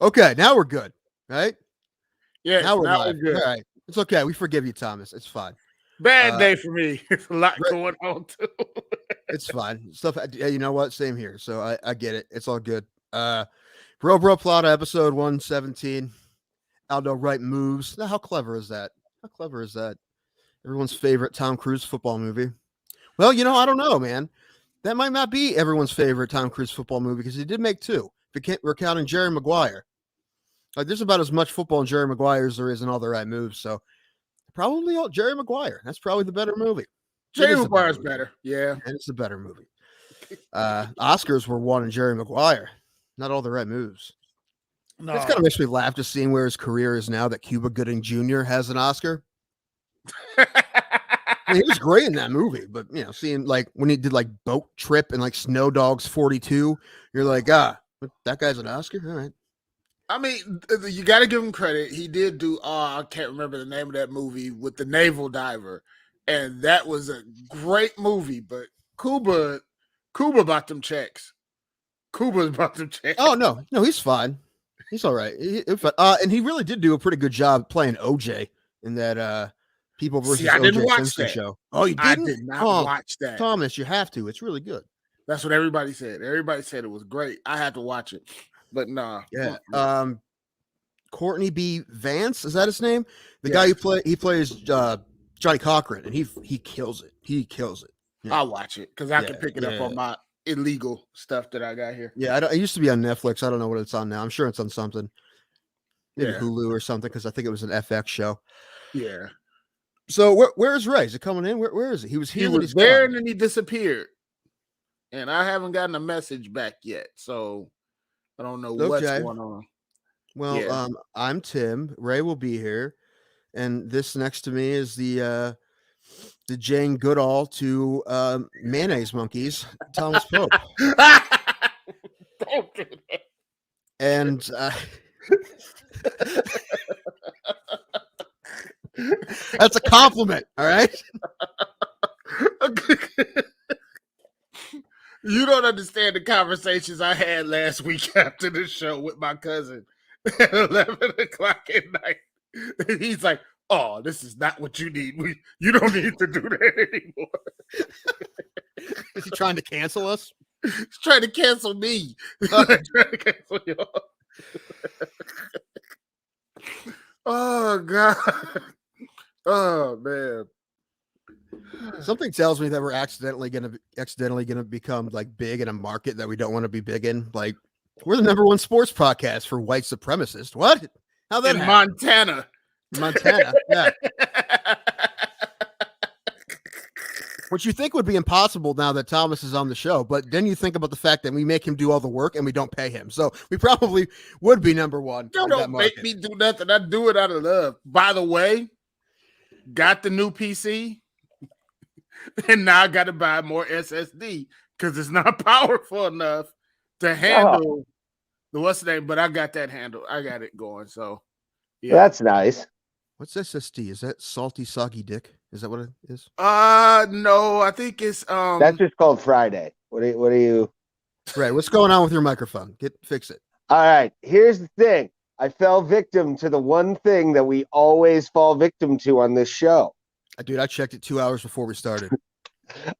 Okay, now we're good, right? Yes, Now we're now live. we're All good. right. It's okay. We forgive you, Thomas. It's fine. Bad Uh, day for me. It's a lot Re- going on too. it's fine. Stuff. You know what? Same here. So I get it. It's all good. Bro Plata episode 117. Aldo right moves. Now, how clever is that? How clever is that? Everyone's favorite Tom Cruise football movie. Well, I don't know, man. That might not be everyone's favorite Tom Cruise football movie because he did make two. We're counting Jerry Maguire. Like, there's about as much football in Jerry Maguire as there is in All the Right Moves. So probably Jerry Maguire. That's probably the better movie. It Jay is the better McGuire's movie. better. Yeah. And it's the better movie. Oscars were won in Jerry Maguire. Not All the Right Moves. This kind No. of makes me laugh just seeing where his career is now that Cuba Gooding Jr. has an Oscar. I mean, he was great in that movie, but seeing like when he did like Boat Trip and like Snow Dogs 42, you're like, that guy's an Oscar? All right. I mean, you got to give him credit. He did do. I can't remember the name of that movie with the naval diver, and that was a great movie. But Cuba bought them checks. Cuba's bought them checks. Oh no, he's fine. He's all right. And he really did do a pretty good job playing OJ in that People versus I didn't OJ watch Simpson that. show. Oh, you I didn't? did not watch that. Thomas, you have to. It's really good. That's what everybody said. Everybody said it was great. I had to watch it, but nah. Yeah. Courtney B. Vance, is that his name? The guy he plays Johnny Cochran, and he kills it. He kills it. Yeah. I'll watch it because I can pick it up on my illegal stuff that I got here. Yeah, it used to be on Netflix. I don't know what it's on now. I'm sure it's on something. Maybe Hulu or something, because I think it was an FX show. Yeah. So where is Ray? Is it coming in? Where is he? He was here. He was there and then he disappeared. And I haven't gotten a message back yet. So I don't know what's going on. Well, I'm Tim. Ray will be here. And this next to me is the Jane Goodall to mayonnaise monkeys, Thomas Pope. Don't do that. And that's a compliment, all right? You don't understand the conversations I had last week after the show with my cousin at 11 o'clock at night. He's like, oh, this is not what you need. You don't need to do that anymore. Is he trying to cancel us? He's trying to cancel me. Trying to cancel y'all. Oh, God. Oh, man. Something tells me that we're accidentally gonna become like big in a market that we don't want to be big in. Like, we're the number one sports podcast for white supremacists. What? How that in Montana? Montana, yeah. Which you think would be impossible now that Thomas is on the show, but then you think about the fact that we make him do all the work and we don't pay him, so we probably would be number one. Don't make me do nothing. I do it out of love. By the way, got the new PC. And now I got to buy more SSD because it's not powerful enough to handle the what's the name. But I got that handle. I got it going. So yeah, that's nice. What's SSD? Is that salty, soggy dick? Is that what it is? No, I think it's That's just called Friday. What are you? Right. What's going on with your microphone? Fix it. All right. Here's the thing. I fell victim to the one thing that we always fall victim to on this show. Dude, I checked it 2 hours before we started.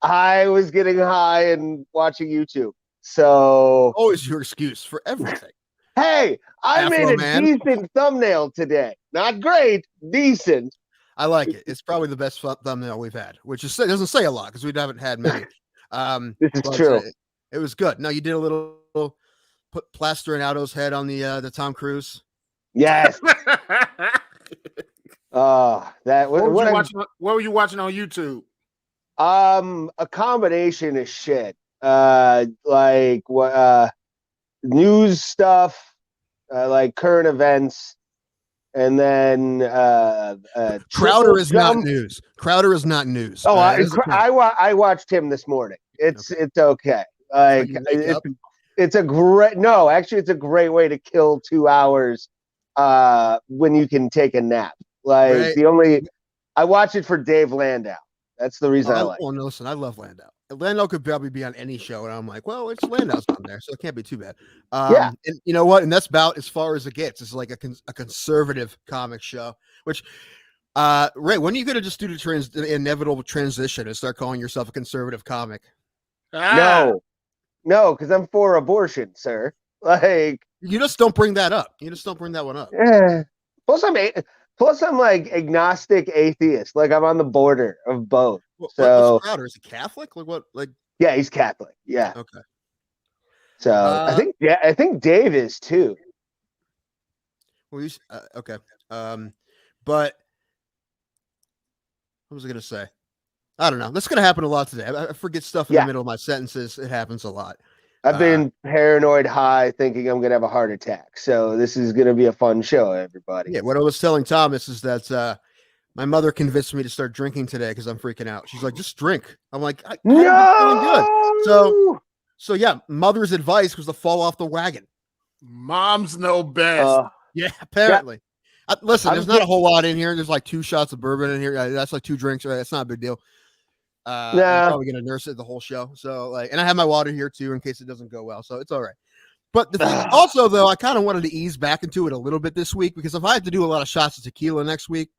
I was getting high and watching YouTube. So always your excuse for everything. Hey, I made a decent thumbnail today. Not great, decent. I like it. It's probably the best thumbnail we've had, which doesn't say a lot because we haven't had many. This is true. It was good. No, you did a little put plaster in Aldo's head on the Tom Cruise. Yes. What were you watching on YouTube? A combination of shit. Like news stuff, like current events, and then Crowder is not news. Crowder is not news. Oh, I watched him this morning. It's okay. Like it's a great it's a great way to kill 2 hours when you can take a nap. Like I watch it for Dave Landau. That's the reason I like. Well, no, listen, I love Landau. Lando could probably be on any show, and I'm like, well, it's Lando's on there, so it can't be too bad. Yeah. And you know what? And that's about as far as it gets. It's like a conservative comic show, which, Ray, when are you going to just do the inevitable transition and start calling yourself a conservative comic? No, because I'm for abortion, sir. Like, you just don't bring that up. You just don't bring that one up. Plus, I'm like agnostic atheist. Like, I'm on the border of both. So, what's Crowder? Is he Catholic? Like what? Like, yeah, he's Catholic. Yeah. Okay. So I think Dave is too. Well, okay. But what was I gonna say? I don't know. That's gonna happen a lot today. I forget stuff in the middle of my sentences. It happens a lot. I've been paranoid high, thinking I'm gonna have a heart attack. So this is gonna be a fun show, everybody. Yeah. What I was telling Thomas is that my mother convinced me to start drinking today because I'm freaking out. She's like, "Just drink." I'm like, "I haven't been feeling good." So yeah, mother's advice was to fall off the wagon. Moms know best. Yeah, apparently. Listen, there's not a whole lot in here. There's like 2 shots of bourbon in here. That's like 2 drinks. Right? That's not a big deal. I'm probably gonna nurse it the whole show. So and I have my water here too in case it doesn't go well. So it's all right. But the thing, also though, I kind of wanted to ease back into it a little bit this week because if I have to do a lot of shots of tequila next week,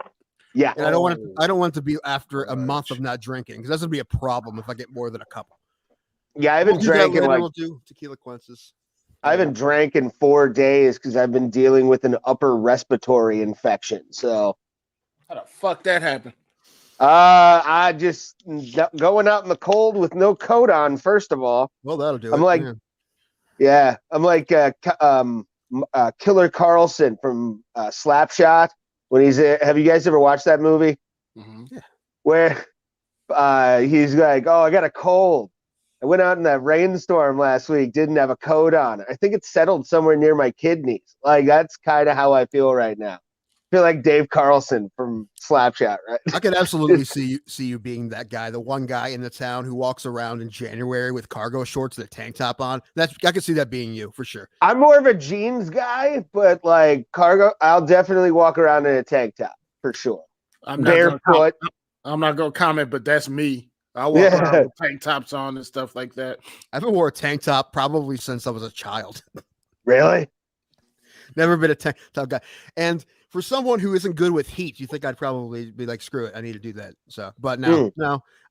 and I don't want it to be after a month of not drinking because that's gonna be a problem if I get more than a couple. Yeah, I haven't drank in we'll do tequila quences. I haven't drank in 4 days because I've been dealing with an upper respiratory infection. So how the fuck that happened? I just going out in the cold with no coat on. First of all, well, that'll do. I'm like, I'm like Killer Carlson from Slapshot when he's. Have you guys ever watched that movie? Mm-hmm. Yeah. Where he's like, "Oh, I got a cold. I went out in that rainstorm last week. Didn't have a coat on. I think it settled somewhere near my kidneys. Like that's kind of how I feel right now. I feel like Dave Carlson from Slapshot, right? I could absolutely see you being that guy, the one guy in the town who walks around in January with cargo shorts and a tank top on. I could see that being you for sure. I'm more of a jeans guy, but like cargo, I'll definitely walk around in a tank top for sure. I'm not gonna comment, but that's me. I walk around with tank tops on and stuff like that. I haven't wore a tank top probably since I was a child. Really? Never been a tank top guy. And for someone who isn't good with heat, you think I'd probably be like, screw it, I need to do that. So, but no,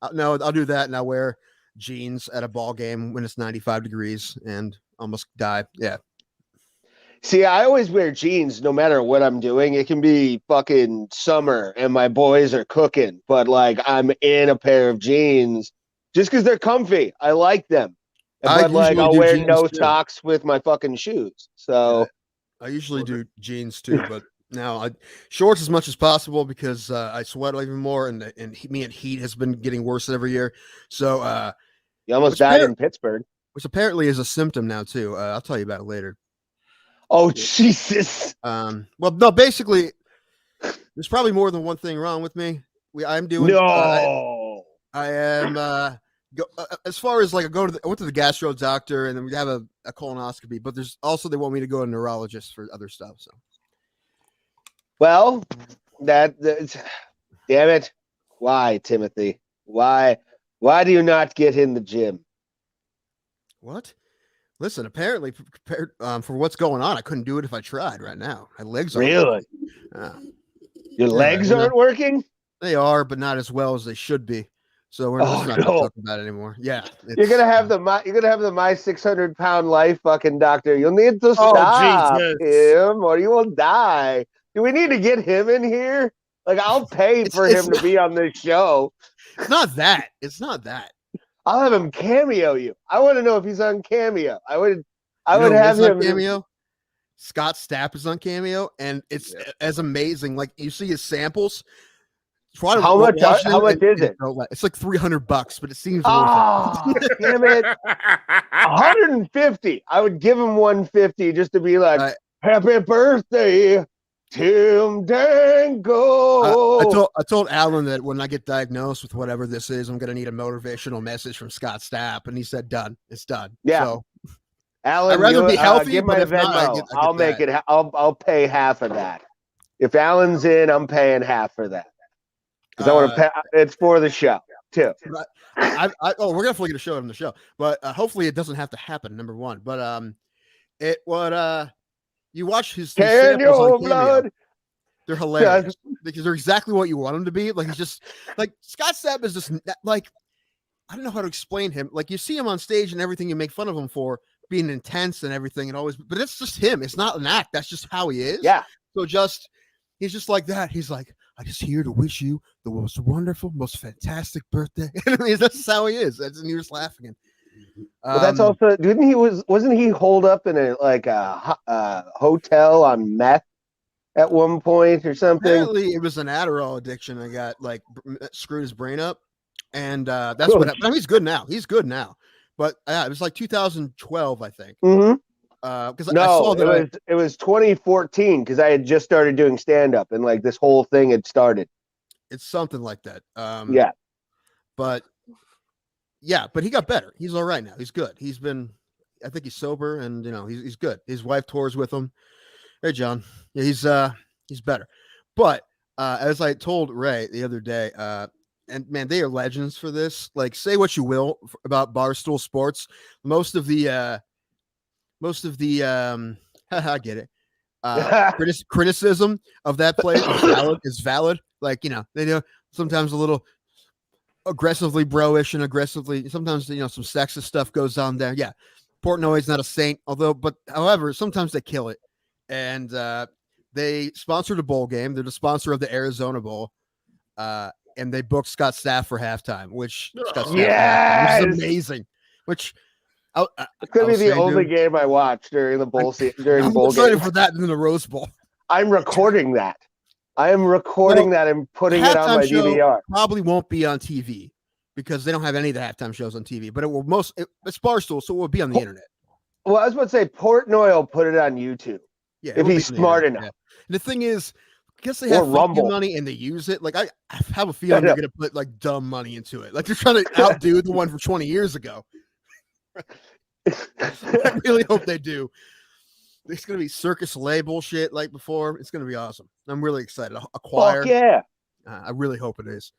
I'll do that, and I'll wear jeans at a ball game when it's 95 degrees and almost die. Yeah. See, I always wear jeans no matter what I'm doing. It can be fucking summer and my boys are cooking, but like I'm in a pair of jeans just because they're comfy. I like them. But like I'll wear no socks with my fucking shoes. So I usually do jeans too, but now shorts as much as possible because I sweat even more, and me and heat has been getting worse every year. So you almost died in Pittsburgh, which apparently is a symptom now too. I'll tell you about it later. Oh Jesus! Well, no, basically, there's probably more than one thing wrong with me. I'm doing no. I am as far as like I went to the gastro doctor, and then we have a colonoscopy, but there's also they want me to go to a neurologist for other stuff. So, well, that's damn it. Why, Timothy? Why do you not get in the gym? What? Listen, apparently prepared for what's going on. I couldn't do it if I tried right now. My legs are really. Your legs aren't working? They are, but not as well as they should be. So we're not going to talk about it anymore. Yeah, you're gonna have the my 600-pound life fucking doctor. You'll need to stop him, or you will die. Do we need to get him in here? Like I'll pay for him to be on this show. It's not that. It's not that. I'll have him cameo you. I want to know if he's on Cameo. I would have him Cameo. Scott Stapp is on Cameo, and it's as amazing. Like you see his samples. How much is it? It's like $300, but it seems worth it. Damn it. 150. I would give him 150 just to be like, happy birthday, Tim Dango. I told Alan that when I get diagnosed with whatever this is, I'm going to need a motivational message from Scott Stapp, and he said, "Done. It's done." Yeah. So, Alan, I'd rather be healthy. Give my Venmo. I'll make it. I'll pay half of that. If Alan's in, I'm paying half for that because I want to pay. It's for the show. too. We're definitely gonna show it on the show, but hopefully it doesn't have to happen. Number one, but it would you watch his Can samples on your Cameo. blood? They're hilarious because they're exactly what you want them to be. Like he's just like Scott Stapp is just like I don't know how to explain him. Like you see him on stage and everything, you make fun of him for being intense and everything, and always, but it's just him. It's not an act. That's just how he is. Yeah. So he's just like that. He's like, I just here to wish you the most wonderful, most fantastic birthday. That's just how he is. And you're just laughing. Well, that's also wasn't he holed up in a hotel on meth at one point or something? Apparently, it was an Adderall addiction. I got like screwed his brain up, and that's what happened. I mean, he's good now. He's good now, but it was like 2012, I think. Mm-hmm. Because no, I saw that it was 2014 because I had just started doing stand up and like this whole thing had started. It's something like that. Yeah, but he got better. He's all right now. He's good. I think he's sober, and he's good. His wife tours with him. Hey, John. Yeah, he's better. But as I told Ray the other day, and man, they are legends for this. Like, say what you will about Barstool Sports, most of the I get it. Criticism of that play is valid. Like, they do sometimes a little aggressively bro-ish and aggressively, sometimes, some sexist stuff goes on there. Yeah. Portnoy's not a saint, however, sometimes they kill it. And they sponsored a bowl game. They're the sponsor of the Arizona Bowl. And they booked Scott Stapp for halftime, which is amazing. Which it's gonna be the only game I watch during the bowl season. During bowl excited games. for that than the Rose Bowl. I'm recording that. I am recording that and putting it on my DVR. Probably won't be on TV because they don't have any of the halftime shows on TV. But it's Barstool, so it will be on the internet. Well, I was about to say Portnoy will put it on YouTube. Yeah, if he's smart enough. Yeah. The thing is, because they have money and they use it, like I have a feeling they're gonna put like dumb money into it. Like they're trying to outdo the one from 20 years ago. I really hope they do. It's gonna be Circus Lay bullshit like before. It's gonna be awesome. I'm really excited. A choir. Fuck yeah. I really hope it is.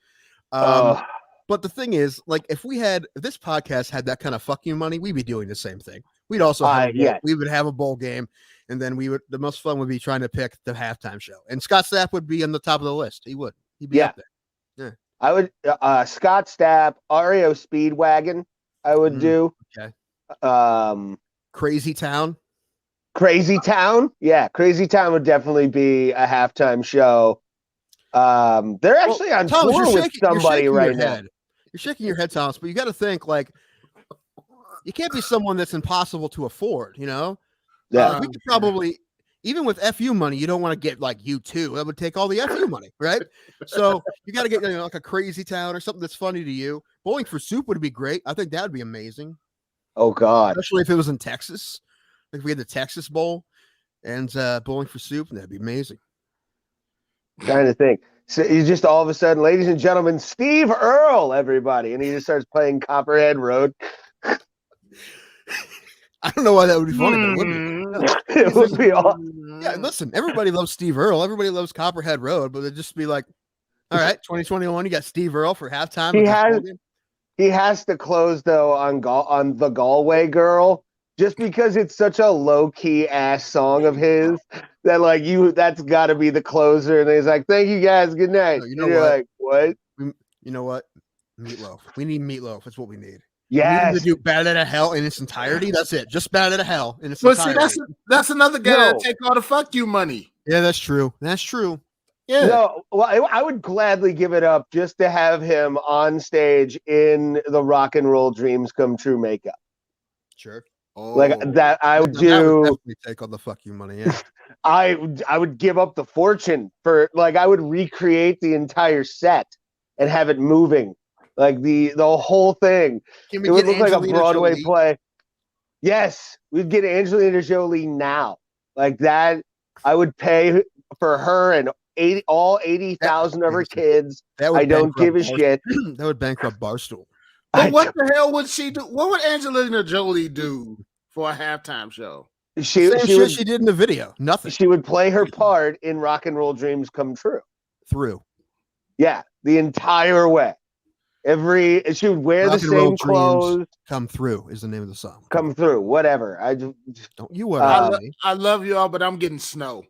But the thing is, like, if this podcast had that kind of fuck you money, we'd be doing the same thing. We'd also we would have a bowl game, and then the most fun would be trying to pick the halftime show. And Scott Stapp would be on the top of the list. He'd be up there. Yeah. I would Scott Stapp, REO Speedwagon, I would do. Okay. Crazy Town. Yeah, Crazy Town would definitely be a halftime show. They're actually on tour with somebody right now. You're shaking your head, Thomas, but you got to think like you can't be someone that's impossible to afford, Yeah. We could probably, even with FU money, you don't want to get like U2. That would take all the FU money, right? So you got to get like a Crazy Town or something that's funny to you. Bowling for Soup would be great. I think that would be amazing. Oh God. Especially if it was in Texas. Like if we had the Texas Bowl and Bowling for Soup, that'd be amazing. Trying to think. So you just all of a sudden, ladies and gentlemen, Steve Earle, everybody, and he just starts playing Copperhead Road. I don't know why that would be funny, but it would be. It would be awesome. Yeah, listen, everybody loves Steve Earle. Everybody loves Copperhead Road, but it'd just be like, all right, 2021, you got Steve Earle for halftime. He has to close though on the Galway Girl, just because it's such a low key ass song of his that like that's got to be the closer. And he's like, "Thank you guys, good night." You're like, "What?" You know what? Meatloaf. We need Meatloaf. That's what we need. Yeah, we need to do Bad Out of Hell in its entirety. That's it. Just Bad Out of Hell in its entirety. See, that's another guy that take all the fuck you money. Yeah, that's true. That's true. Yeah. No, well, I would gladly give it up just to have him on stage in the Rock and Roll Dreams Come True makeup. Sure. Like that, I would do. That would definitely take all the fuck you money. Yeah. I would give up the fortune for I would recreate the entire set and have it moving, like the whole thing. It would look like a Broadway play. Yes, we'd get Angelina Jolie now, like that. I would pay for her and all 80,000 of her kids. I don't give a shit. That would bankrupt Barstool. But what the hell would she do? What would Angelina Jolie do for a halftime show? She did in the video. Nothing. She would play her part in Rock and Roll Dreams Come True. Through. Yeah, the entire way. She would wear Rock the and roll same clothes. dreams come through is the name of the song. Come through, whatever. I just Don't you worry about me. I love you all, but I'm getting snow.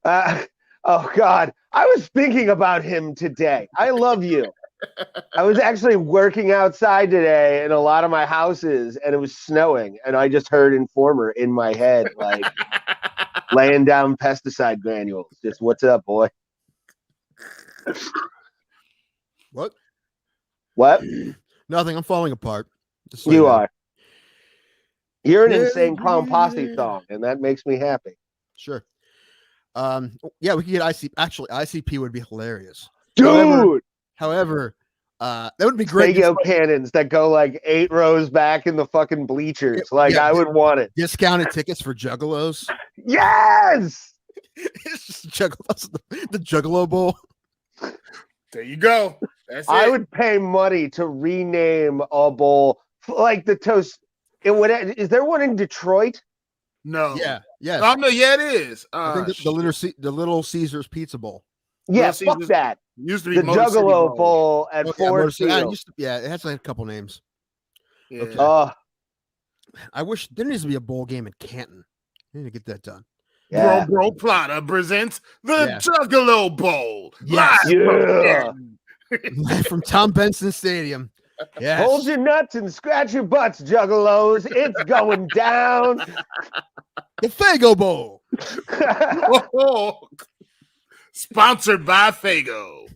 Oh God, I was thinking about him today. I love you. I was actually working outside today in a lot of my houses, and it was snowing, and I just heard Informer in my head, like laying down pesticide granules. Just what's up, boy? What? What? Nothing. I'm falling apart. Just so You know. are. You're an Yeah, Insane Clown Posse yeah. song, and that makes me happy. Sure. Yeah, we could get ICP. Actually, ICP would be hilarious. Dude! However, that would be great. Stego cannons that go like 8 rows back in the fucking bleachers. Yeah, I would want it. Discounted tickets for juggalos. Yes! It's just juggalos, the Juggalo Bowl. There you go. That's it. I would pay money to rename a bowl like the toast. Is there one in Detroit? No. Yeah. Yes. Oh no. Yeah, it is. I think the Little Caesars Pizza Bowl. Yeah, Little fuck Caesars that. Used to be The Motor City Juggalo Bowl at Ford Field. It has like a couple names. Yeah. Okay. I wish there needs to be a bowl game in Canton. I need to get that done. Yeah. Bro Plata presents the Juggalo Bowl. Yes. Yeah. From Tom Benson Stadium. Yes. Hold your nuts and scratch your butts, Juggalos. It's going down. The Fago Bowl. Sponsored by Fago.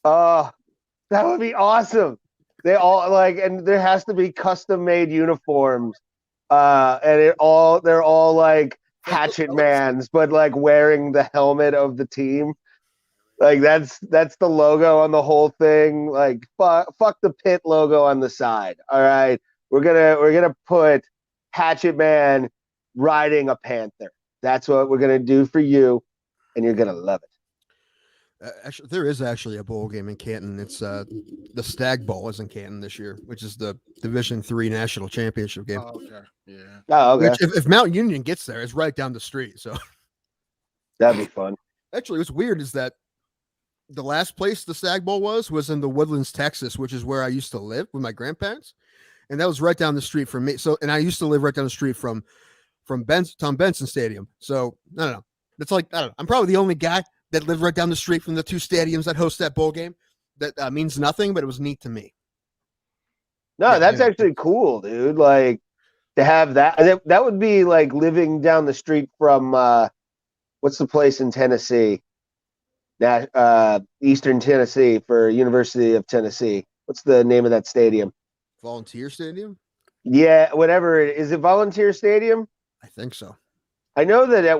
That would be awesome. They all and there has to be custom made uniforms. And they're all like hatchet mans, but like wearing the helmet of the team. Like that's the logo on the whole thing. Like fuck the pit logo on the side. All right, we're gonna put Hatchet Man riding a panther. That's what we're gonna do for you, and you're gonna love it. Actually, there is actually a bowl game in Canton. It's the Stag Bowl is in Canton this year, which is the Division III national championship game. Oh, okay. Yeah. Oh, okay. Which, if Mount Union gets there, it's right down the street. So That'd be fun. Actually, what's weird is that the last place the Stag Bowl was in the Woodlands, Texas, which is where I used to live with my grandparents, and that was right down the street from me. So, and I used to live right down the street from Tom Benson Stadium. So, I don't know. It's like, I don't know. I'm probably the only guy that lived right down the street from the two stadiums that host that bowl game. That means nothing, but it was neat to me. No, that's actually cool, dude. Like to have that would be like living down the street from what's the place in Tennessee? Eastern Tennessee for University of Tennessee. What's the name of that stadium? Volunteer Stadium? Yeah, whatever. Is it Volunteer Stadium? I think so. I know that at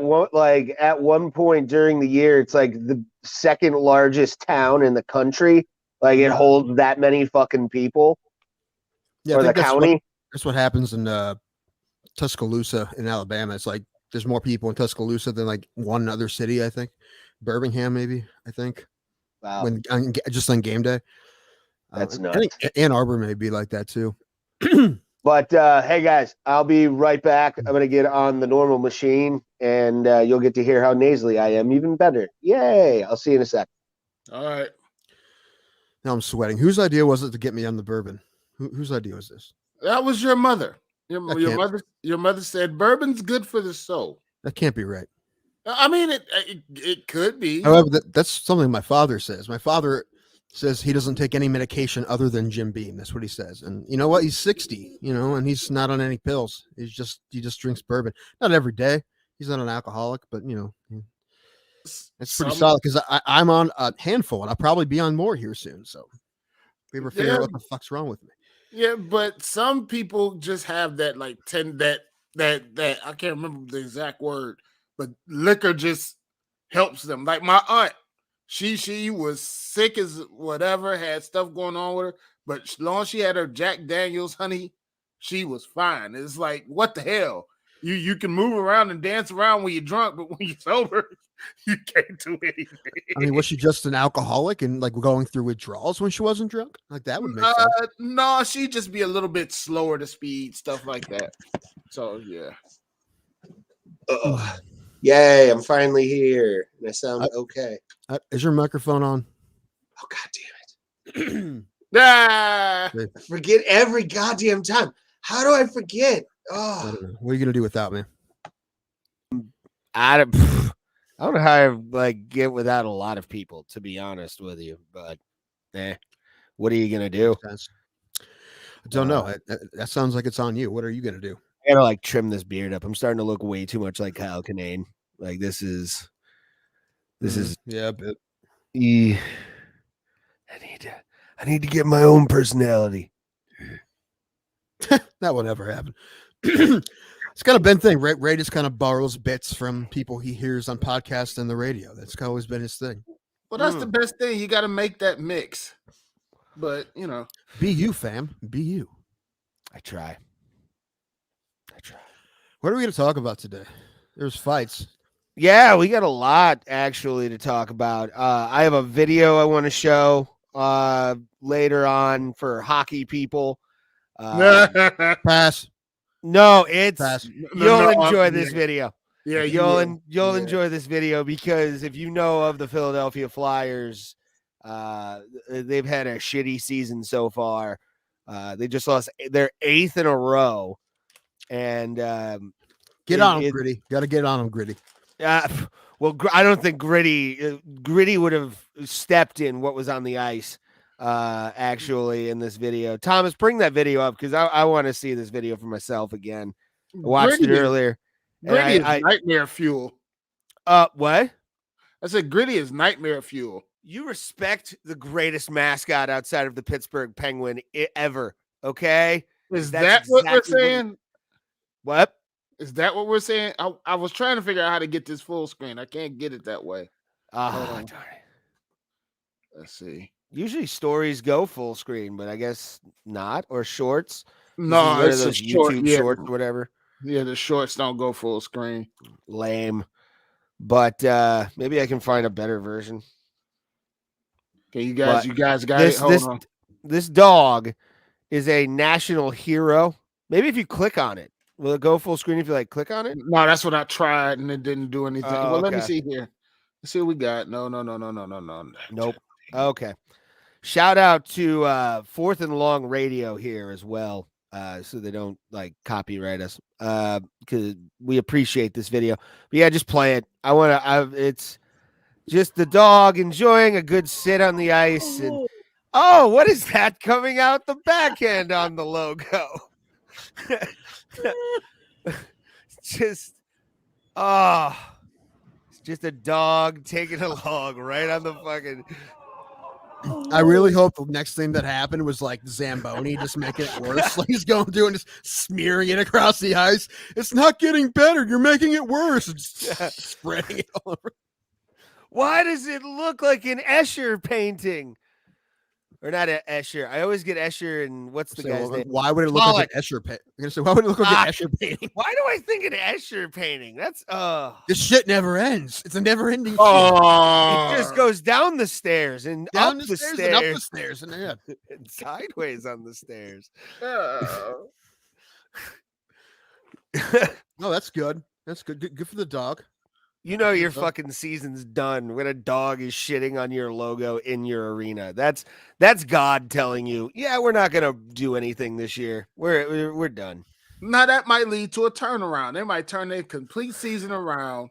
one point during the year, it's like the second largest town in the country. Like it holds that many fucking people. Yeah, or the county. That's what happens in Tuscaloosa in Alabama. It's like there's more people in Tuscaloosa than like one other city, I think. Birmingham, maybe, I think. Wow. Just on game day. That's I nuts. think Ann Arbor may be like that too. But hey guys, I'll be right back. I'm gonna get on the normal machine, and you'll get to hear how nasally I am even better. Yay! I'll see you in a sec. All right. Now I'm sweating. Whose idea was it to get me on the bourbon? Whose idea was this? That was your mother. Your mother said bourbon's good for the soul. That can't be right. I mean, it could be. However, that's something my father says. My father says he doesn't take any medication other than Jim Beam. That's what he says. And you know what? He's 60, and he's not on any pills. He just drinks bourbon. Not every day. He's not an alcoholic, but it's pretty solid because I'm on a handful and I'll probably be on more here soon. So we ever figure out what the fuck's wrong with me. Yeah, but some people just have that that I can't remember the exact word, but liquor just helps them. Like my aunt, she was sick as whatever, had stuff going on with her, but as long as she had her Jack Daniels honey, she was fine. It's like, what the hell? You can move around and dance around when you're drunk, but when you're sober, you can't do anything. I mean, was she just an alcoholic and like going through withdrawals when she wasn't drunk? Like that would make sense. No, she'd just be a little bit slower to speed, stuff like that. So yeah. Yay! I'm finally here. And I sound okay. Is your microphone on? Oh god damn it! Ah, Forget every goddamn time. How do I forget? I Oh, don't know. What are you gonna do without me? I don't know how I like get without a lot of people, to be honest with you. But what are you gonna do? Makes sense. I don't know. That sounds like it's on you. What are you gonna do? I gotta like trim this beard up. I'm starting to look way too much like Kyle Kinane. Like this is yeah, a bit. I need to get my own personality. That will never happen. It's kind of been thing. Ray just kind of borrows bits from people he hears on podcasts and the radio. That's always been his thing. well, that's the best thing. You got to make that mix. But Be you, fam. Be you. I try. What are we going to talk about today? There's fights. Yeah, we got a lot actually to talk about. I have a video I want to show later on for hockey people. Pass. No, it's Pass. you'll enjoy this video. Yeah, you'll enjoy this video because if you know of the Philadelphia Flyers, they've had a shitty season so far. They just lost their 8th in a row, and get on them, Gritty. Got to get on them, Gritty. Well, I don't think Gritty would have stepped in what was on the ice. Actually, in this video, Thomas, bring that video up because I want to see this video for myself again. I watched it earlier. Gritty is nightmare fuel. What? I said gritty is nightmare fuel. You respect the greatest mascot outside of the Pittsburgh Penguin ever, okay? Is that what we're saying? What? Is that what we're saying? I was trying to figure out how to get this full screen. I can't get it that way. Darn. Let's see. Usually stories go full screen, but I guess not, or shorts. No, it's those a short, YouTube shorts or whatever. Yeah, the shorts don't go full screen. Lame. But maybe I can find a better version. Okay, you guys got this, it. Hold on. This dog is a national hero. Maybe if you click on it, will it go full screen if you like click on it? No, that's what I tried and it didn't do anything. Oh, well, let me see here. Let's see what we got. No. Nope. Okay. Shout out to Fourth and Long Radio here as well. So they don't like copyright us. Because we appreciate this video. But yeah, just play it. It's just the dog enjoying a good sit on the ice. And what is that coming out the backhand on the logo? It's just a dog taking a log right on the fucking. I really hope the next thing that happened was like Zamboni just making it worse. Like he's going through and just smearing it across the ice. It's not getting better. You're making it worse. And spreading it all over. Why does it look like an Escher painting? Or not an Escher. I always get Escher and what's the guy's name? Why would it look like an Escher painting? I'm gonna say, why would it look like an Escher painting? Why do I think an Escher painting? That's this shit never ends. It's a never-ending shit. It just goes down the stairs and down up the stairs and up the stairs and and sideways on the stairs. Oh. No, that's good. That's good. Good for the dog. You know your fucking season's done when a dog is shitting on your logo in your arena. That's God telling you, yeah, we're not gonna do anything this year. We're done. Now that might lead to a turnaround. They might turn their complete season around,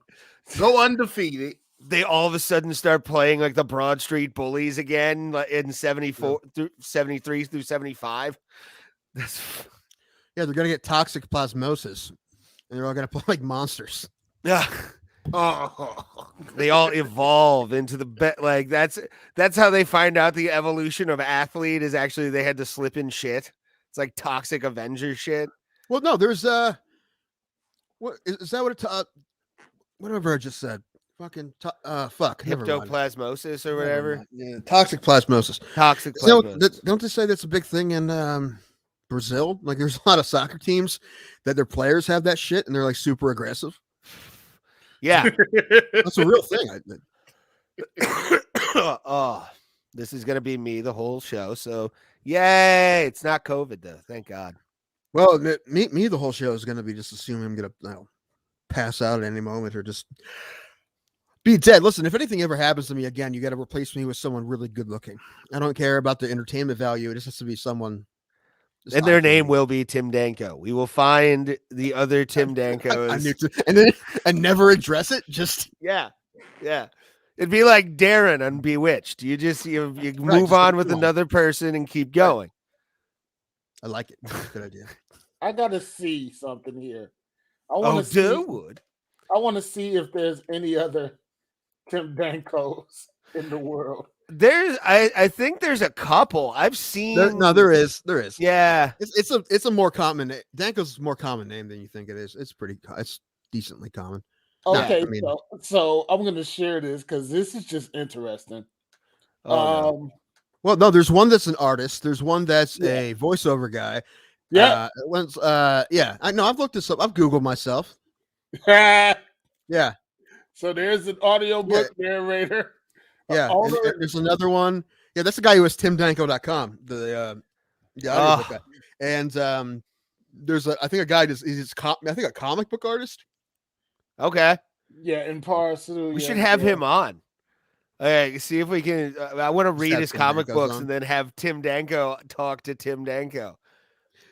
go undefeated. They all of a sudden start playing like the Broad Street Bullies again in 74 through 73 through 75. Yeah, they're gonna get toxic plasmosis, and they're all gonna play like monsters. Yeah. They all evolve into the bet. Like that's how they find out the evolution of athlete is actually they had to slip in shit. It's like toxic Avenger shit. Well, no, there's what is that? What whatever I just said. Fucking fuck. Hiptoplasmosis or whatever. Yeah, toxic plasmosis. Toxic plasmosis. Don't they say that's a big thing in Brazil? Like, there's a lot of soccer teams that their players have that shit, and they're like super aggressive. Yeah, that's a real thing. This is gonna be me the whole show. So yay! It's not COVID though. Thank God. Well, me the whole show is gonna be just assuming I'm gonna pass out at any moment or just Be dead. Listen, if anything ever happens to me again, you got to replace me with someone really good looking. I don't care about the entertainment value. It just has to be someone. And their name will be Tim Danko. We will find the other Tim Dankos. And then and never address it. Just yeah. It'd be like Darren on Bewitched. You move on with another person and keep going. I like it. Good idea. I gotta see something here. I Oh, want to dude. I want to see if there's any other Tim Dankos in the world. I think there's a couple I've seen. There is. Yeah, it's a more common. Danko's a more common name than you think it is. It's decently common. Okay, so I'm gonna share this because this is just interesting. no. Well, no, there's one that's an artist. There's one that's a voiceover guy. Yeah. I know. I've looked this up. I've Googled myself. Yeah. So there's an audiobook narrator. Yeah. There's another one. Yeah, that's the guy who was timdanko.com. The audiobook guy. And there's I think a guy he's a comic book artist. Okay. Yeah, in Parsu. We should have him on. See if we can. I want to read his comic books and then have Tim Danko talk to Tim Danko.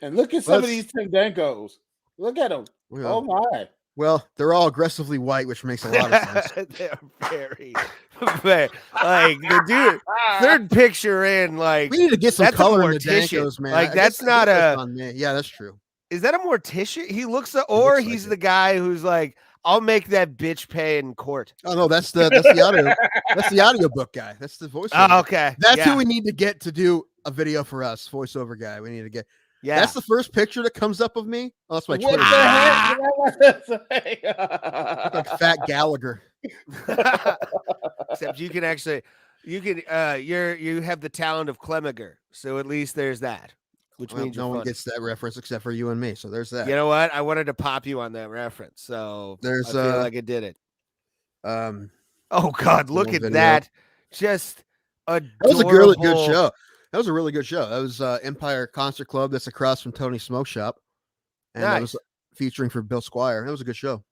And look at some of these Tim Dankos. Look at them. Oh my. Well, they're all aggressively white, which makes a lot of sense. They're very like the dude. Third picture in, like we need to get some color in the Dankos, man. Like that's not a. Yeah, that's true. Is that a Mortician? He looks he's the guy who's like, I'll make that bitch pay in court. Oh no, that's the audio. That's the audiobook guy. That's the voiceover. Oh, okay. That's who we need to get to do a video for us. Voiceover guy. We need to get. Yeah. That's the first picture that comes up of me. Oh, that's my Twitter. What the heck? Look like Fat Gallagher. Except you can you have the talent of Clemiger. So at least there's that. Which means no one gets that reference except for you and me. So there's that. You know what? I wanted to pop you on that reference. So I feel like it did it. Oh God, look at that. Just adorable. That was a really good show. That was a really good show. That was Empire Concert Club. That's across from Tony's Smoke Shop. And that was featuring for Bill Squire. That was a good show.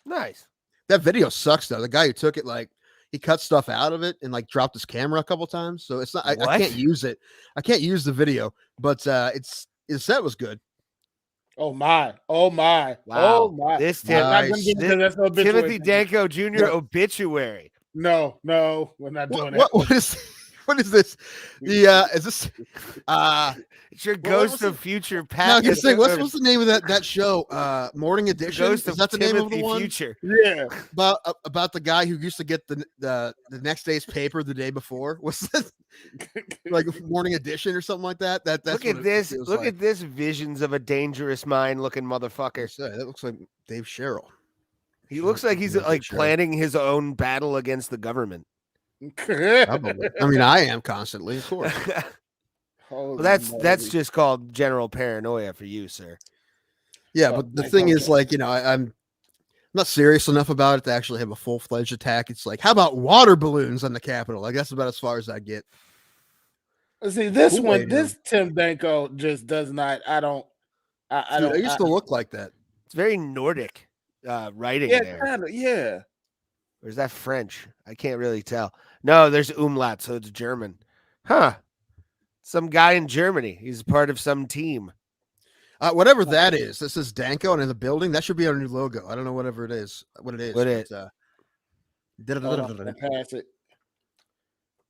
Nice. That video sucks though. The guy who took it, like, he cut stuff out of it and like dropped his camera a couple times. So it's not. I can't use it. I can't use the video, but his set was good. Oh my! Wow! Oh my! This Timothy Danko Jr. obituary. No, we're not doing that. What is this? Is this it's your Ghost of Future Past? No, what's the name of that show? Morning Edition. Is that the name of the one? Future. Yeah. About the guy who used to get the next day's paper the day before. Was this like Morning Edition or something like that? That's look at this. Look at this. Visions of a dangerous mind looking motherfucker. That looks like Dave Sherrill. He looks like he's like planning his own battle against the government. Probably. I mean, I am constantly, of course. Well, that's just called general paranoia for you, sir. Yeah, but the thing is, like, I'm not serious enough about it to actually have a full-fledged attack. It's like, how about water balloons on the Capitol? Like, that's about as far as I get. See, this Tim Danko just does not. I used to look like that. It's very Nordic writing there. Kinda, yeah. Or is that French? I can't really tell. No, there's umlaut, so it's German. Huh. Some guy in Germany. He's part of some team. Whatever that is. This is Danko and in the building. That should be our new logo. I don't know what it is. What pass it.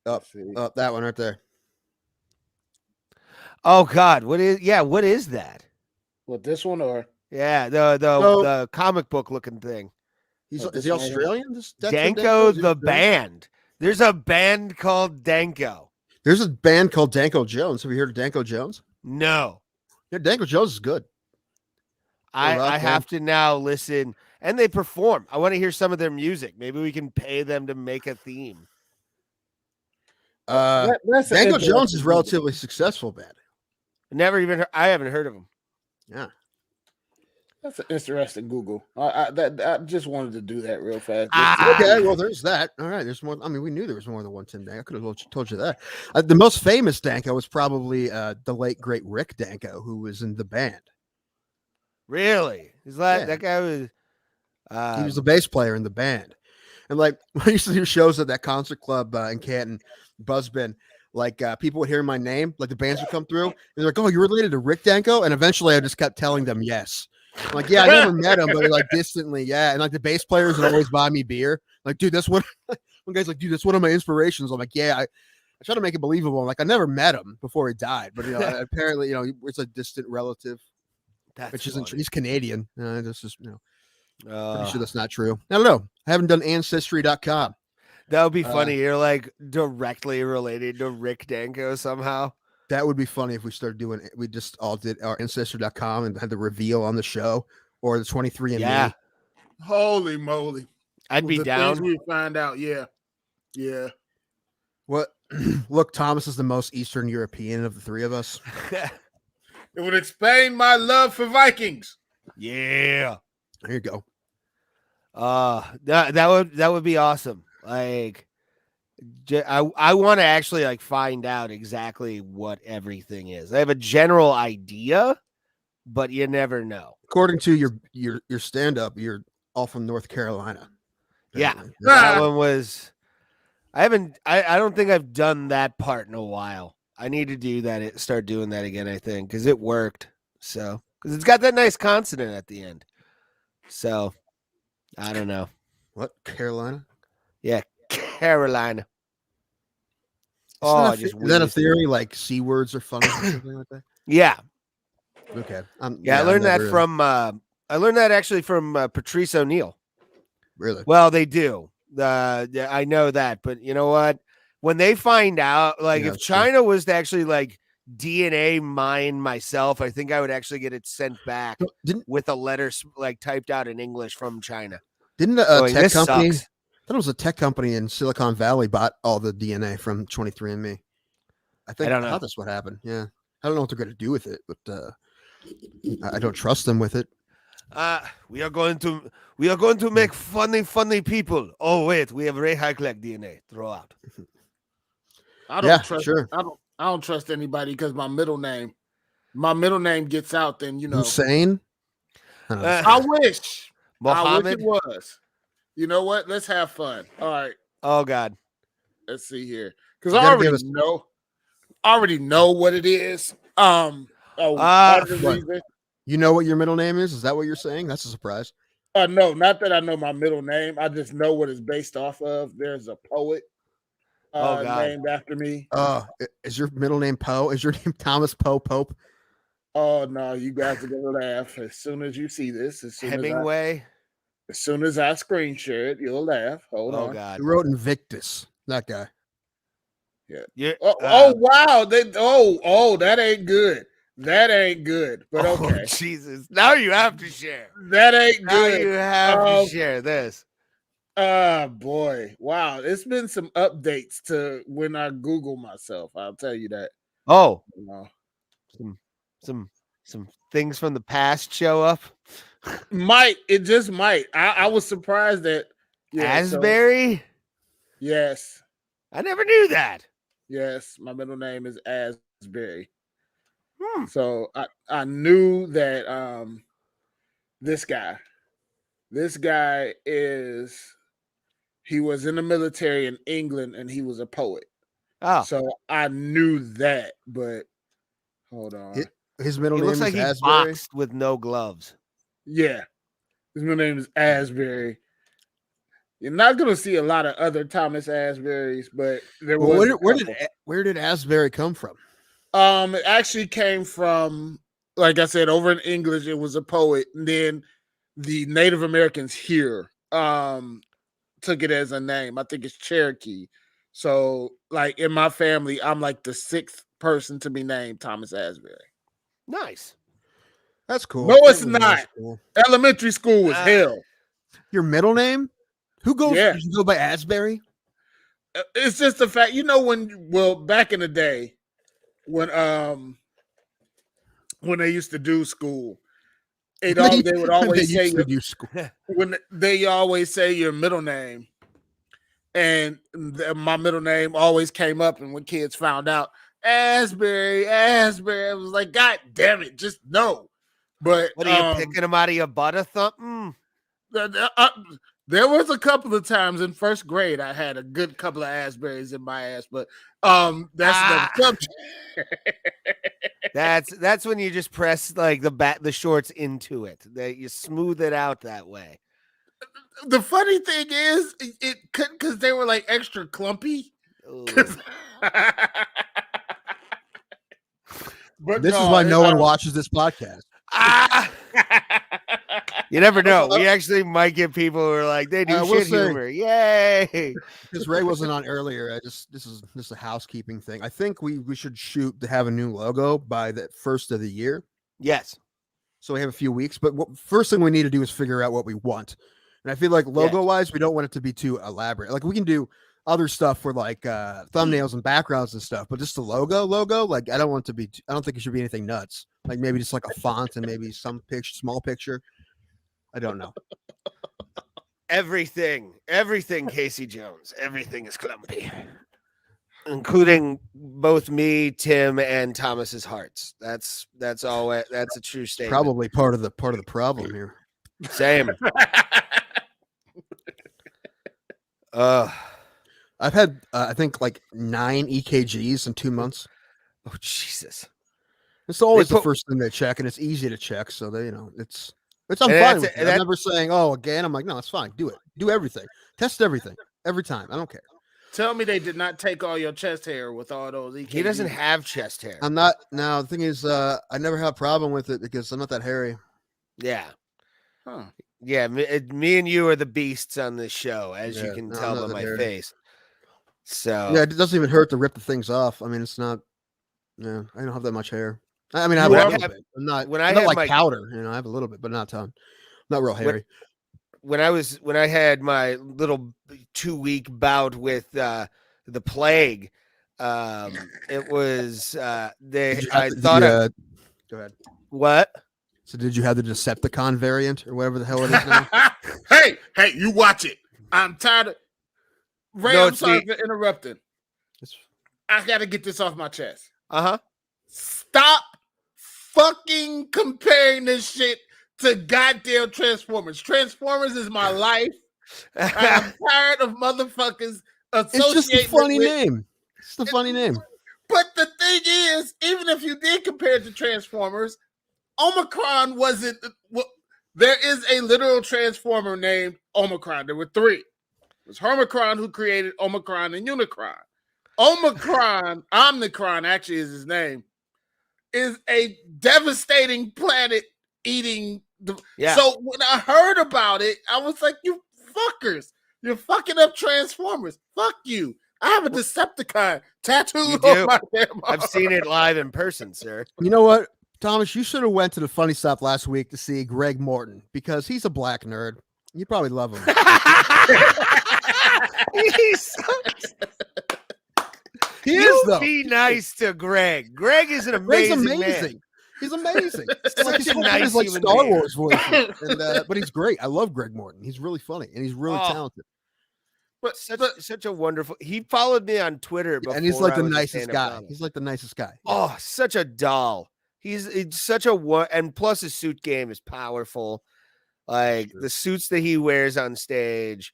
Up that one right there. Oh God. What is that? What, this one or the comic book looking thing. Is he Australian? Danko the band. There's a band called Danko. There's a band called Danko Jones. Have you heard of Danko Jones? No. Yeah, Danko Jones is good. I have to now listen, and they perform. I want to hear some of their music. Maybe we can pay them to make a theme. Danko Jones is relatively successful band. I haven't heard of him. Yeah. That's an interesting Google. I just wanted to do that real fast. Okay, well, there's that. All right, there's more. I mean, we knew there was more than one Tim Danko. I could have told you that. The most famous Danko was probably the late great Rick Danko, who was in the band. Really? Is that guy was? He was the bass player in the band. And like when I used to do shows at that concert club in Canton, Buzzbin, like people would hear my name, like the bands would come through, and they're like, "Oh, you're related to Rick Danko?" And eventually, I just kept telling them yes. I'm like, yeah, I never met him, but like distantly, yeah. And like the bass players would always buy me beer. Like, dude, that's one. One guy's like, dude, that's one of my inspirations. I'm like, yeah, I try to make it believable. I'm like, I never met him before he died, but apparently, it's a distant relative. Which isn't true. He's Canadian. This is pretty sure that's not true. I don't know. I haven't done ancestry.com. That would be funny. You're like directly related to Rick Danko somehow. That would be funny if we started doing it. We just all did our ancestry.com and had the reveal on the show or the 23andMe. Yeah. Holy moly. I'd be down. We find out. Yeah. Yeah. What? Look, Thomas is the most Eastern European of the three of us. It would explain my love for Vikings. Yeah. There you go. That would be awesome. Like, I want to actually like find out exactly what everything is. I have a general idea, but you never know. According to your stand-up, you're all from North Carolina. Yeah, that one was. I don't think I've done that part in a while. I need to do that. Start doing that again. I think because it worked. So because it's got that nice consonant at the end. So I don't know. What, Carolina? Yeah, Carolina. Is that a theory? Like C words are funny or something like that? Yeah. Okay. I learned that from. I learned that actually from Patrice O'Neill. Really? Well, they do. I know that, but you know what? When they find out, like if China was to actually like DNA mine myself, I think I would actually get it sent back with a letter like typed out in English from China. Didn't a tech company? I thought it was a tech company in Silicon Valley bought all the DNA from 23andMe. I thought that's what happened. Yeah, I don't know what they're going to do with it, but I don't trust them with it. We are going to make funny people. Oh wait, we have Ray Hyclef DNA. Throw out. I don't trust anybody because my middle name gets out. Then insane. I wish. Mohammed? I wish it was. You know what? Let's have fun. All right. Oh God. Let's see here because I already know what it is. You know what your middle name is? Is that what you're saying? That's a surprise. No, not that I know my middle name. I just know what it's based off of. There's a poet named after me. Is your middle name Poe? Is your name Thomas Poe Pope? Oh no, you guys are gonna laugh as soon as you see this. Hemingway. As soon as I screen share it, you'll laugh. Hold on. God. Who wrote Invictus? That guy. Yeah. Wow. That ain't good. That ain't good. But okay. Jesus. Now you have to share. That ain't good. Now you have to share this. Boy. Wow. It's been some updates to when I Google myself. I'll tell you that. Oh. Some things from the past show up. It just might. I was surprised that Asbury? Yes. I never knew that. Yes, my middle name is Asbury. So I knew that this guy he was in the military in England and he was a poet. Oh. So I knew that, but hold on. His middle name looks like is he Asbury. Boxed with no gloves. Yeah. His middle name is Asbury. You're not going to see a lot of other Thomas Asburys, but where did Asbury come from? It actually came from, like I said, over in English, it was a poet, and then the Native Americans here took it as a name. I think it's Cherokee. So, like in my family, I'm like the sixth person to be named Thomas Asbury. Nice. That's cool. No, it's not. Cool. Elementary school was hell. Your middle name? Who goes? Yeah. You go by Asbury? It's just the fact, back in the day, when they used to do school, they would always say when they always say your middle name, and my middle name always came up, and when kids found out Asbury, I was like, God damn it, just no. But what are you picking them out of your butt or something? There was a couple of times in first grade I had a good couple of Asberries in my ass, but that's another subject. That's when you just press like the shorts into it. That you smooth it out that way. The funny thing is, it couldn't because they were like extra clumpy. But this is why no one watches this podcast. You never know. We actually might get people who are like, they do shit humor. Yay! Because Ray wasn't on earlier. This is a housekeeping thing. I think we should shoot to have a new logo by the first of the year. Yes. So we have a few weeks, but first thing we need to do is figure out what we want. And I feel like logo wise, we don't want it to be too elaborate. Like we can do other stuff for like thumbnails and backgrounds and stuff, but just the logo, like I don't want it to be. I don't think it should be anything nuts. Like maybe just like a font and maybe some small picture. I don't know. Everything, Casey Jones. Everything is clumpy, including both me, Tim, and Thomas's hearts. That's all. That's a true statement. Probably part of the problem here. Same. I've had I think like 9 EKGs in 2 months. Oh Jesus! It's always the first thing they check, and it's easy to check. So they, it's I'm fine with it. I'm never saying, oh, again. I'm like, no, it's fine. Do it. Do everything. Test everything every time. I don't care. Tell me they did not take all your chest hair with all those EKGs. He doesn't have chest hair. I'm not. Now the thing is, I never had a problem with it because I'm not that hairy. Yeah. Huh. Yeah, me and you are the beasts on this show, as you can tell by my face. So yeah, it doesn't even hurt to rip the things off. I mean, it's not. Yeah, I don't have that much hair. I mean, I have a little bit. I'm not. I'm not like powder. I have a little bit, but not a ton. Not real hairy. When I had my little 2-week bout with the plague, it was I thought. Go ahead. What? So did you have the Decepticon variant or whatever the hell it is now? hey, you watch it. I'm tired of Ray. I'm sorry for interrupting. I got to get this off my chest. Stop fucking comparing this shit to goddamn Transformers. Transformers is my life. I'm tired of motherfuckers associating. It's just a funny name. It's the funny name. But the thing is, even if you did compare it to Transformers, Omicron wasn't. There is a literal Transformer named Omicron. There were 3. It was Hermicron who created Omicron and Unicron. Omicron, Omnicron actually is his name, is a devastating planet eating. So when I heard about it, I was like, you fuckers, you're fucking up Transformers. Fuck you. I have a Decepticon tattooed on my damn arm. I've seen it live in person, sir. You know what, Thomas? You should have went to the Funny Stop last week to see Greg Morton because he's a black nerd. You probably love him. He is, though. Be nice to Greg. Greg is an amazing man. He's amazing. Such a nice like human Star being. Wars voice, but he's great. I love Greg Morton. He's really funny and he's really talented. But such a wonderful. He followed me on Twitter, and he's like the nicest guy. He's like the nicest guy. Oh, such a doll. He's such a and plus his suit game is powerful. Like the suits that he wears on stage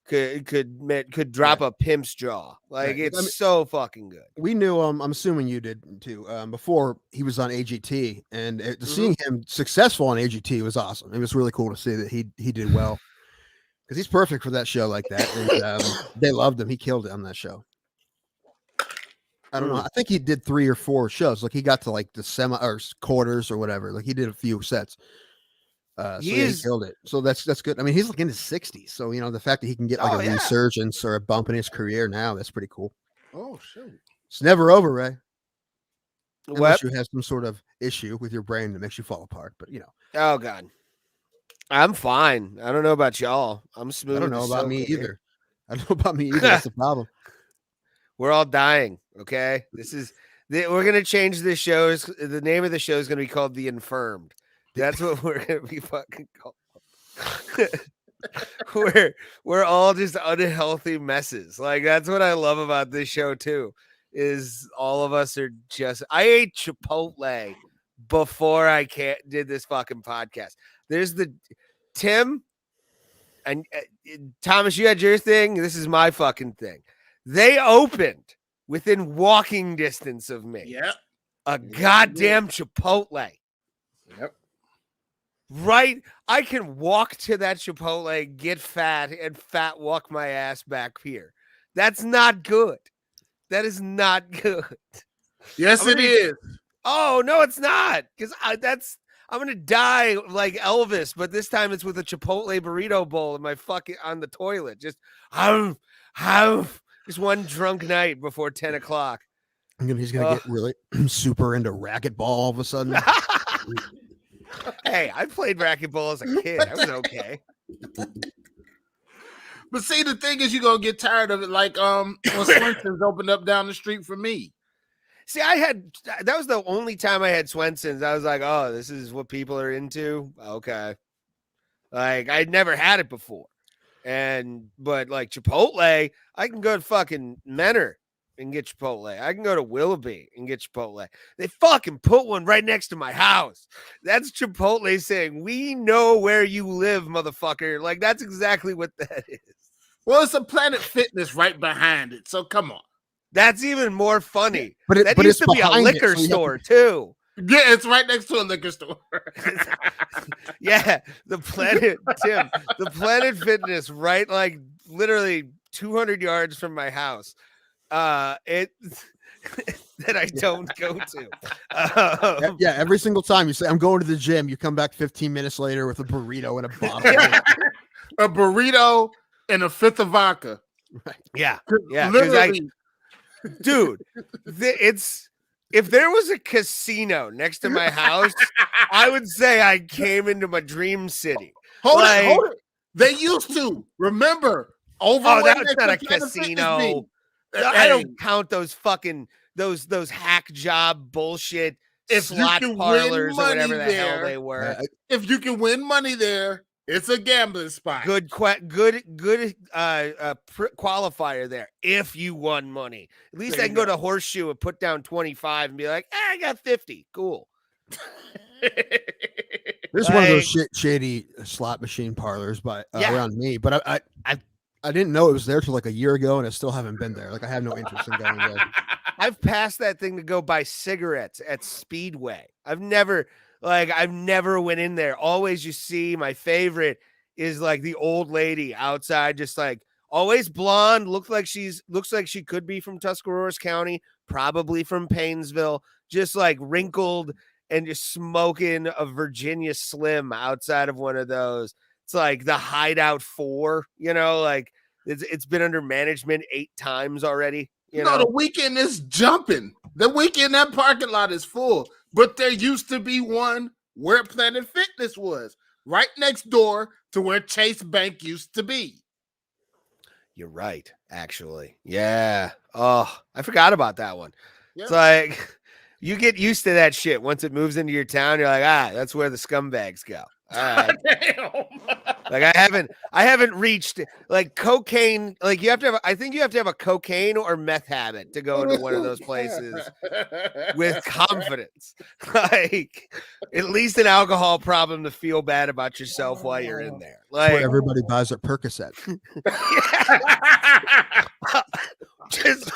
could drop a pimp's jaw. Like it's so fucking good. We knew I'm assuming you did too. Before he was on AGT, and seeing him successful on AGT was awesome. It was really cool to see that he did well because he's perfect for that show like that. And they loved him. He killed it on that show. I don't know. I think he did 3 or 4 shows. Like he got to like the semi or quarters or whatever. Like he did a few sets. So he killed it. So that's good. I mean, he's like in his 60s. So the fact that he can get like a resurgence or a bump in his career now, that's pretty cool. Oh shoot! It's never over, Ray. Unless you have some sort of issue with your brain that makes you fall apart. But Oh God, I'm fine. I don't know about y'all. I'm smooth. I don't know about me either. I don't know about me either. That's the problem. We're all dying. Okay, we're gonna change this show. The name of the show is gonna be called The Infirmed. That's what we're gonna be fucking called. we're all just unhealthy messes. Like that's what I love about this show too. Is all of us are just. I ate Chipotle before I did this fucking podcast. There's Tim. and Thomas, you had your thing. This is my fucking thing. They opened within walking distance of me. Yep. A goddamn Chipotle. Yep. Right? I can walk to that Chipotle, get fat, and fat walk my ass back here. That's not good. That is not good. Yes, it is. Oh, no, it's not. Because I'm gonna die like Elvis, but this time it's with a Chipotle burrito bowl in my fucking on the toilet. Just just one drunk night before 10 o'clock. He's gonna get really super into racquetball all of a sudden. Hey, I played racquetball as a kid. I was okay. But see, the thing is, you're gonna get tired of it. Like when Swenson's opened up down the street for me. See, that was the only time I had Swenson's. I was like, oh, this is what people are into. Okay. Like, I'd never had it before. But like Chipotle, I can go to fucking Menor and get Chipotle. I can go to Willoughby and get Chipotle. They fucking put one right next to my house. That's Chipotle saying, we know where you live, motherfucker. Like, that's exactly what that is. Well, it's a Planet Fitness right behind it. So come on. That's even more funny. But that used to be a liquor store too. Yeah, it's right next to a liquor store. Yeah, the Planet Fitness, right? Like literally 200 yards from my house. That I don't go to. Yeah, every single time you say I'm going to the gym, you come back 15 minutes later with a burrito and a bottle. A burrito and a fifth of vodka. Right. Yeah. Literally. Dude, if there was a casino next to my house, I would say I came into my dream city. Hold it. They used to. Remember, that's not a casino. I don't count those fucking those hack job bullshit slot parlors or whatever the hell they were. If you can win money there, it's a gambling spot. Good qualifier there. If you won money, at least I can go to Horseshoe and put down 25 and be like, I got 50. Cool. There's one of those shady slot machine parlors around me, but I didn't know it was there till like a year ago, and I still haven't been there. Like I have no interest in going there. I've passed that thing to go buy cigarettes at Speedway. I've never went in there. Always you see my favorite is like the old lady outside, just like always blonde, looks like she could be from Tuscarawas County, probably from Paynesville, just like wrinkled and just smoking a Virginia Slim outside of one of those. It's like the Hideout 4, like it's been under management 8 times already. The weekend is jumping. The weekend, that parking lot is full. But there used to be one where Planet Fitness was, right next door to where Chase Bank used to be. You're right, actually. Yeah. Oh, I forgot about that one. Yeah. It's like you get used to that shit. Once it moves into your town, you're like, that's where the scumbags go. All right. Like I haven't reached like cocaine. Like I think you have to have a cocaine or meth habit to go into one of those places with confidence. Like at least an alcohol problem to feel bad about yourself while you're in there. Like where everybody buys a Percocet. Just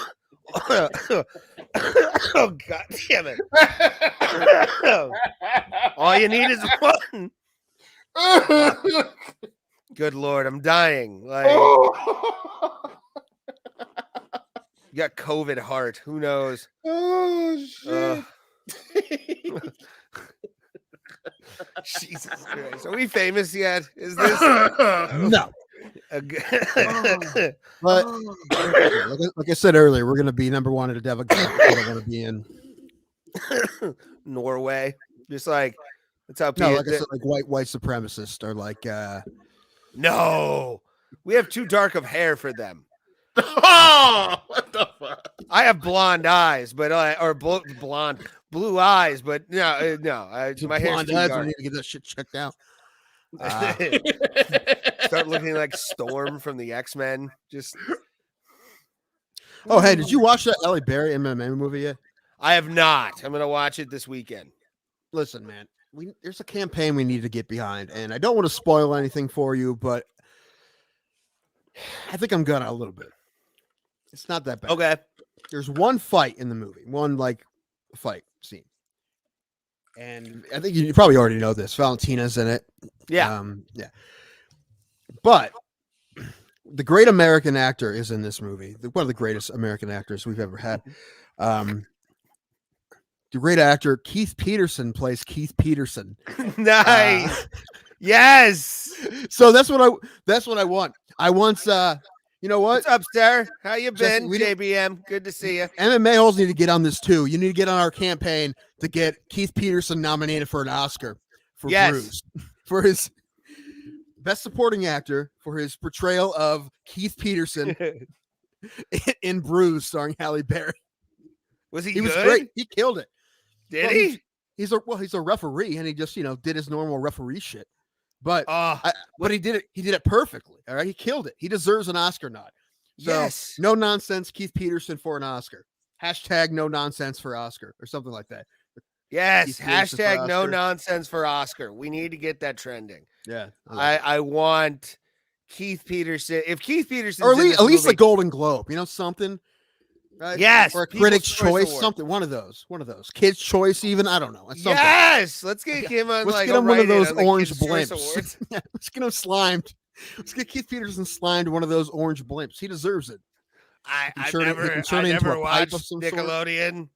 oh god damn it. All you need is one. Good Lord, I'm dying. Like you got COVID heart. Who knows? Oh shit. Jesus Christ. Are we famous yet? Is this no? But like I said earlier, we're gonna be number one at a devil. I don't want to be in Norway. Just like that's how people. No, like I said, like white supremacists are like. No, we have too dark of hair for them. Oh, what the fuck? I have blonde eyes, but blue eyes, but no. My hair's too dark. We need to get that shit checked out. Start looking like Storm from the X-Men. Just. Oh, hey, did you watch that Halle Berry MMA movie yet? I have not. I'm gonna watch it this weekend. Listen, man. There's a campaign we need to get behind, and I don't want to spoil anything for you, but I think I'm gonna a little bit. It's not that bad. Okay. There's one fight in the movie, one like fight scene, and I think you probably already know this. Valentina's in it. Yeah. Yeah. But the great American actor is in this movie. One of the greatest American actors we've ever had. The great actor Keith Peterson plays Keith Peterson. Nice. Yes. So that's what I want. I once you know what? What's up, sir? How you Jesse, been? we didn't- JBM. Good to see you. MMA holes need to get on this too. You need to get on our campaign to get Keith Peterson nominated for an Oscar for Yes. Bruce for his best supporting actor for his portrayal of Keith Peterson in Bruce, starring Halle Berry. Was he He was good? great. He killed it. Did Well, he? He's a referee, and he just did his normal referee shit. But Oh, but he did it perfectly. All right, he killed it. He deserves an Oscar nod. So, yes. no nonsense, Keith Peterson for an Oscar. # no nonsense for Oscar or something like that. Yes. Keith Peterson for # no Oscar. nonsense for Oscar. We need to get that trending. Yeah, I want Keith Peterson. If Keith Peterson, or at least a Golden Globe, something. Right? Yes, or a People's Critics' Choice, Award. something. One of those. Kids' Choice, even. I don't know. It's something. Yes, let's get him on. Let's like get him a one of write-in those on the orange Kids' Choice blimps. Awards. Yeah, let's get him slimed. Let's get Keith Peterson slimed one of those orange blimps. He deserves it. I turn it into never a pipe watched of some sort. Nickelodeon,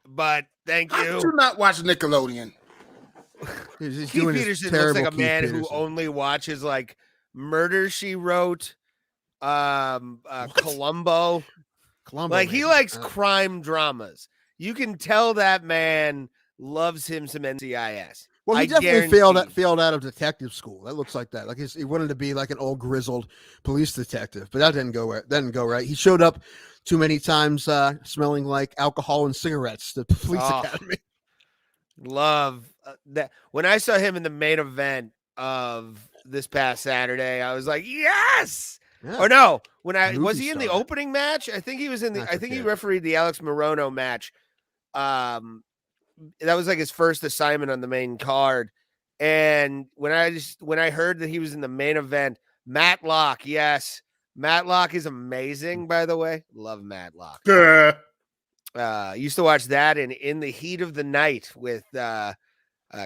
but thank How did you. you not watch Nickelodeon? He's Keith doing his Peterson looks terrible like a Keith man who Peterson. only watches like Murder She Wrote, Columbo. Columbo, Like he maybe. likes crime dramas. You can tell that man loves him some NCIS. Well, he I definitely guarantee. failed out of detective school. That looks like that. Like he wanted to be like an old grizzled police detective, but that didn't go right. He showed up too many times, smelling like alcohol and cigarettes. The police Oh. academy. Love that. When I saw him in the main event of this past Saturday, I was like, yes. Yeah. Or no, when was Movie he in the star. opening match? I think he was in the. I I think he forget. refereed the Alex Morono match. That was like his first assignment on the main card. And when I heard that he was in the main event, Matlock, yes, Matlock is amazing. By the way, love Matlock. Used to watch that in the heat of the night with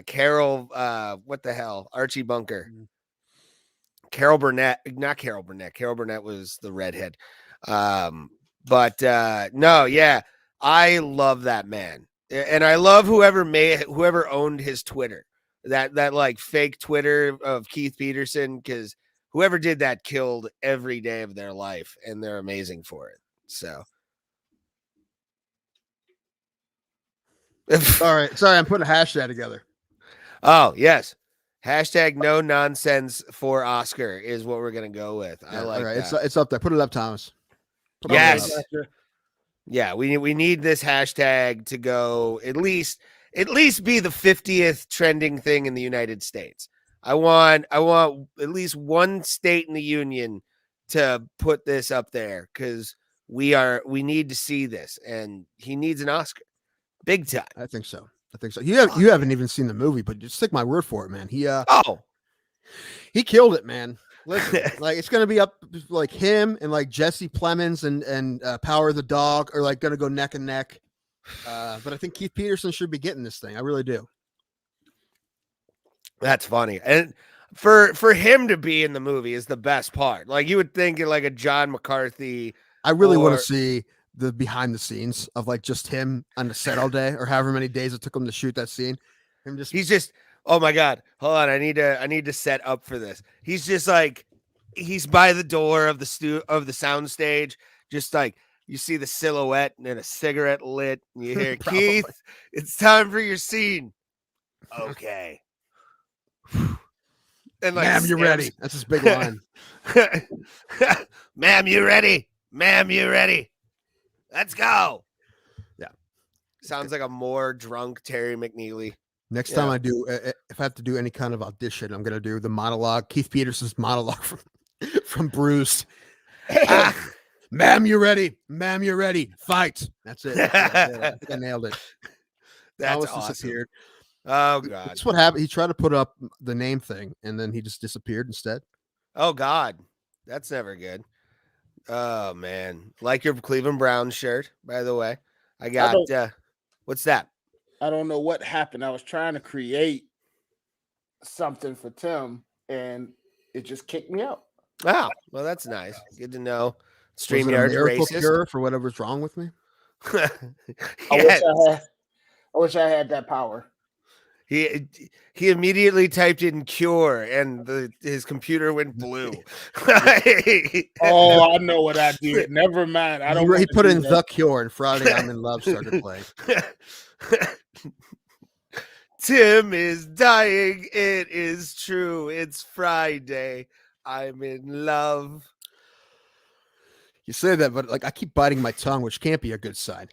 Carol. What the hell, Archie Bunker. Carol Burnett, not Carol Burnett. Carol Burnett was the redhead. But no, yeah, I love that man, and I love whoever owned his Twitter, that like fake Twitter of Keith Peterson, because whoever did that killed every day of their life, and they're amazing for it. So, Sorry, I'm putting a hashtag together. oh yes. # no nonsense for Oscar is what we're gonna go with. I like that. It's up there. Put it up, Thomas. Put it Yes. up. Yeah, we need this hashtag to go at least be the 50th trending thing in the United States. I want at least one state in the union to put this up there, because we need to see this, and he needs an Oscar. Big time. I think so. You haven't even seen the movie, but just take my word for it, man. He killed it, man. Listen, like it's gonna be up like him and like Jesse Plemons and Power of the Dog are like gonna go neck and neck. But I think Keith Peterson should be getting this thing. I really do. That's funny. And for him to be in the movie is the best part. Like you would think like a John McCarthy. I really want or- to see the behind the scenes of like just him on the set all day, or however many days it took him to shoot that scene. He's just, oh my God, hold on. I need to set up for this. He's just like, he's by the door of the sound stage, just like you see the silhouette and a cigarette lit, and you hear Keith, it's time for your scene. Okay. And like, Ma'am, you're ready. That's his big line. Ma'am, you ready? Ma'am, you ready? Let's go. Yeah. Sounds like a more drunk Terry McNeely. Next time I do, if I have to do any kind of audition, I'm gonna do the monologue, Keith Peterson's monologue from Bruce. Ma'am, you ready? Ma'am, you're ready. Fight. That's it. I think I nailed it. That's Alice awesome. disappeared. Oh God. That's what happened. He tried to put up the name thing, and then he just disappeared instead. Oh God. That's never good. Oh man, like your Cleveland Browns shirt, by the way. I got. What's that? I don't know what happened. I was trying to create something for Tim, and it just kicked me out. Oh, well, that's nice. Good to know. Was it a StreamYard's miracle racist. cure for whatever's wrong with me? Yes. I wish I had that power. He immediately typed in cure and his computer went blue. Oh, I know what I did. Never mind. I don't. He put in the cure, and Friday I'm in Love started playing. Tim is dying. It is true. It's Friday. I'm in love. You say that, but like I keep biting my tongue, which can't be a good sign.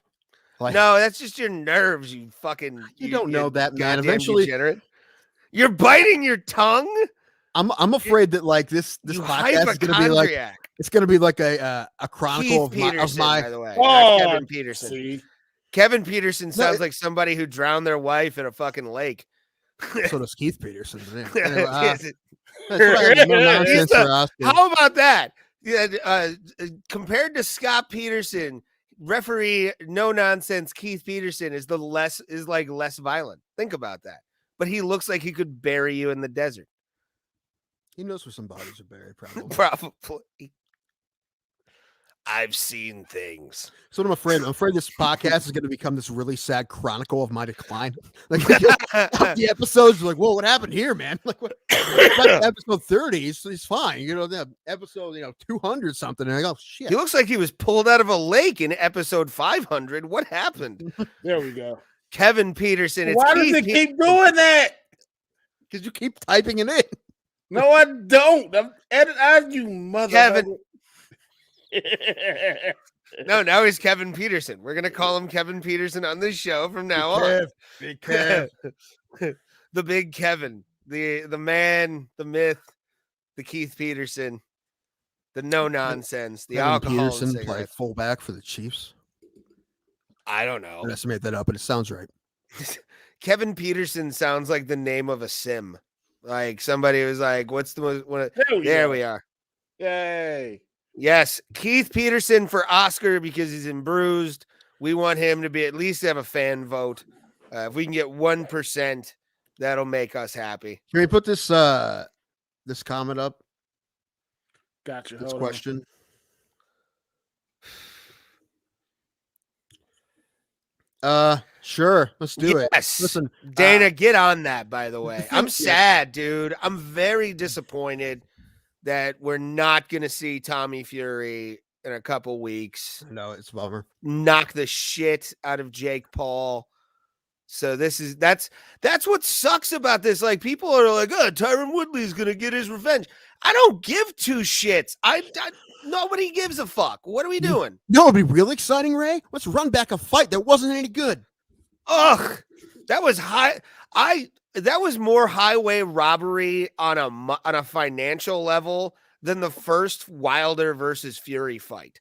Like, no, that's just your nerves. You fucking. You don't know that, man. Goddamn Eventually, degenerate. You're biting your tongue. I'm afraid that like this podcast is gonna be like it's gonna be like a chronicle of my. By the way, Kevin Peterson. See? Kevin Peterson sounds like somebody who drowned their wife in a fucking lake. So does Keith Peterson. Anyway, nonsense for us. How about that? Compared to Scott Peterson, referee no nonsense Keith Peterson is less violent. Think about that. But he looks like he could bury you in the desert. He knows where some bodies are buried, probably. Probably. I've seen things. So I'm afraid this podcast is going to become this really sad chronicle of my decline. Like the episodes are like, whoa, what happened here, man? Like what? Episode 30, he's fine. You know, the episode 200 something. And I go, shit. He looks like he was pulled out of a lake in episode 500. What happened? There we go. Kevin Peterson. Why does it keep doing that? Because you keep typing it in. No, I don't. I'm editing you, mother. Kevin. No, now he's Kevin Peterson. We're gonna call him Kevin Peterson on this show from now on. Big Kev. The big Kevin, the man, the myth, the Keith Peterson, the no nonsense, the alcohol. Peterson play fullback for the Chiefs. I don't know. I estimate that up, but it sounds right. Kevin Peterson sounds like the name of a sim. Like somebody was like, "What's the most?" There we are. Yay! Yes, Keith Peterson for Oscar because he's in Bruised. We want him to be at least have a fan vote. If we can get 1%, that'll make us happy. Can we put this this comment up? Gotcha. This question. Sure. Let's do it. Listen, Dana, get on that, by the way. I'm sad, dude. I'm very disappointed that we're not going to see Tommy Fury in a couple weeks. No, it's a bummer. Knock the shit out of Jake Paul. So that's what sucks about this. Like people are like, oh, Tyron Woodley's going to get his revenge. I don't give two shits. Nobody gives a fuck. What are we doing? No, it'd be real exciting, Ray. Let's run back a fight that wasn't any good. Ugh, that was that was more highway robbery on a financial level than the first Wilder versus Fury fight.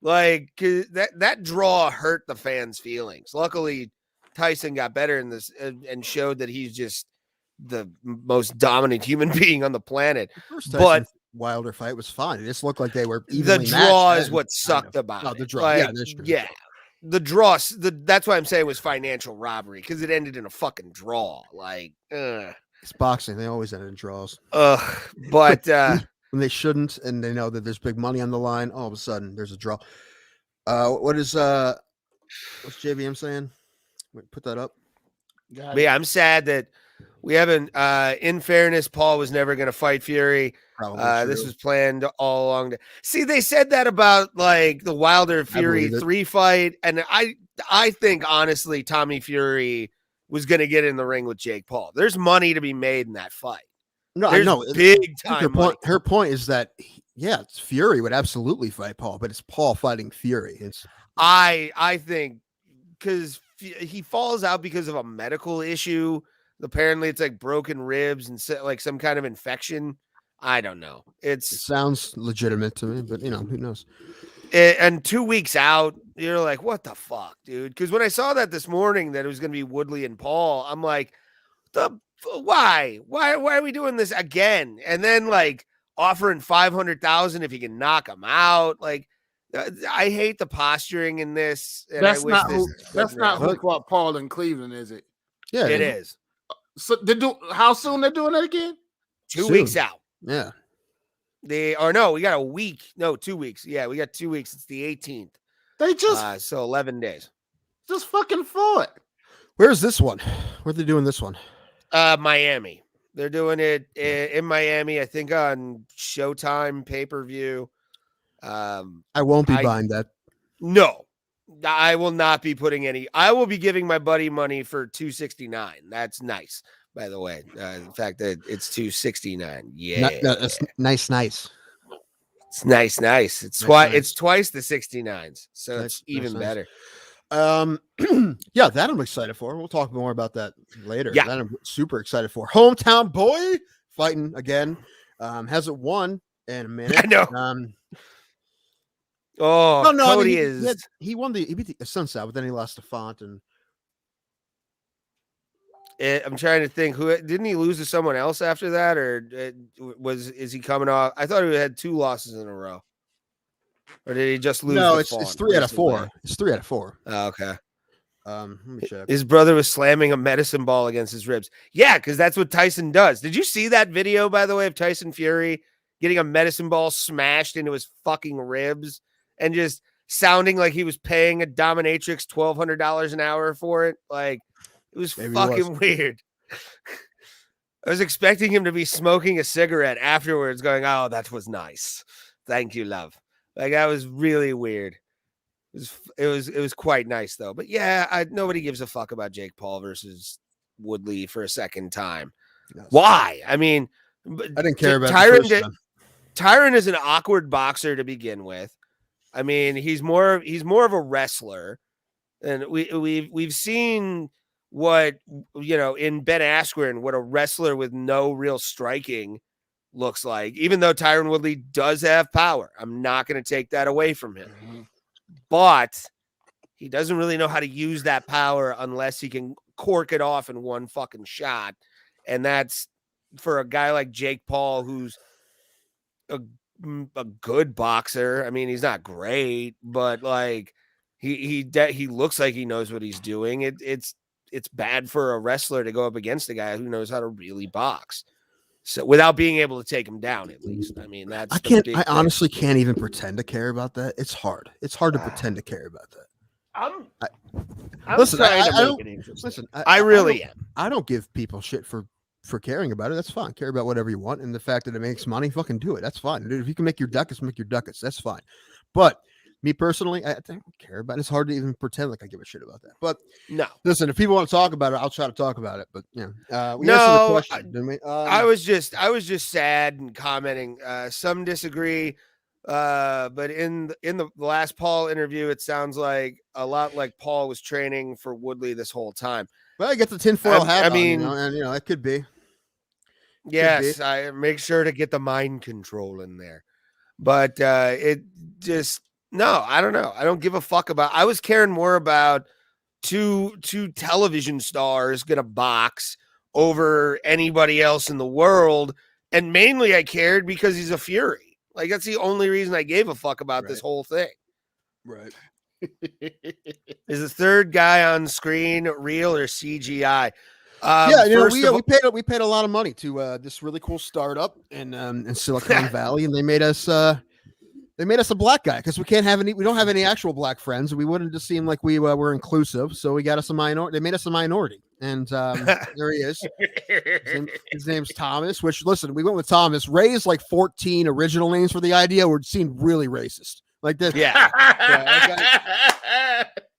Like that draw hurt the fans' feelings. Luckily, Tyson got better in this and showed that he's just the most dominant human being on the planet. But Wilder fight was fine. It just looked like they were the draw is what sucked about it. The draw, like, the draw. That's why I'm saying it was financial robbery because it ended in a fucking draw. Like, it's boxing. They always end in draws. But when they shouldn't, and they know that there's big money on the line, all of a sudden there's a draw. What's JVM saying? Wait, put that up. But yeah, I'm sad that we haven't. In fairness, Paul was never going to fight Fury. This was planned all along. See, they said that about like the Wilder Fury 3 fight, and I think honestly, Tommy Fury was going to get in the ring with Jake Paul. There's money to be made in that fight. No, I know, big time. Her point is that it's Fury would absolutely fight Paul, but it's Paul fighting Fury. I think because he falls out because of a medical issue. Apparently, it's like broken ribs and like some kind of infection. I don't know. It sounds legitimate to me, but who knows? And 2 weeks out, you're like, what the fuck, dude? Because when I saw that this morning that it was going to be Woodley and Paul, I'm like, why are we doing this again? And then like offering 500,000 if he can knock him out. Like, I hate the posturing in this. And That's I wish not this. who. That's not who fought Paul in Cleveland, is it? Yeah, It is. So how soon they're doing it again? 2 Soon. weeks out. Yeah. We got a week. No, 2 weeks. Yeah, we got 2 weeks. It's the 18th. They just So 11 days. fucking fought. Where's this one? Where are they doing this one? Miami. They're doing it in Miami, I think on Showtime pay-per-view. I won't be buying that. No, I will not be putting any. I will be giving my buddy money for $269. That's nice, by the way. The fact that it's $269. Yeah, That's nice. it's nice. It's Nice. twice the 69s, so Nice, it's even nice. better. Yeah, that I'm excited for. We'll talk more about that later. Yeah. That I'm super excited for. Hometown boy fighting again. Hasn't won in a minute. I know. Cody he beat the Sunset, but then he lost to Font and I'm trying to think. Who didn't he lose to someone else after that, or is he coming off? I thought he had 2 losses in a row, or did he just lose? No, to it's Font 3 out of recently? 4. It's 3 out of 4. Oh, okay. Let me check. His brother was slamming a medicine ball against his ribs. Yeah, because that's what Tyson does. Did you see that video, by the way, of Tyson Fury getting a medicine ball smashed into his fucking ribs and just sounding like he was paying a dominatrix $1,200 an hour for it? Like, it was fucking weird. I was expecting him to be smoking a cigarette afterwards, going, "Oh, that was nice. Thank you, love." Like, that was really weird. It was quite nice though. But yeah, nobody gives a fuck about Jake Paul versus Woodley for a second time. Yes. Why? I mean, I didn't care about Tyron is an awkward boxer to begin with. I mean, he's more of a wrestler, and we've seen what in Ben Askren, what a wrestler with no real striking looks like. Even though Tyron Woodley does have power, I'm not going to take that away from him. Mm-hmm. But he doesn't really know how to use that power unless he can cork it off in one fucking shot. And that's for a guy like Jake Paul, who's a good boxer. I mean, he's not great, but like he looks like he knows what he's doing. It's bad for a wrestler to go up against a guy who knows how to really box. So without being able to take him down, at least. I mean, that's I honestly can't even pretend to care about that. It's hard. It's hard to pretend to care about that. I really am. I don't give people shit for caring about it. That's fine. Care about whatever you want. And the fact that it makes money, fucking do it. That's fine. Dude, if you can make your ducats, make your ducats. That's fine. But me personally, I don't care about it. It's hard to even pretend like I give a shit about that. But no, listen, if people want to talk about it, I'll try to talk about it. But we answered the question, didn't we? I was just sad and commenting. Some disagree, but in the last Paul interview, it sounds like a lot like Paul was training for Woodley this whole time. Well, I get the tinfoil hat. I mean, and it could be. Yes, I make sure to get the mind control in there, but it just. No, I don't know. I don't give a fuck about. I was caring more about two television stars gonna box over anybody else in the world, and mainly I cared because he's a Fury. Like, that's the only reason I gave a fuck about this whole thing. Right. Is the third guy on screen real or CGI? We paid a lot of money to this really cool startup in Silicon Valley, and they made us a black guy because we don't have any actual black friends. We wouldn't just seem like we were inclusive. So we got us a minority. They made us a minority. And there he is. His name's Thomas, which, listen, we went with Thomas. Ray's like 14 original names for the idea were seemed really racist. Like this. Yeah.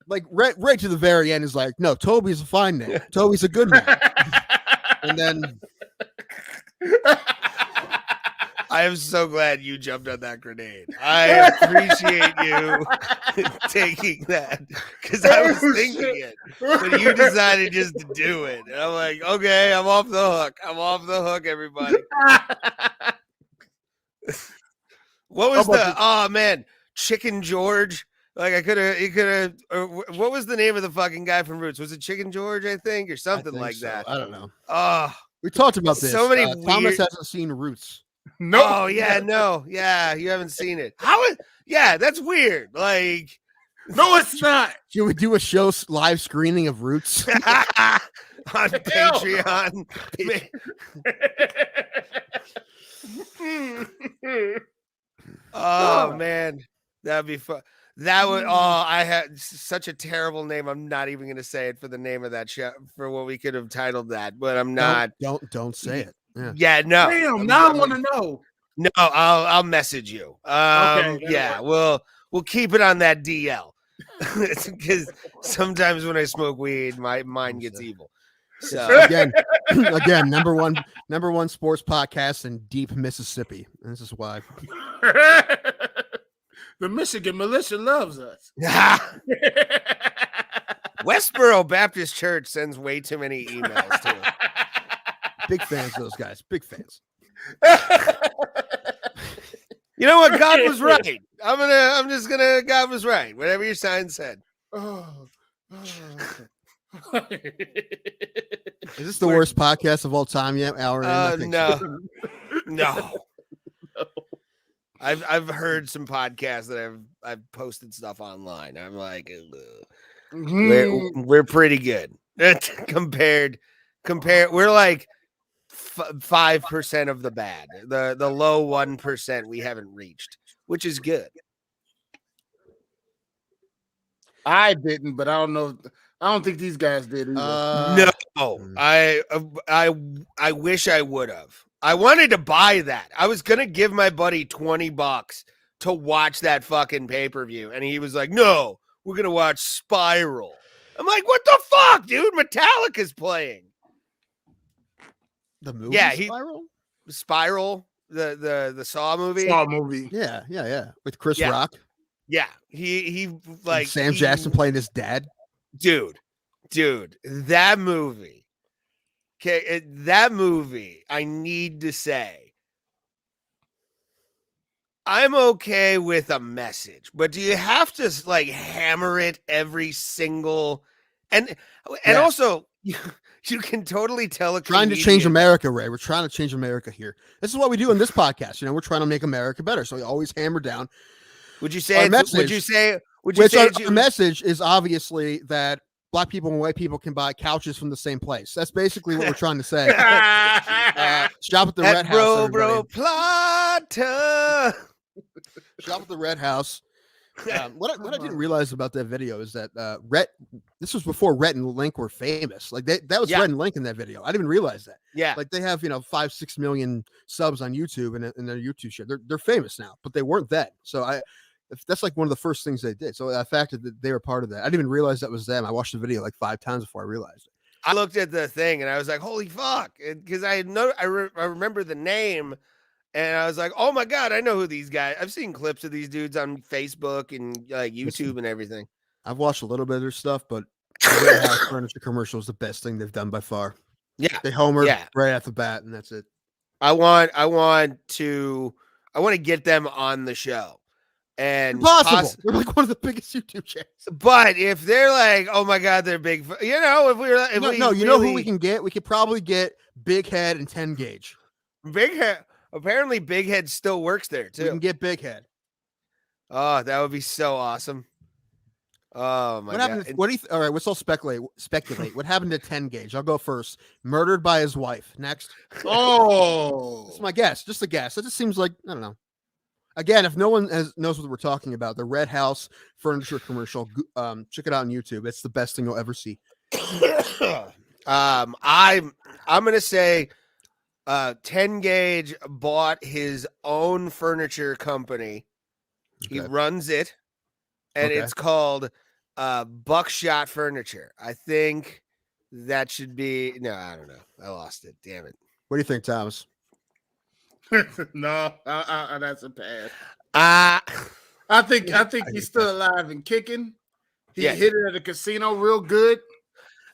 Like Ray to the very end is like, no, Toby's a fine name. Toby's a good name. And then I am so glad you jumped on that grenade. I appreciate you taking that because I was thinking it, but you decided just to do it. And I'm like, okay, I'm off the hook. Everybody. What was Chicken George? Like, he could have. What was the name of the fucking guy from Roots? Was it Chicken George? I think, or something like that. I don't know. Oh, we talked about this. So many Thomas hasn't seen Roots. No. Oh yeah, no, yeah, you haven't seen it. Yeah, that's weird. Like, No, it's not. Should we do a show live screening of Roots? on Hell no. Patreon. Oh man, that'd be fun. That would. Oh, I had such a terrible name. I'm not even gonna say it for the name of that show for what we could have titled that, but I'm not. Don't say it. Yeah. Yeah, no. Damn, now I want to know. No, I'll message you. Okay, Yeah, we'll keep it on that DL because sometimes when I smoke weed, my mind gets evil. So Again, number one sports podcast in deep Mississippi. And this is why. The Michigan militia loves us. Westboro Baptist Church sends way too many emails to us. Big fans of those guys. Big fans. You know what? God was right. I'm just gonna. God was right. Whatever your sign said. Is this the worst podcast of all time yet? Hour in? I think No, so. no. I've heard some podcasts that I've posted stuff online. I'm like, we're pretty good compared. We're like 5% of the bad. The low 1% we haven't reached, which is good. I didn't, but I don't know. I don't think these guys did either. No, I wish I would have. I wanted to buy that. I was gonna give my buddy $20 to watch that fucking pay-per-view, and he was like, "No, we're gonna watch Spiral." I'm like, "What the fuck, dude? Metallica's playing." The movie Spiral, the Saw movie. Saw movie. Yeah. With Chris Yeah. Rock. Yeah, he like And Sam Jackson playing his dad. dude, that movie. Okay, that movie, I need to say, I'm okay with a message, but do you have to like hammer it every single and also you can totally tell a Trying to comedian- change America, Ray. We're trying to change America here. This is what we do in this podcast. We're trying to make America better. So we always hammer down. Would you say? Our message is obviously that Black people and white people can buy couches from the same place. That's basically what we're trying to say. Shop at the Red House. Bro, Plata. Shop at the Red House. What I didn't realize about that video is that this was before Rhett and Link were famous. Like that was Rhett and Link in that video. I didn't even realize that. Yeah, like they have 5-6 million subs on YouTube and their YouTube shit. They're famous now, but they weren't then. So that's like one of the first things they did. So the fact that they were part of that, I didn't even realize that was them. I watched the video like 5 times before I realized it. I looked at the thing and I was like, "Holy fuck!" Because I remember the name. And I was like, "Oh my god, I know who these guys." I've seen clips of these dudes on Facebook and like YouTube and everything. I've watched a little bit of their stuff, but the Red House furniture commercial is the best thing they've done by far. Yeah, they homered right off the bat, and that's it. I want to get them on the show. And impossible. They're like one of the biggest YouTube channels. But if they're like, "Oh my god, they're big," if we're you know who we can get? We could probably get Big Head and 10 Gauge. Big Head. Apparently, Big Head still works there too. We can get Big Head. Oh, that would be so awesome. Oh my god! What do you? All right, let's all speculate. What happened to 10 Gauge? I'll go first. Murdered by his wife. Next. Oh, that's my guess. Just a guess. It just seems like I don't know. Again, if no one knows what we're talking about, the Red House furniture commercial. Check it out on YouTube. It's the best thing you'll ever see. I'm gonna say. 10 Gauge bought his own furniture company. Okay. He runs it, and it's called Buckshot Furniture. I think that should be. No, I don't know. I lost it. Damn it. What do you think, Thomas? No, that's a pass. I think he's still alive and kicking. He hit it at a casino real good,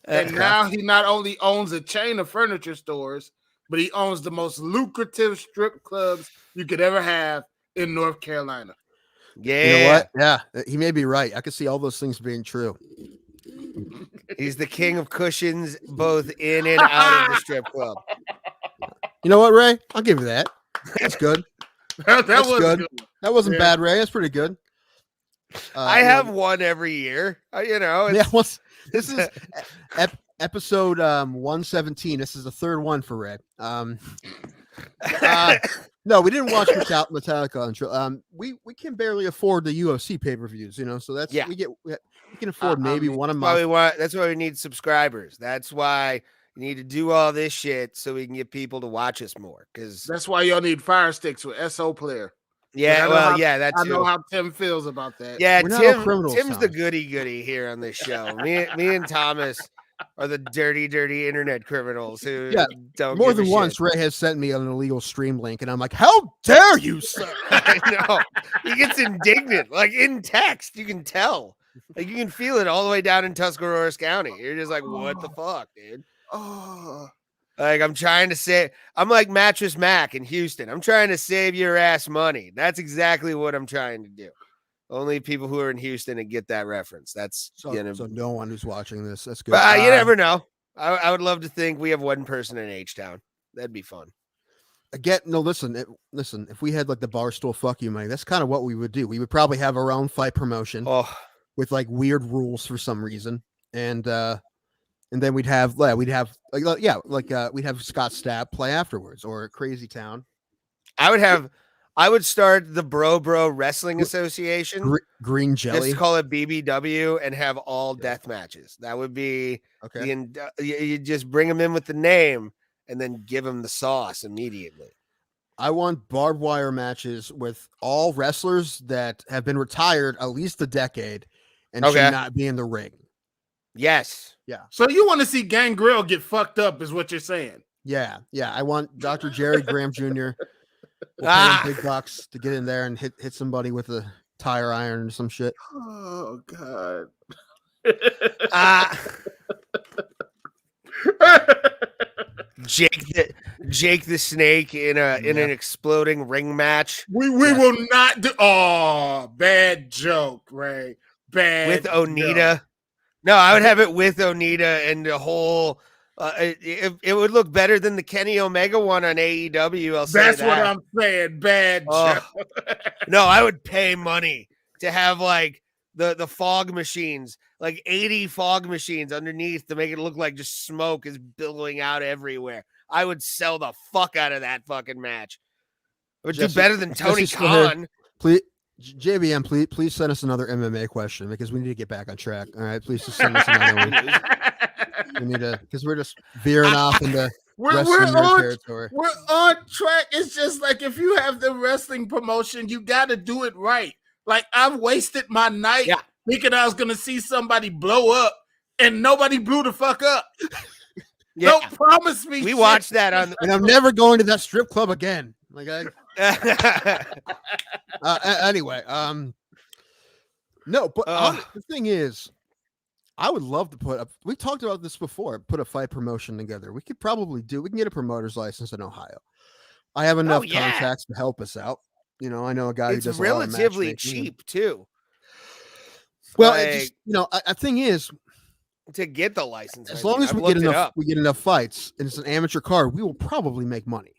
and now he not only owns a chain of furniture stores, but he owns the most lucrative strip clubs you could ever have in North Carolina. Yeah. You know what? Yeah, he may be right. I could see all those things being true. He's the king of cushions, both in and out of the strip club. You know what, Ray? I'll give you that. That's good. That That's was good. good. That wasn't Yeah. bad, Ray. That's pretty good. I have one every year. It's, This is episode 117. This is the third one for Ray. No, we didn't watch Metallica. We can barely afford the UFC pay-per-views, so that's we can afford maybe one a month. That's why we need subscribers. That's why you need to do all this shit so we can get people to watch us more. Because that's why y'all need Fire Sticks with SO Player. Yeah, that too. I know how Tim feels about that. Yeah, We're not all criminals, Tim's the Thomas. goody here on this show. Me and Thomas are the dirty internet criminals who don't More give than a once, shit. Ray has sent me an illegal stream link, and I'm like, "How dare you, sir?" I know. He gets indignant, like in text. You can tell. Like you can feel it all the way down in Tuscarawas County. You're just like, what the fuck, dude? Oh, Like I'm trying to say, I'm like Mattress Mac in Houston. I'm trying to save your ass money. That's exactly what I'm trying to do. Only people who are in Houston and get that reference. That's So no one who's watching this. That's good. But you never know. I would love to think we have one person in H-Town. That'd be fun. Listen. If we had like the Barstool fuck you money, that's kind of what we would do. We would probably have our own fight promotion with like weird rules for some reason, and then we'd have Scott Stapp play afterwards or Crazy Town. I would start the Bro Wrestling Association. Green Jelly. Just call it BBW and have all death matches. That would be okay. You just bring them in with the name and then give them the sauce immediately. I want barbed wire matches with all wrestlers that have been retired at least a decade and should not be in the ring. Yes. Yeah. So you want to see Gangrel get fucked up is what you're saying. Yeah. I want Dr. Jerry Graham Jr. We'll pay him big bucks to get in there and hit somebody with a tire iron or some shit. Oh God. Jake the Snake in an exploding ring match. We will not do. Oh, bad joke, Ray. Bad with Onita. Joke. No, I would have it with Onita and the whole. It would look better than the Kenny Omega one on AEW. That's what I'm saying. Bad joke. No, I would pay money to have like the fog machines, like 80 fog machines underneath to make it look like just smoke is billowing out everywhere. I would sell the fuck out of that fucking match. It would do better than Tony Khan. Please, JBM, please send us another MMA question because we need to get back on track. All right, please just send us another one. We need to, because we're just veering off into wrestling territory. We're on track. It's just like if you have the wrestling promotion, you got to do it right. Like I've wasted my night thinking I was gonna see somebody blow up, and nobody blew the fuck up. Don't promise me. We watched that and I'm never going to that strip club again. Like anyway, no, but the thing is, I would love to put up. We talked about this before. Put a fight promotion together. We can get a promoter's license in Ohio. I have enough contacts to help us out. I know a guy who does relatively cheap too. Well, I thing is, to get the license, as long as we get enough fights, and it's an amateur card, we will probably make money.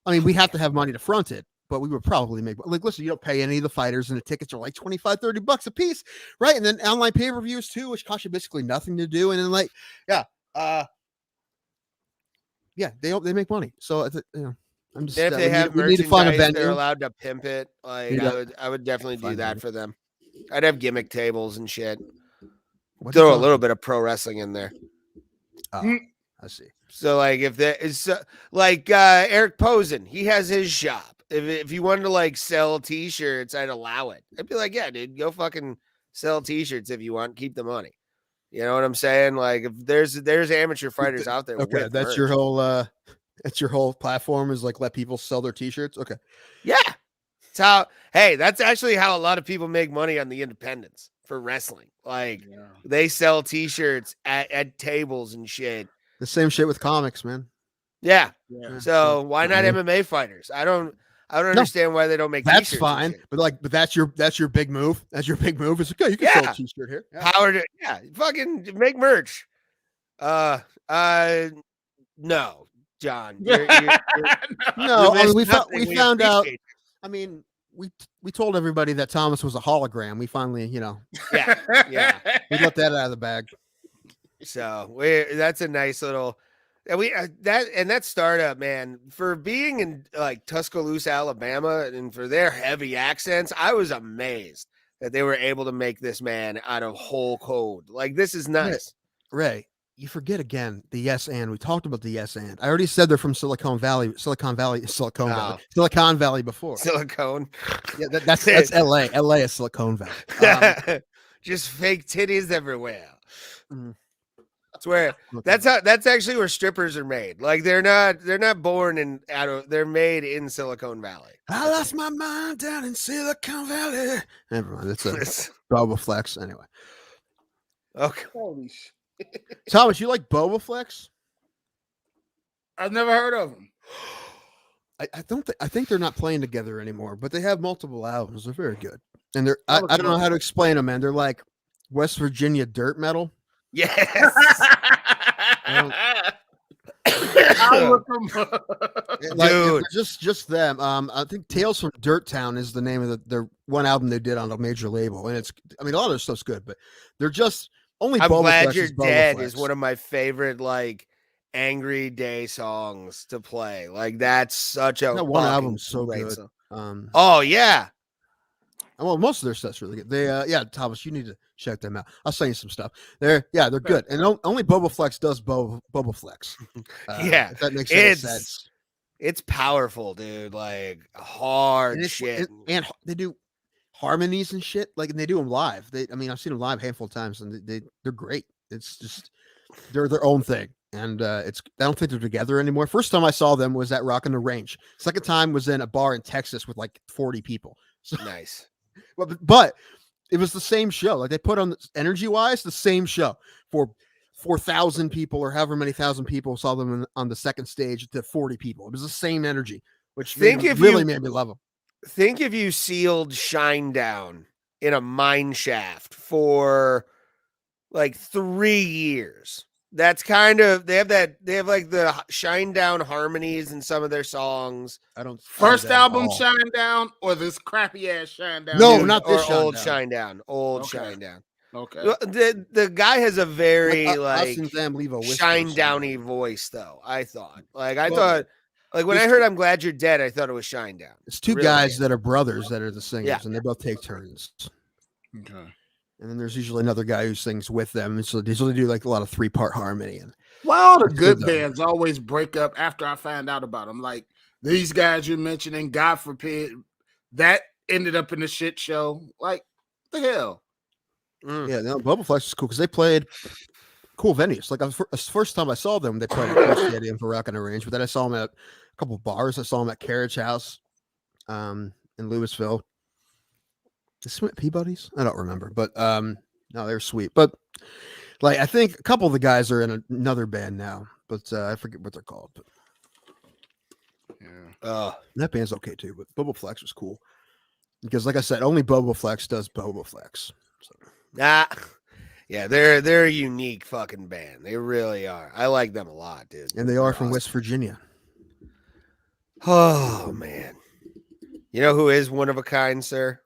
I mean, we have to have money to front it, but we would probably make like. Listen, you don't pay any of the fighters, and the tickets are like $25-$30 a piece, right? And then online pay-per-views too, which cost you basically nothing to do, and then they make money. So I'm just if they have we need to find a venue. They're allowed to pimp it. Like I would definitely do that for them. I'd have gimmick tables and shit. Throw a little bit of pro wrestling in there. Oh, I see. So like if there is Eric Posen, he has his shop. If you wanted to like sell t-shirts, I'd allow it. I'd be like, yeah, dude, go fucking sell t-shirts if you want. Keep the money. You know what I'm saying? Like if there's amateur fighters out there. Okay, that's your whole that's your whole platform is like let people sell their t-shirts. Okay. Yeah. That's actually how a lot of people make money on the independents for wrestling. Like they sell t-shirts at tables and shit. The same shit with comics, man. Yeah. So why not MMA fighters? I don't understand why they don't make that's t-shirts. Fine. But that's your big move. That's your big move. It's okay, you can sell a t-shirt here. Yeah. Howard, fucking make merch. No. John. No, I mean, we we found out. appreciate I mean, we told everybody that Thomas was a hologram. We finally, Yeah. we let that out of the bag. So that's a nice little that startup, man, for being in like Tuscaloosa, Alabama, and for their heavy accents, I was amazed that they were able to make this man out of whole code. Like, this is nice. Ray, you forget again the yes and. We talked about the yes and. I already said they're from Silicon Valley before. Silicone. Yeah, that's LA. LA is Silicon Valley. Just fake titties everywhere. Mhm. That's where that's actually where strippers are made. Like, they're not born they're made in Silicon Valley. I lost my mind down in Silicon Valley. Never mind. That's a Boba Flex anyway. Okay. Holy shit. Thomas, you like Boba Flex? I've never heard of them. I think they're not playing together anymore, but they have multiple albums. They're very good, and I don't know how to explain them, man. They're like West Virginia dirt metal. Yes. I'll look them up. Dude, just them. I think Tales from Dirt Town is the name of the one album they did on a major label, and a lot of their stuff's good, but they're just only. I'm Boba glad Flex you're is Boba dead Flex. is one of my favorite like angry day songs to play. Like, that's such a That one fucking album's so great good. song. Oh yeah. Well, most of their stuff's really good. They, Thomas, you need to check them out. I'll send you some stuff. They're good. And only Boba Flex does Boba Flex. Yeah, if that makes any sense. It's powerful, dude. Like, hard shit. And they do harmonies and shit. Like, and they do them live. I've seen them live a handful of times, and they're great. It's just they're their own thing. And I don't think they're together anymore. First time I saw them was at Rock on the Range. Second time was in a bar in Texas with like 40 people. So, Nice. But it was the same show. Like, they put on energy wise the same show for 4,000 people or however many thousand people saw them on the second stage to 40 people. It was the same energy, which made me love them. Think if you sealed Shinedown in a mine shaft for like 3 years. That's kind of they have like the Shinedown harmonies in some of their songs. I don't First album Shinedown or this crappy ass Shinedown? No, not this old Shinedown. Old Shinedown. Okay. The guy has a very us and them leave a Shine-downy voice, though. I thought when I heard "I'm Glad You're Dead," I thought it was Shinedown. It's two guys that are brothers that are the singers, and they both take turns. Okay. And then there's usually another guy who sings with them. So they usually do like a lot of 3-part harmony. And why all the good bands always break up after I find out about them? Like these guys you're mentioning, God forbid, that ended up in a shit show. Like, what the hell? Yeah, no, Boba Flex is cool because they played cool venues. Like, the first time I saw them, they played at the Stadium for Rock on the Range, but then I saw them at a couple of bars. I saw them at Carriage House in Louisville. Peabody's? I don't remember, but no, they're sweet. But like, I think a couple of the guys are in another band now, but I forget what they're called. But yeah, that band's okay too. But Boba Flex was cool because, like I said, only Boba Flex does Boba Flex. So. Yeah, they're a unique fucking band. They really are. I like them a lot, dude. And they are from West Virginia. Oh man, you know who is one of a kind, sir?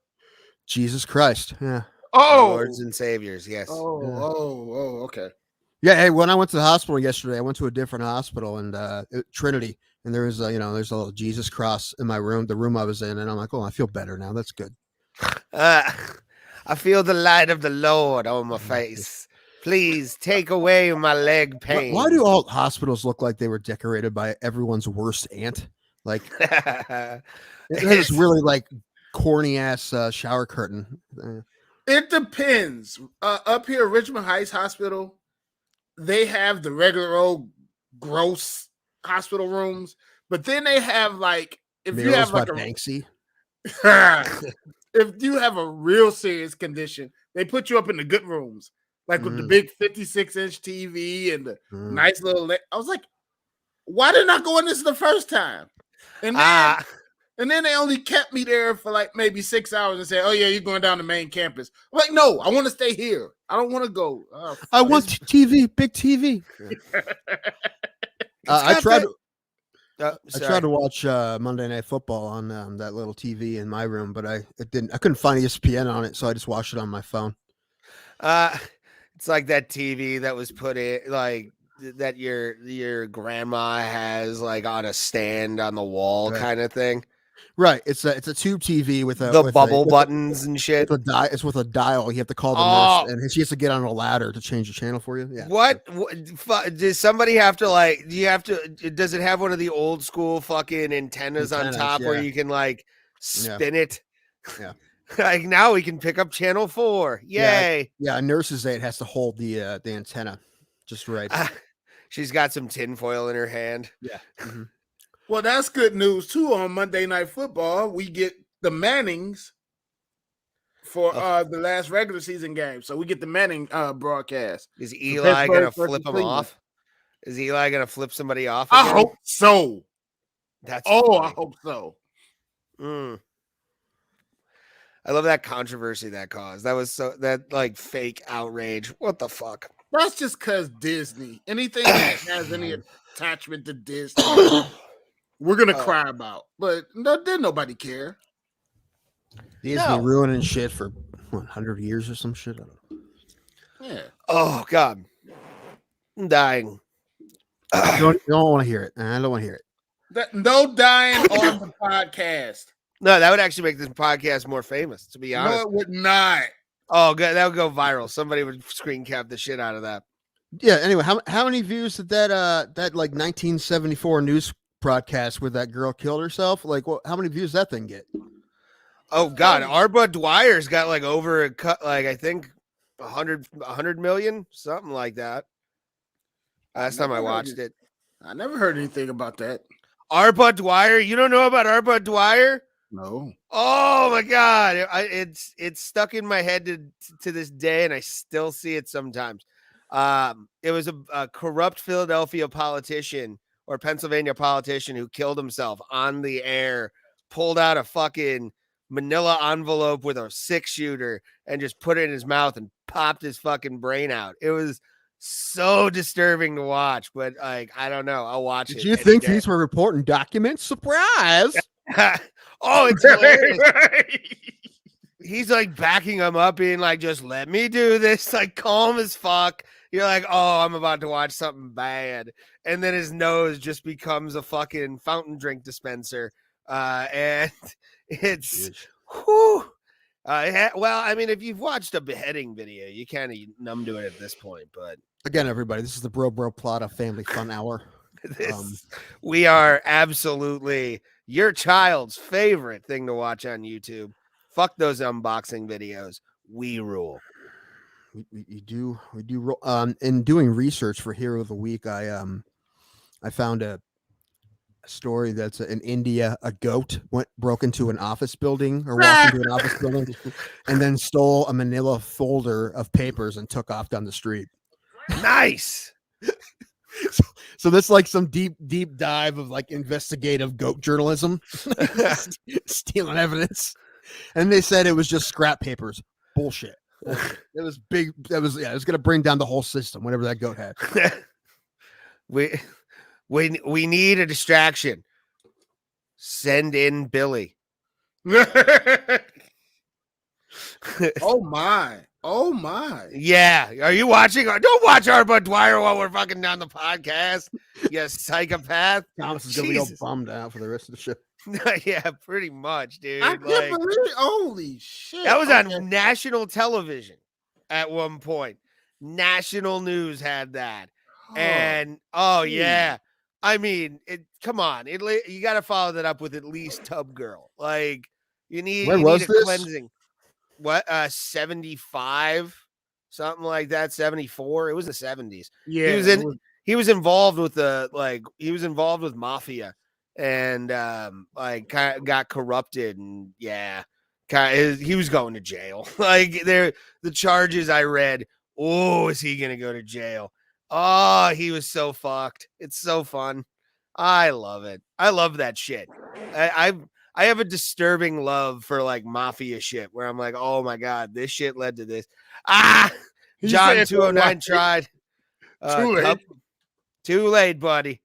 Jesus Christ. Yeah. Oh, Lords and Saviors. Yes. Okay. Yeah. Hey, when I went to the hospital yesterday, I went to a different hospital and Trinity, and there was there's a little Jesus cross in my room, the room I was in, and I'm like, oh, I feel better now. That's good. I feel the light of the Lord on my face. Please take away my leg pain. Why do all hospitals look like they were decorated by everyone's worst aunt? Like, it's really like corny ass shower curtain. It depends. Up here, Richmond Heights Hospital, they have the regular old gross hospital rooms, but then they have like if you have like Banksy. If you have a real serious condition, they put you up in the good rooms, like with the big 56-inch TV and the nice little. I was like, why didn't I go in this the first time? And then they only kept me there for like maybe 6 hours and said, "Oh yeah, you're going down the main campus." I'm like, no, I want to stay here. I don't want to go. I want TV, big TV. I tried. I tried to watch Monday Night Football on that little TV in my room, but I couldn't find ESPN on it, so I just watched it on my phone. It's like that TV that was put in, like that your grandma has, like on a stand on the wall, kind of thing. Right. It's a tube TV with bubble buttons and shit. It's with a dial. You have to call the nurse, and she has to get on a ladder to change the channel for you. Yeah. What does somebody have to like? Do you have to? Does it have one of the old school fucking antennas on top where you can like spin it? Yeah. Like now we can pick up channel 4. Yay! Yeah. A nurse's aide has to hold the antenna just right. She's got some tinfoil in her hand. Yeah. Mm-hmm. Well, that's good news too. On Monday Night Football, we get the Mannings for the last regular season game. So we get the Manning broadcast. Is Eli gonna flip them off? Is Eli gonna flip somebody off again? I hope so. That's funny. I hope so. I love that controversy that caused. That was that like fake outrage. What the fuck? That's just because Disney. Anything that has any attachment to Disney, we're gonna cry about. But then nobody care. Disney ruining shit for 100 years or some shit. I don't know. Yeah. Oh God, I'm dying. You don't want to hear it. I don't want to hear it. No dying on the podcast. No, that would actually make this podcast more famous, to be honest. No, it would not. Oh, good. That would go viral. Somebody would screen cap the shit out of that. Yeah. Anyway, how many views did that like 1974 news broadcast where that girl killed herself? Like, how many views that thing get? Oh God, Arba Dwyer's got like over a cut, like I think 100 million, something like that. Last time I watched it. I never heard anything about that. Arba Dwyer, you don't know about Arba Dwyer? No. Oh my God, it's stuck in my head to this day, and I still see it sometimes. It was a corrupt Philadelphia politician or Pennsylvania politician who killed himself on the air, pulled out a fucking manila envelope with a 6-shooter and just put it in his mouth and popped his fucking brain out. It was so disturbing to watch, but like, I don't know. I'll watch it. Did you think these were important documents? Surprise. Oh, it's hilarious. He's like backing him up, being like, just let me do this, like calm as fuck. You're like, oh, I'm about to watch something bad. And then his nose just becomes a fucking fountain drink dispenser. And it's, whew. Well, I mean, if you've watched a beheading video, you kind of numb to it at this point. But again, everybody, this is the Bro Plata Family Fun Hour. We are absolutely your child's favorite thing to watch on YouTube. Fuck those unboxing videos. We rule. We do roll. In doing research for Hero of the Week, I found a story that's in India. A goat broke into an office building or walked into an office building and then stole a manila folder of papers and took off down the street. Nice. So that's like some deep dive of like investigative goat journalism, stealing evidence. And they said it was just scrap papers. Bullshit. It was big. It was going to bring down the whole system, whatever that goat had. We need a distraction. Send in Billy. Oh my. Yeah. Are you watching? Don't watch Arba Dwyer while we're fucking down the podcast. You psychopath. Thomas is going to be all bummed out for the rest of the show. Yeah, pretty much, dude. I can't believe it. Holy shit. That was on national television at one point. National news had that. And yeah. I mean, come on. You got to follow that up with at least Tub Girl. Like, you need a cleansing. What, 75? Something like that, 74. It was the 70s. Yeah. He was involved with mafia and got corrupted, and he was going to jail. Like, the charges I read, is he gonna go to jail? Oh, he was so fucked. It's so fun. I love it. I love that shit. I have a disturbing love for like mafia shit where I'm like, oh my God, this shit led to this. John 209 tried. Too late. Too late, buddy.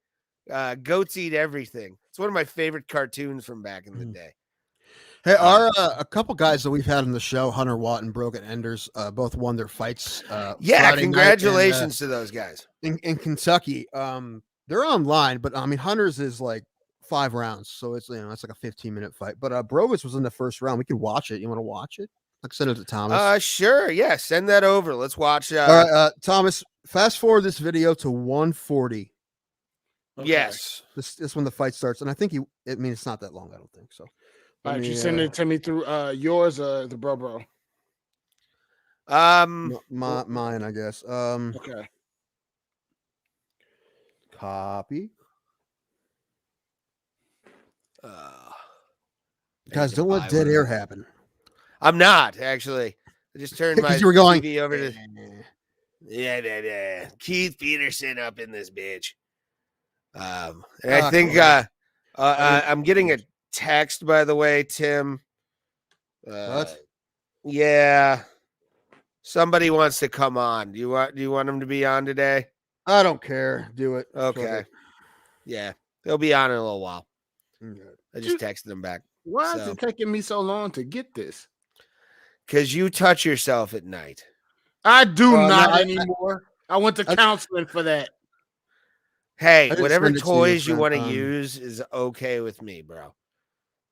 Goats eat everything. It's one of my favorite cartoons from back in the day. Hey, our a couple guys that we've had on the show, Hunter Watt and Broken Enders, both won their fights. Yeah, Friday congratulations to those guys. in Kentucky. They're online, but I mean Hunter's is like 5 rounds, so it's it's like a 15-minute fight. But Brogus was in the first round. We could watch it. You want to watch it? I can send it to Thomas. Sure, yeah, send that over. Let's watch. All right, Thomas, fast forward this video to 140. Okay. Yes, This when the fight starts, and I think it's not that long. I don't think so. All right, you send it to me through yours or the bro. Mine, I guess. Okay. Copy. Guys, don't let dead air happen. I'm not actually. I just turned my You were going TV over to Keith Peterson up in this bitch. And I think I'm getting a text, by the way, Tim. What? Yeah, somebody wants to come on. Do you want him to be on today? I don't care. Do it. Okay. Yeah, he'll be on in a little while. Okay. I just texted him back. Why is it taking me so long to get this? Because you touch yourself at night. I do not no, anymore. I went to counseling for that. Hey, I didn't whatever send it to you, toys you friend. want to use is okay with me, bro.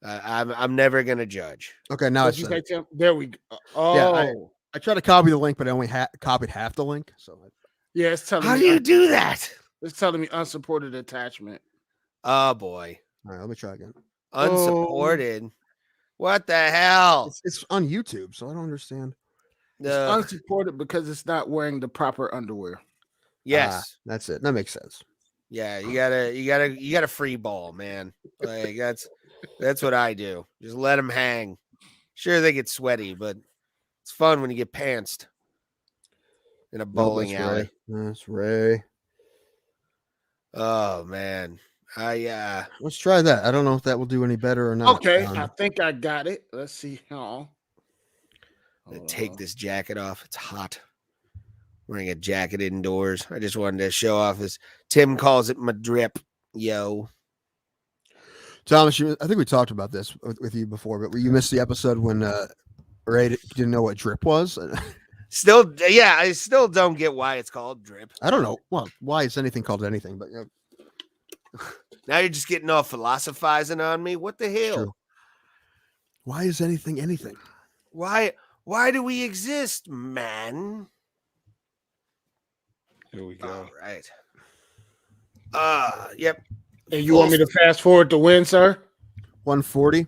I'm never gonna judge. Okay, now What'd you say, Tim? There we go. Oh, Yeah, I tried to copy the link, but I only copied half the link. So yeah, it's telling How me. do you do that? It's telling me unsupported attachment. Oh boy, all right, let me try again. unsupported. What the hell? It's on YouTube, so I don't understand. It's unsupported because it's not wearing the proper underwear. Yes, That's it. That makes sense. yeah. You gotta free ball, man. Like that's what I do. Just let them hang. Sure, they get sweaty, but it's fun when you get pantsed in a bowling alley. That's Ray. Oh man, Let's try that. I don't know if that will do any better or not. Okay, I think I got it. Let's see how. Take this jacket off. It's hot. Wearing a jacket indoors. I just wanted to show off this. Tim calls it my drip. Yo. Thomas, I think we talked about this with you before, but you missed the episode when Ray didn't know what drip was. Still, yeah, I still don't get why it's called drip. I don't know. Well, why is anything called anything? But Now you're just getting all philosophizing on me. What the hell? True. Why is anything anything? Why do we exist, man? Here we go. All right. Yep. And you want me to fast forward to win, sir? 140.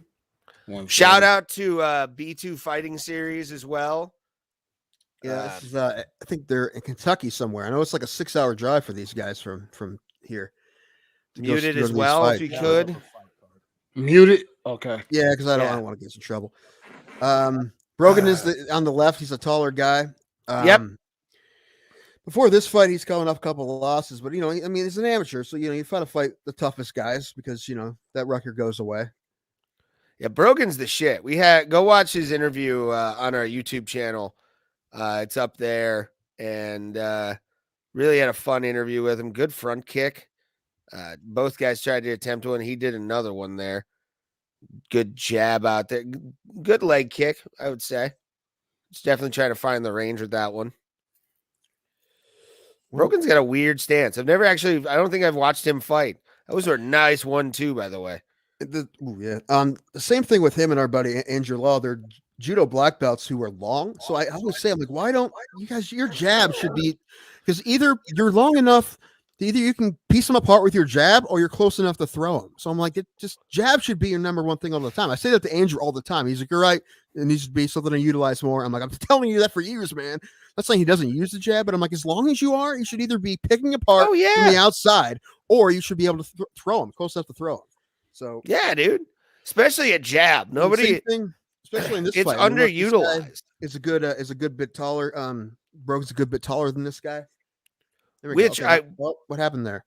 Shout out to B2 Fighting Series as well. Yeah, this is, I think they're in Kentucky somewhere. I know it's like a 6-hour drive for these guys from here. Muted as well if you could. Muted. Okay. Yeah, because I don't want to get in trouble. Brogan is on the left. He's a taller guy. Yep. Before this fight, he's coming off a couple of losses, but he's an amateur, so you try to fight the toughest guys because that record goes away. Yeah, Brogan's the shit. Go watch his interview on our YouTube channel. It's up there, and really had a fun interview with him. Good front kick. Both guys tried to attempt one. He did another one there. Good jab out there. Good leg kick, I would say. Just definitely trying to find the range with that one. Brogan's got a weird stance. I don't think I've watched him fight. That was a nice 1-2, by the way. The same thing with him and our buddy Andrew Law. They're judo black belts who are long. So I always say, I'm like, why don't you guys, your jab should be, because either you're long enough, either you can piece them apart with your jab or you're close enough to throw them. So I'm like, jab should be your number one thing all the time. I say that to Andrew all the time. He's like, you're right. It needs to be something to utilize more. I'm like, I'm telling you that for years, man. Not saying he doesn't use the jab, but I'm like, as long as you are, you should either be picking apart from the outside or you should be able to throw them close enough to throw them. So yeah, dude, especially a jab. Nobody, especially in this it's fight, underutilized. Is a good bit taller. Brogan's a good bit taller than this guy. What happened there?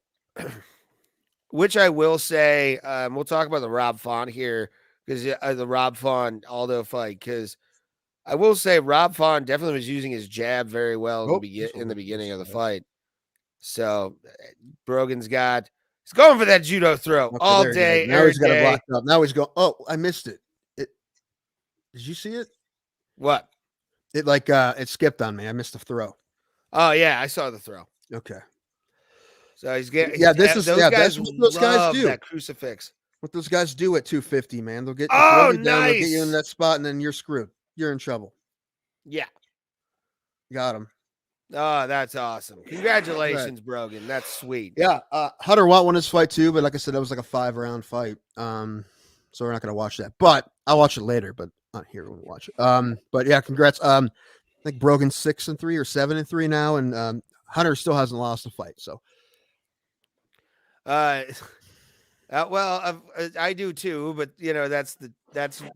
Which I will say, we'll talk about the Rob Font here because the Rob Font Aldo fight. Because I will say Rob Font definitely was using his jab very well in the beginning of the fight. So Brogan's got He's going for that judo throw Okay, all there you go. day, Now every he's got it day. blocked up. Now he's going. Oh, I missed it. Did you see it? What? It skipped on me. I missed the throw. Oh yeah, I saw the throw. Okay. So he's getting. Yeah, Those that's guys what those guys love do. that crucifix. What those guys do at 250, man. They'll get Oh, throw you down, they'll get you in nice. that spot, and then you're screwed. You're in trouble. Yeah. Got him. Oh, that's awesome. Congratulations, Brogan. That's sweet. Yeah. Hunter Watt won his fight too, but like I said, that was like a 5-round fight. So we're not gonna watch that. But I'll watch it later, but not here when we watch it. But yeah, congrats. I think Brogan's 6-3 or 7-3 now, and Hunter still hasn't lost a fight. So Well, I do too, but you know that's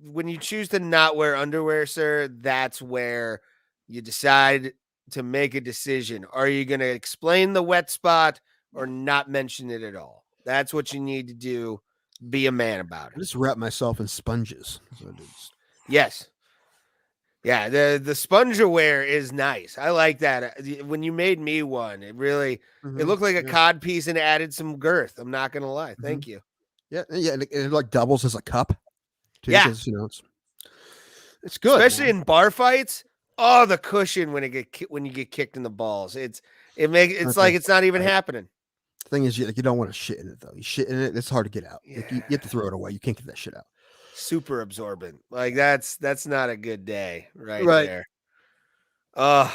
when you choose to not wear underwear, sir. That's where you decide to make a decision. Are you going to explain the wet spot or not mention it at all? That's what you need to do. Be a man about I it. just wrap myself in sponges. Yes. Yeah, the sponge wear is nice. I like that. When you made me one, it looked like a cod piece and added some girth. I'm not gonna lie. Thank you. Yeah, and it like doubles as a cup. Too, Yeah, 'cause, you know it's good, especially man. in bar fights. Oh, the cushion when you get kicked in the balls. It's like it's not even happening. The thing is, you don't want to shit in it though. You shit in it, it's hard to get out. Yeah. Like, you have to throw it away. You can't get that shit out. Super absorbent. Like that's not a good day right. There. So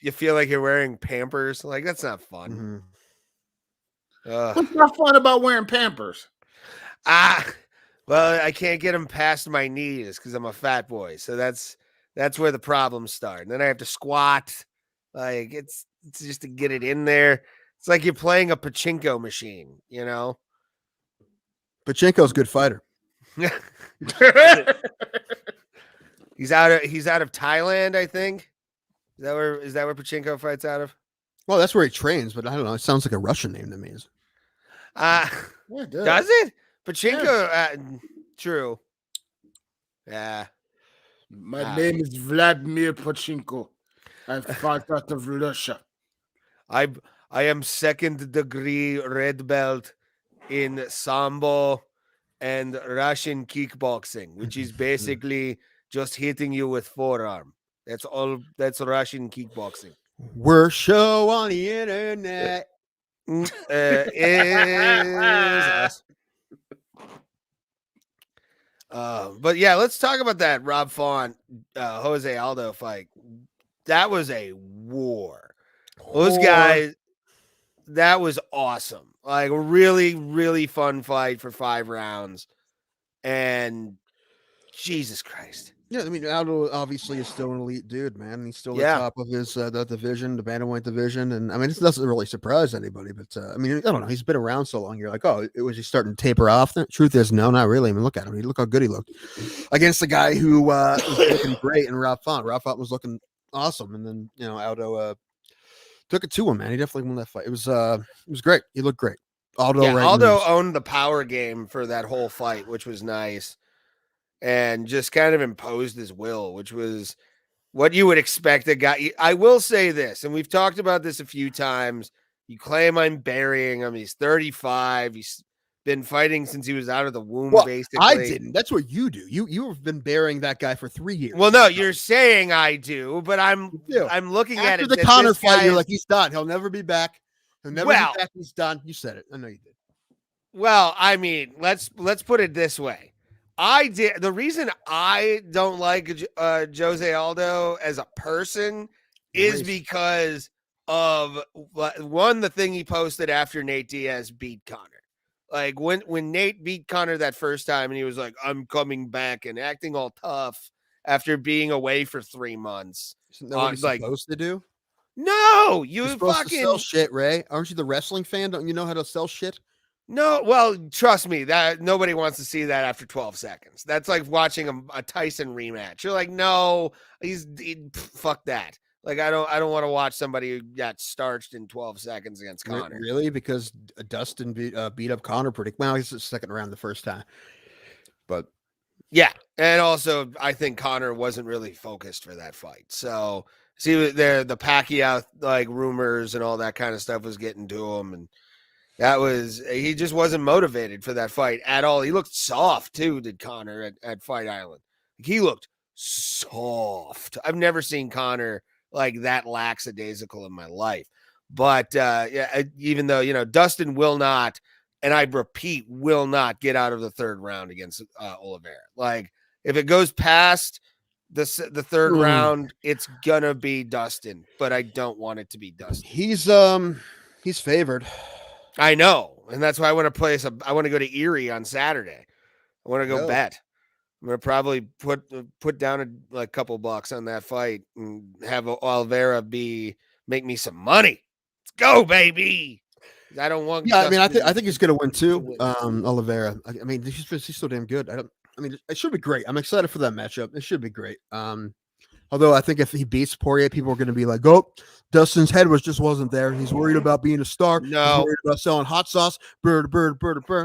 you feel like you're wearing Pampers. Like that's not fun. What's not fun about wearing Pampers? Well, I can't get them past my knees because I'm a fat boy. So that's where the problems start. And then I have to squat. Like it's just to get it in there. It's like you're playing a pachinko machine, you know. Pachinko's a good fighter. He's out of Thailand, I think. Is that where Pachinko fights out of? Well, that's where he trains, but I don't know. It sounds like a Russian name to me. Does it? Pachinko, true. Yeah. My name is Vladimir Pachinko. I fought out of Russia. I am 2nd degree red belt in Sambo and Russian kickboxing, which is basically just hitting you with forearm. That's all. That's Russian kickboxing. Worst show on the internet. Is us. But yeah, let's talk about that Rob Font, Jose Aldo fight. That was a war. Those guys, that was awesome. Like a really, really fun fight for 5 rounds. And Jesus Christ. Yeah, I mean, Aldo obviously is still an elite dude, man. He's still the top of his the division, the bantamweight division, and I mean, it doesn't really surprise anybody. But I mean, I don't know. He's been around so long. You're like, oh, was he starting to taper off? The truth is, no, not really. I mean, look at him. Look how good he looked against the guy who was looking great in Rob Font. Rob Font was looking awesome, and then Aldo took it to him, man. He definitely won that fight. It was great. He looked great. Aldo owned the power game for that whole fight, which was nice. And just kind of imposed his will, which was what you would expect a guy. I will say this, and we've talked about this a few times. You claim I'm burying him. He's 35. He's been fighting since he was out of the womb, basically. I didn't. That's what you do. You have been burying that guy for 3 years. Well, no, you're saying I do, but I'm looking at it. After the Conor fight, you're like, he's done. He'll never be back. He'll never be back. He's done. You said it. I know you did. Well, I mean, let's put it this way. The reason I don't like Jose Aldo as a person is because of one, the thing he posted after Nate Diaz beat Conor. Like when Nate beat Conor that first time and he was like, I'm coming back and acting all tough after being away for 3 months. Isn't that what he's supposed to do? No, you're supposed to sell shit, Ray. Aren't you the wrestling fan? Don't you know how to sell shit? No, well, trust me, that nobody wants to see that after 12 seconds. That's like watching a Tyson rematch. You're like, no, fuck that. Like, I don't want to watch somebody who got starched in 12 seconds against Conor. Really? Because Dustin beat up Conor pretty well. He's the second round the first time. But yeah, and also I think Conor wasn't really focused for that fight. So see, the Pacquiao like rumors and all that kind of stuff was getting to him, and He just wasn't motivated for that fight at all. He looked soft too, did Connor at Fight Island. He looked soft. I've never seen Connor like that lackadaisical in my life. But even though, Dustin will not, and I repeat, will not get out of the third round against Oliveira. Like, if it goes past the third round, it's gonna be Dustin, but I don't want it to be Dustin. He's favored. I know, and that's why I want to play. I want to go to Erie on Saturday. I want to go bet. I'm gonna probably put down a couple bucks on that fight and have Oliveira make me some money. Let's go, baby. I don't want. Yeah, I think he's gonna win too. Oliveira. I mean, he's so damn good. It should be great. I'm excited for that matchup. It should be great. Although I think if he beats Poirier, people are going to be like, "Oh, Dustin's head wasn't there. He's worried about being a star. No, he's worried about selling hot sauce. Bird.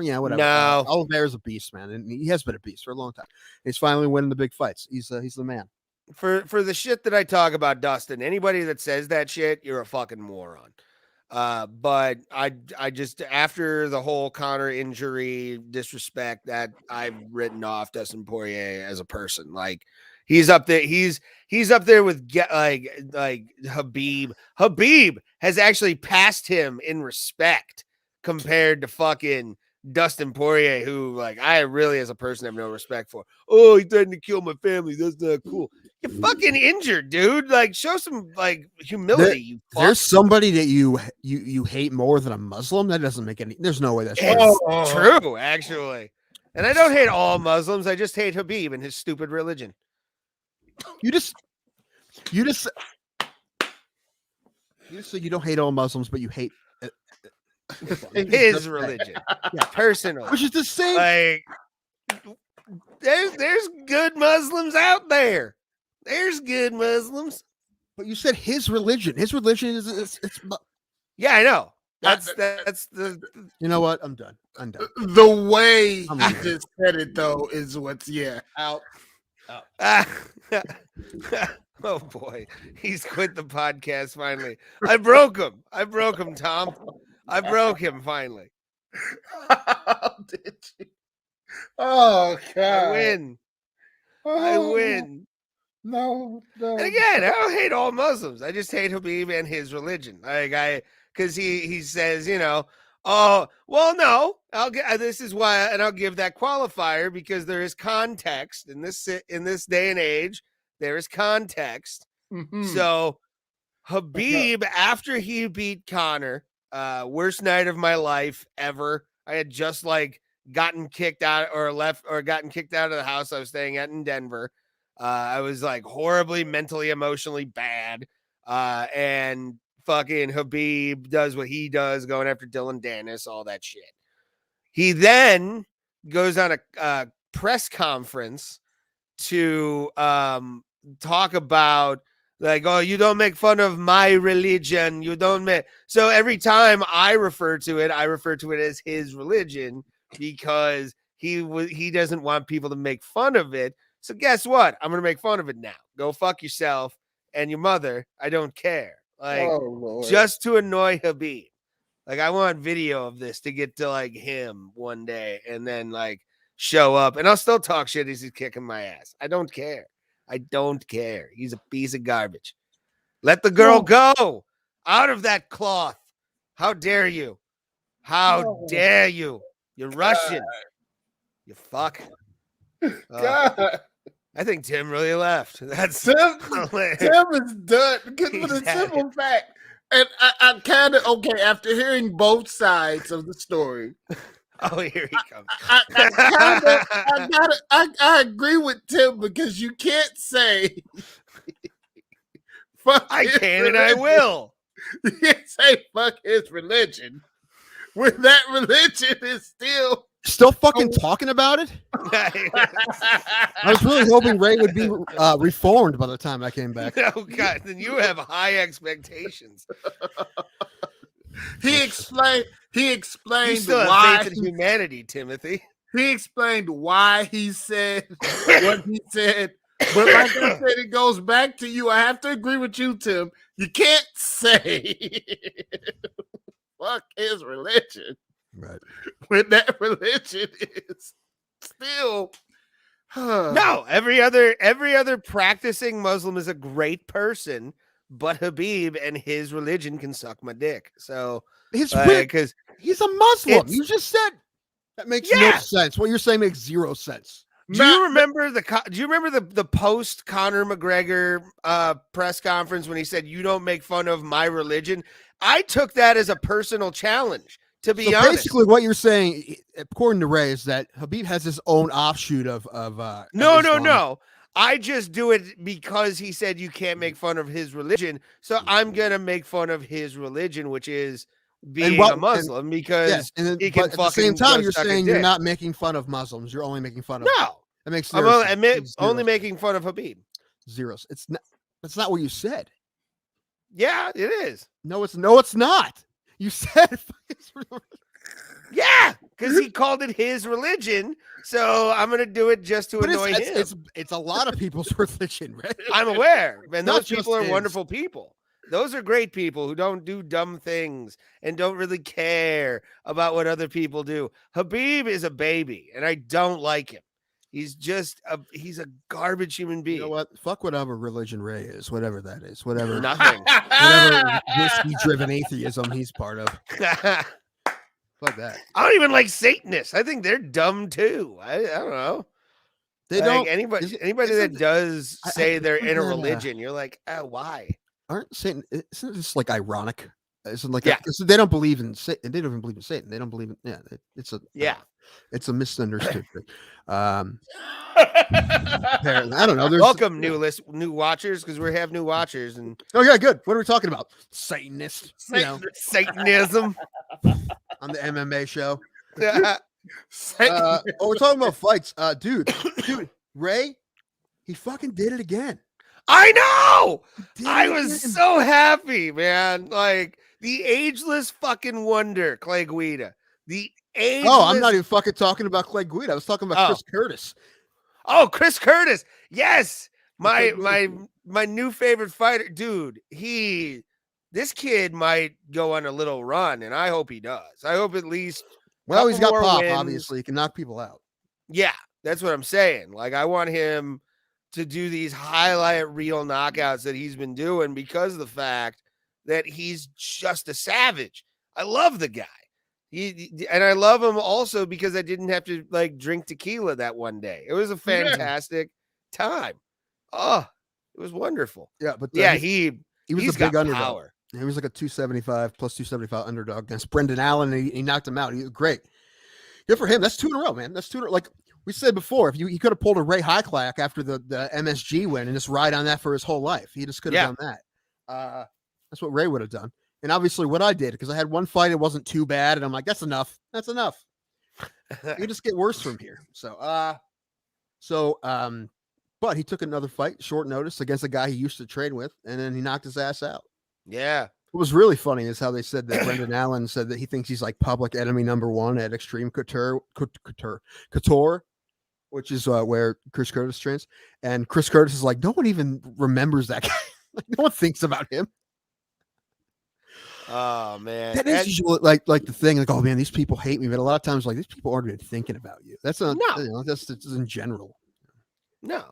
Yeah, whatever. No, Oliveira's a beast, man, and he has been a beast for a long time. He's finally winning the big fights. He's the man. For the shit that I talk about Dustin, anybody that says that shit, you're a fucking moron. But I just, after the whole Connor injury disrespect, that I've written off Dustin Poirier as a person. Like, he's up there. He's up there with like Habib. Habib has actually passed him in respect compared to fucking Dustin Poirier, who, like, I really, as a person, have no respect for. Oh, he threatened to kill my family. That's not cool. You're fucking injured, dude. Like, show some like humility. There's somebody that you hate more than a Muslim. That doesn't make any. There's no way that's true, actually. And I don't hate all Muslims. I just hate Habib and his stupid religion. You just say you don't hate all Muslims, but you hate his religion, personal, which is the same. Like, there's good Muslims out there. There's good Muslims, but you said his religion. His religion is it's. Yeah, I know. That's the. You know what? I'm done. The way he just said it, though, is what's out. Oh boy, he's quit the podcast finally. I broke him, Tom. I broke him finally. Did you? Oh God! I win. I win. No. And again, I don't hate all Muslims. I just hate Habib and his religion. Because he says, oh, well, no, this is why, and I'll give that qualifier because there is context in this day and age. There is context. Mm-hmm. So Habib, after he beat Connor, worst night of my life ever. I had just gotten kicked out gotten kicked out of the house I was staying at in Denver. I was horribly mentally, emotionally bad. And fucking Habib does what he does, going after Dylan Dennis, all that shit. He then goes on a press conference to talk about oh, you don't make fun of my religion. You don't make. So every time I refer to it as his religion because he doesn't want people to make fun of it. So guess what? I'm going to make fun of it now. Go fuck yourself and your mother. I don't care. Just to annoy Habib. I want video of this to get to him one day and then show up. And I'll still talk shit as he's kicking my ass. I don't care. He's a piece of garbage. Let the girl go out of that cloth. How dare you? How dare you? You're Russian. You fuck. God. I think Tim really left. That's Tim is done. For the simple fact, and I kind of after hearing both sides of the story. Oh, here he comes. I agree with Tim because you can't say fuck. I can and I will. You can't say fuck his religion when that religion is still fucking talking about it. I was really hoping Ray would be reformed by the time I came back. Oh God, then you have high expectations. He explained you still why have faith in humanity, Timothy. He explained why he said what he said. But like I said, it goes back to you. I have to agree with you, Tim. You can't say fuck his religion Right. when that religion is still No, every other practicing Muslim is a great person, but Habib and his religion can suck my dick. So His because he's a Muslim. it's- You just said that makes no Yeah. sense. What you're saying makes zero sense. do you remember the post Conor McGregor press conference when he said you don't make fun of my religion? I took that as a personal challenge. To be So honest, basically, what you're saying, according to Ray, is that Habib has his own offshoot of no. I just do it because he said you can't make fun of his religion. So I'm gonna make fun of his religion, which is being a Muslim, because he can but at the same fucking time, go you're suck a saying you're dick. not making fun of Muslims. You're only making fun of. No, That makes I'm zero only, sense. admit, Makes zero only sense. making fun of Habib. Zeros. It's not. That's not what you said. Yeah, it is. No, it's not. You said. Yeah, because he called it his religion. So I'm gonna do it just to annoy him. It's a lot of people's religion, right? I'm aware, and Not those just people are his. wonderful people. Those are great people who don't do dumb things and don't really care about what other people do. Habib is a baby, and I don't like him. He's just he's a garbage human being. You know what? Fuck whatever religion Ray is, whatever that is, whatever Nothing. whatever whiskey-driven atheism he's part of. Fuck that. I don't even like Satanists. I think they're dumb too. I don't know. They Like, don't. anybody isn't- that does I- say they're in a isn't that, religion, you're like, oh, why? Aren't Satan? Isn't it just like ironic? Isn't like Yeah. they don't believe in Satan. They don't even believe in Satan. They don't believe in. Yeah, it's a it's a misunderstood thing. Apparently, I don't know. There's Welcome, new watchers, because we have new watchers and Oh yeah, good. What are we talking about? Satanist. You know, Satanism. on the MMA show. Satan. We're talking about fights. Dude, Ray, he fucking did it again. I know. Did I it was again. so happy, man. Like the ageless fucking wonder, Clay Guida. The ageless. Oh, I'm not even fucking talking about Clay Guida. I was talking about Chris Curtis. Oh, Chris Curtis. Yes. Clay My Guida. my new favorite fighter, dude. This kid might go on a little run, and I hope he does. I hope at least Well, he's got couple more pop, wins. obviously. He can knock people out. Yeah, that's what I'm saying. Like, I want him to do these highlight reel knockouts that he's been doing because of the fact that he's just a savage. I love the guy. And I love him also because I didn't have to like drink tequila that one day. It was a fantastic time. Oh, it was wonderful. Yeah, but he was he's a big got underdog. power. He was like a 275 plus 275 underdog against Brendan Allen, and he knocked him out. He was great. Good for him. That's 2 in a row, man. That's 2 in a row. Like we said before, if he could have pulled a Ray Hyclak after the MSG win and just ride on that for his whole life. He just could have done that. That's what Ray would have done. And obviously what I did, because I had one fight, it wasn't too bad. And I'm like, that's enough. That's enough. You just get worse from here. But he took another fight, short notice, against a guy he used to train with, and then he knocked his ass out. Yeah. What was really funny is how they said that Brendan Allen said that he thinks he's like public enemy #1 at Extreme Couture, which is where Chris Curtis trains. And Chris Curtis is like, no one even remembers that guy. Like, no one thinks about him. Oh man. That is usually like the thing, like, oh man, these people hate me. But a lot of times, like, these people aren't even thinking about you. That's not, No. you know, that's in general. No.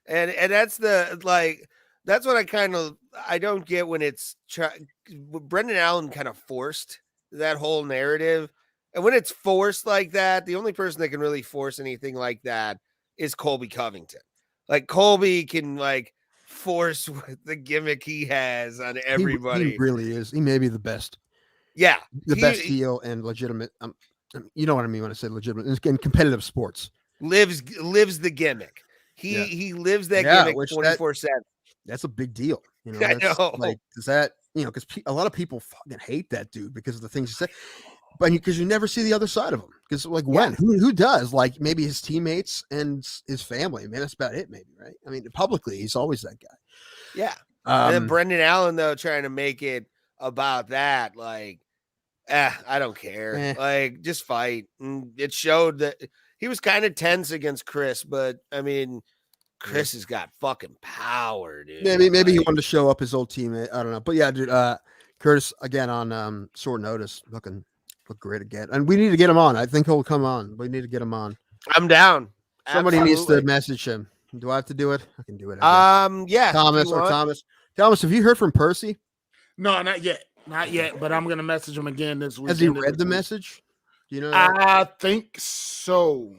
And that's that's what I don't get when it's Brendan Allen kind of forced that whole narrative. And when it's forced like that, the only person that can really force anything like that is Colby Covington. Like Colby can like force the gimmick he has on everybody. He really is. He may be the best. Yeah. The best heel and legitimate. You know what I mean when I say legitimate in competitive sports. Lives the gimmick. He lives that gimmick 24/7. That's a big deal. You know, I know. Like, does that, you know, because a lot of people fucking hate that dude because of the things he said, but because you never see the other side of him. Because like who does? Like maybe his teammates and his family. Man, that's about it. Maybe, right? I mean, publicly, he's always that guy. Yeah. And then Brendan Allen though trying to make it about that, like, I don't care. Like, just fight. And it showed that he was kind of tense against Chris, but I mean, Chris has got fucking power, dude. Maybe he wanted to show up his old teammate. I don't know. But yeah, dude, Curtis again on short notice, look great again, and we need to get him on. I think he'll come on. We need to get him on. I'm down. Somebody needs to Absolutely. message him. Do I have to do it? I can do it. I guess. Yeah. Thomas or Thomas. Thomas, have you heard from Percy? No, not yet. Not yet, but I'm gonna message him again this week. Has he read the message? Do you know? I think so.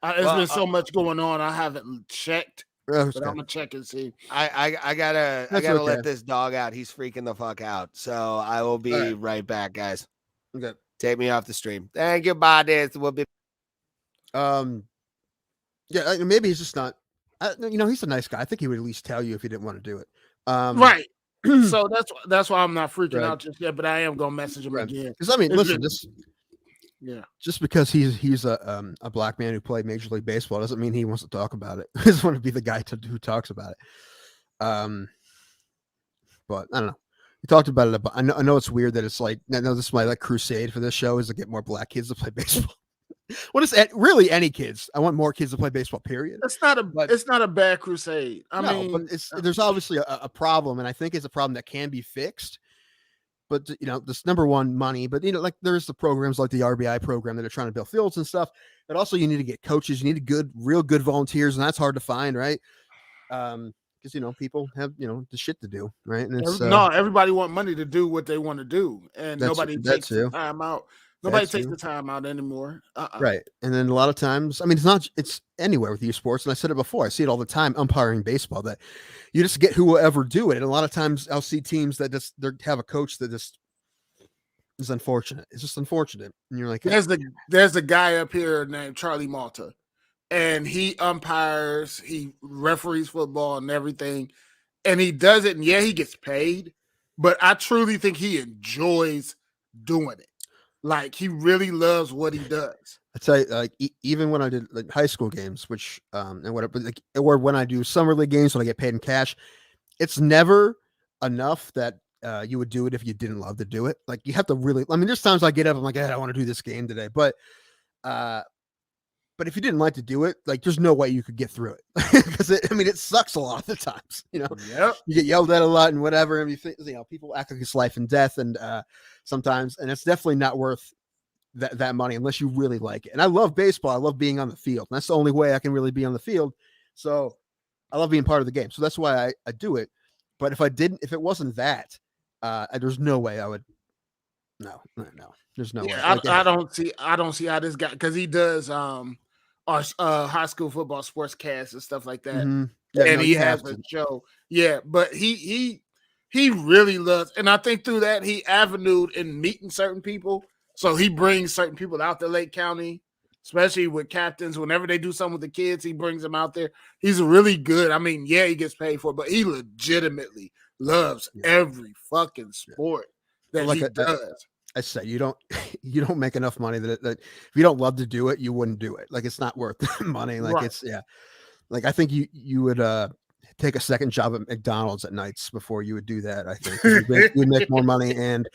There's been so much going on. I haven't checked, but I'm gonna check and see. I gotta let this dog out. He's freaking the fuck out. So I will be right back, guys. Okay. Take me off the stream. Thank you, buddies. We'll be. Yeah, maybe he's just not. He's a nice guy. I think he would at least tell you if he didn't want to do it. Right. So that's why I'm not freaking out just yet. But I am gonna message him again. Because I mean, listen, yeah. Just because he's a black man who played Major League Baseball doesn't mean he wants to talk about it. He doesn't want to be the guy who talks about it. But I don't know. We talked about it. I know it's weird that it's like, I know this is my crusade for this show is to get more black kids to play baseball. What is really any kids? I want more kids to play baseball. Period. It's not a bad crusade. I mean, but there's obviously a problem, and I think it's a problem that can be fixed. But this number one, money. But there's the programs like the RBI program that are trying to build fields and stuff. But also, you need to get coaches. You need real good volunteers, and that's hard to find, right? Because people have the shit to do, right? And it's, everybody want money to do what they want to do, and nobody takes the time out. Nobody takes the time out anymore. Right. And then a lot of times, I mean, it's anywhere with youth sports. And I said it before, I see it all the time umpiring baseball that you just get who will ever do it. And a lot of times I'll see teams that just have a coach that just is unfortunate. It's just unfortunate. And you're like, there's a guy up here named Charlie Malta, and he umpires, he referees football and everything. And he does it. And he gets paid, but I truly think he enjoys doing it. Like he really loves what he does. I tell you, like even when I did high school games, which and whatever, or when I do summer league games when I get paid in cash, it's never enough that you would do it if you didn't love to do it. Like you have to really. I mean, there's times I get up, I'm like, I want to do this game today, but if you didn't like to do it, like there's no way you could get through it because it sucks a lot of the times. You get yelled at a lot and whatever, and you think people act like it's life and death, and sometimes, and it's definitely not worth that money unless you really like it. And I love baseball. I love being on the field. And that's the only way I can really be on the field. So I love being part of the game. So that's why I do it. But if it wasn't that, there's no way I would. No. There's no way. I don't see how this guy, because he does our high school football sports cast and stuff like that. Mm-hmm. Yeah, and he has a show. Yeah, but he really loves, and I think through that he avenued in meeting certain people. So he brings certain people out to Lake County, especially with captains. Whenever they do something with the kids, he brings them out there. He's really good. I mean, he gets paid for it, but he legitimately loves every fucking sport that he does. I say you don't make enough money that if you don't love to do it, you wouldn't do it. Like it's not worth the money. Like it's Like I think you would take a second job at McDonald's at nights before you would do that. I think you'd make more money, and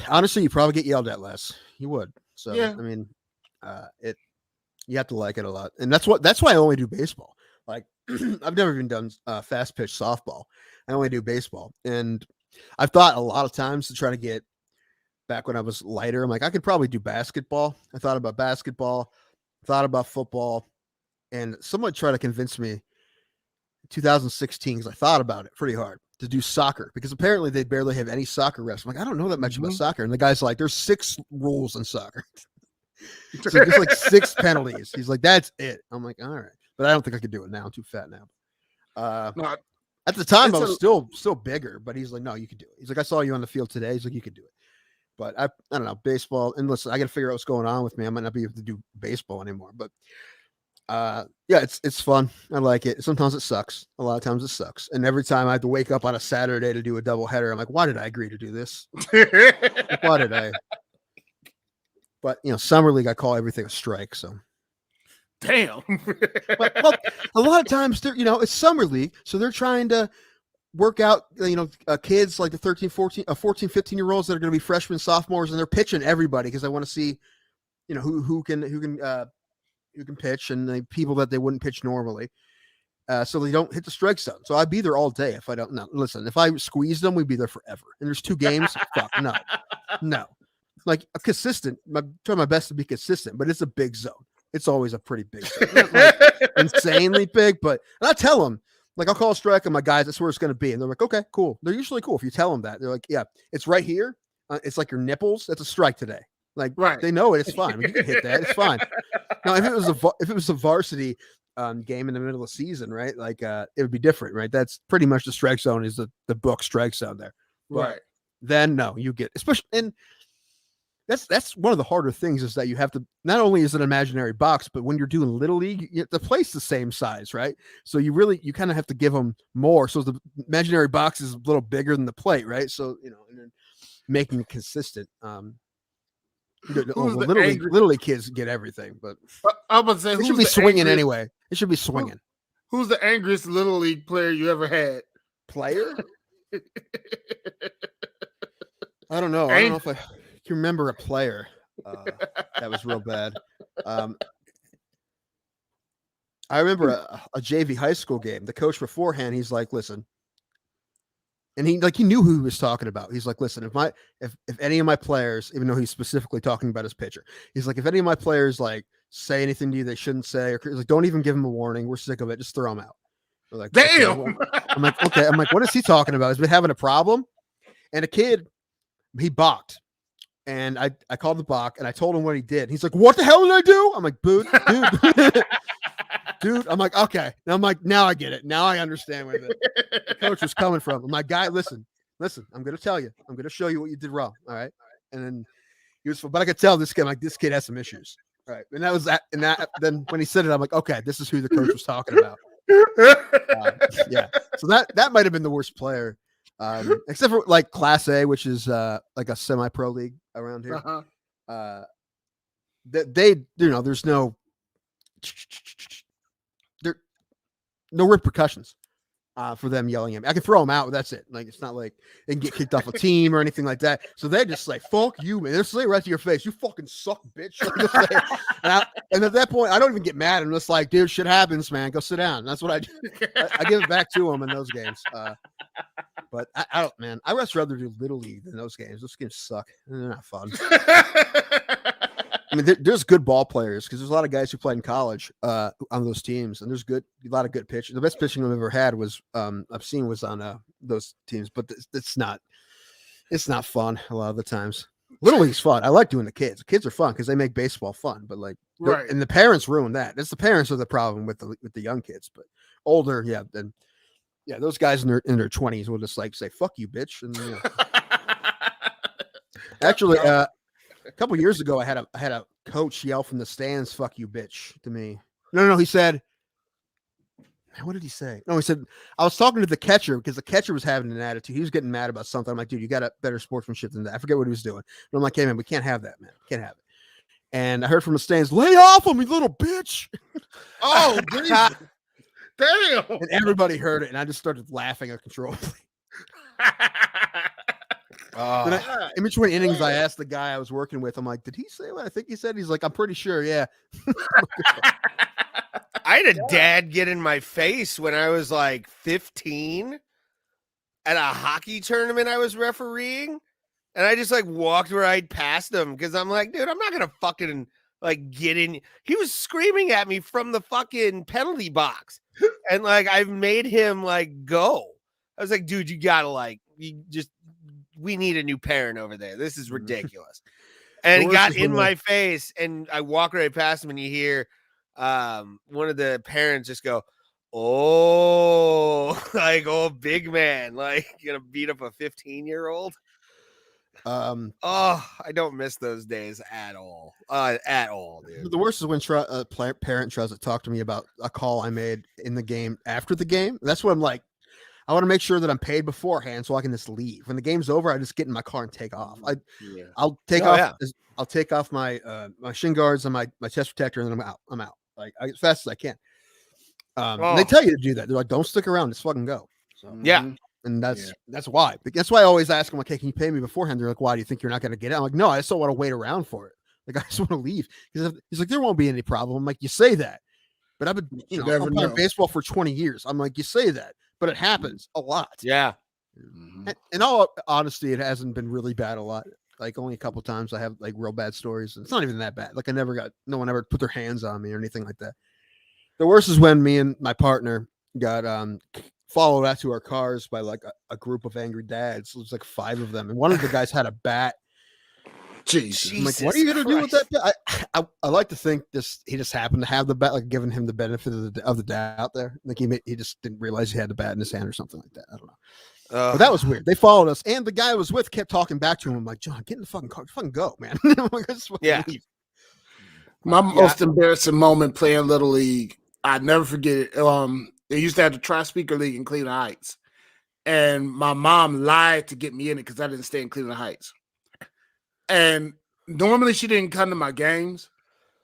honestly, you probably get yelled at less. You would. So I mean, you have to like it a lot, and that's why I only do baseball. Like I've never even done fast pitch softball. I only do baseball, and I've thought a lot of times to try to get back when I was lighter. I'm like, I could probably do basketball. I thought about basketball, thought about football, and someone tried to convince me in 2016, because I thought about it pretty hard, to do soccer, because apparently they barely have any soccer refs. I'm like, I don't know that much about soccer. And the guy's like, there's 6 rules in soccer. So there's like 6 penalties. He's like, that's it. I'm like, all right. But I don't think I could do it now. I'm too fat now. At the time, I was still bigger, but he's like, no, you could do it. He's like, I saw you on the field today. He's like, you could do it. But I don't know, baseball. And listen, I got to figure out what's going on with me. I might not be able to do baseball anymore. But it's fun. I like it. Sometimes it sucks. A lot of times it sucks. And every time I have to wake up on a Saturday to do a doubleheader, I'm like, why did I agree to do this? Like, why did I? But summer league, I call everything a strike. So. Damn. But a lot of times it's summer league, so they're trying to work out kids like the 13 14 15-year-olds that are going to be freshmen, sophomores, and they're pitching everybody because I want to see who can pitch, and the people that they wouldn't pitch normally. so they don't hit the strike zone. So I'd be there all day if I don't. No, listen, if I squeezed them, we'd be there forever. And there's 2 games. Fuck no. Like a consistent. I'm trying my best to be consistent, but it's a big zone. It's always a pretty big zone. Not like insanely big, but and I tell them, like, I'll call a strike on my guys. That's where it's going to be, and they're like, okay, cool. They're usually cool if you tell them that. They're like, yeah, it's right here. It's like your nipples. That's a strike today. Like, they know it. It's fine. I mean, you can hit that. It's fine. Now, if it was a varsity game in the middle of the season, right? Like, it would be different, right? That's pretty much the strike zone is the book strike zone there. But then no, you get, especially, and that's one of the harder things is that you have to, not only is it an imaginary box, but when you're doing little league, the place the same size, right? So you kind of have to give them more. So the imaginary box is a little bigger than the plate, right? So, and then making it consistent. Little league kids get everything, but I'm about to say, it should be swinging anyway. It should be swinging. Who's the angriest little league player you ever had? Player? I don't know. I don't know if I can remember a player that was real bad. I remember a JV high school game. The coach beforehand, he's like, listen. And he knew who he was talking about. He's like, listen, if any of my players, even though he's specifically talking about his pitcher, he's like, if any of my players like say anything to you they shouldn't say, or like, don't even give them a warning. We're sick of it. Just throw them out. We're like, damn. Okay, well, I'm like, okay. I'm like, what is he talking about? He's been having a problem. And a kid, he balked. And I called the balk and I told him what he did. He's like, what the hell did I do? I'm like, dude. Dude, I'm like, okay. Now I'm like, now I get it. Now I understand where the coach was coming from. I'm like, guy, listen, I'm going to tell you. I'm going to show you what you did wrong. All right. And then he was, but I could tell this kid has some issues. All right. And that was that. And then when he said it, I'm like, okay, this is who the coach was talking about. Yeah. So that might've been the worst player. Except for like Class A, which is like a semi-pro league around here. There's no repercussions for them yelling at me. I can throw them out. That's it. Like, it's not like they can get kicked off a team or anything like that. So they just like, fuck you, man. They're saying right to your face, you fucking suck, bitch. And at that point, I don't even get mad. I'm just like, dude, shit happens, man. Go sit down. That's what I do. I give it back to them in those games. But I don't, man. I much rather do little league than those games. Those games suck. They're not fun. I mean, there's good ball players because there's a lot of guys who played in college on those teams, and there's a lot of good pitching. The best pitching I've ever had was I've seen was on those teams, but it's not fun a lot of the times. Little league's fun. I like doing the kids. The kids are fun because they make baseball fun, but like, and the parents ruin that. It's the parents are the problem with the young kids, but older, those guys in their 20s will just like say "fuck you, bitch." And actually, a couple years ago, I had a coach yell from the stands, "Fuck you, bitch," to me. No, he said, what did he say? No, he said, I was talking to the catcher because the catcher was having an attitude. He was getting mad about something. I'm like, dude, you got a better sportsmanship than that. I forget what he was doing. But I'm like, hey, man, we can't have that, man. Can't have it. And I heard from the stands, lay off him, you little bitch. Oh, damn. And everybody heard it, and I just started laughing uncontrollably. In between innings, I asked the guy I was working with, I'm like, did he say what I think he said? He's like, I'm pretty sure, yeah. I had a dad get in my face when I was like 15 at a hockey tournament I was refereeing, and I just like walked right past him because I'm like, dude, I'm not gonna fucking like get in. He was screaming at me from the fucking penalty box, and like I've made him like go. I was like, dude, you gotta we need a new parent over there. This is ridiculous. And he got in my face, and I walk right past him, and you hear one of the parents just go, oh, like, oh, big man, like, gonna beat up a 15-year-old. I don't miss those days at all. Dude. The worst is when parent tries to talk to me about a call I made in the game after the game. That's what I'm like. I want to make sure that I'm paid beforehand so I can just leave. When the game's over, I just get in my car and take off. I'll take off. Yeah. I'll take off my my shin guards and my chest protector, and then I'm out. Like as fast as I can. They tell you to do that. They're like, don't stick around, just fucking go. So and that's why. That's why I always ask them, like, hey, can you pay me beforehand? They're like, why do you think you're not going to get it? I'm like, no, I just don't want to wait around for it. Like, I just want to leave. He's like, there won't be any problem. I'm like, you say that, But I've been, You I'm never playing know. baseball for 20 years. I'm like, you say that, but it happens a lot. Yeah. In all honesty, it hasn't been really bad a lot. Like only a couple times I have like real bad stories. It's not even that bad. Like no one ever put their hands on me or anything like that. The worst is when me and my partner got followed out to our cars by like a group of angry dads. It was like 5 of them, and one of the guys had a bat. Jesus. I'm like, what are you gonna do with that bat? I like to think he just happened to have the bat, like giving him the benefit of the doubt there. Like he just didn't realize he had the bat in his hand or something like that. I don't know. But that was weird. They followed us, and the guy I was with kept talking back to him. I'm like, John, get in the fucking car, fucking go, man. Yeah. My most embarrassing moment playing Little League, I'd never forget it. They used to have the Tri-Speaker League in Cleveland Heights. And my mom lied to get me in it because I didn't stay in Cleveland Heights. And normally she didn't come to my games,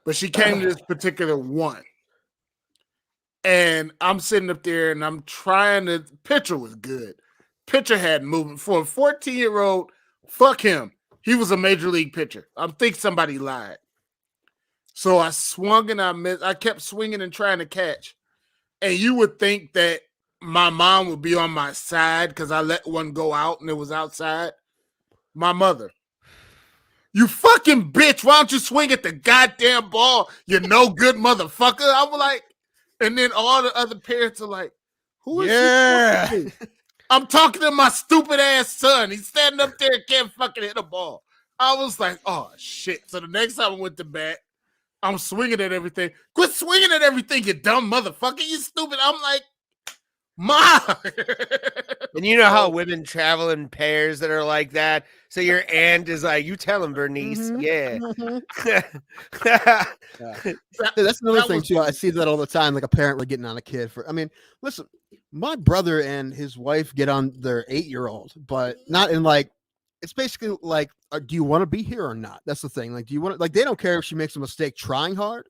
but she came to this particular one. And I'm sitting up there and I'm trying to, pitcher was good. Pitcher had movement for a 14-year-old. Fuck him. He was a major league pitcher. I think somebody lied. So I swung and I missed. I kept swinging and trying to catch. And you would think that my mom would be on my side because I let one go out and it was outside. My mother. You fucking bitch. Why don't you swing at the goddamn ball? You no good motherfucker. I'm like, and then all the other parents are like, who is she talking to? I'm talking to my stupid ass son. He's standing up there and can't fucking hit a ball. I was like, oh shit. So the next time I went to bat, I'm swinging at everything. Quit swinging at everything, you dumb motherfucker. You stupid. I'm like, Ma. And you know how women travel in pairs that are like that. So your aunt is like, you tell him, Bernice. Yeah. That's another thing too. I see that all the time. Like a parent like getting on a kid for. I mean, listen, my brother and his wife get on their 8-year-old, but not in like. It's basically like, do you want to be here or not? That's the thing. Like, do you want to? Like, they don't care if she makes a mistake trying hard.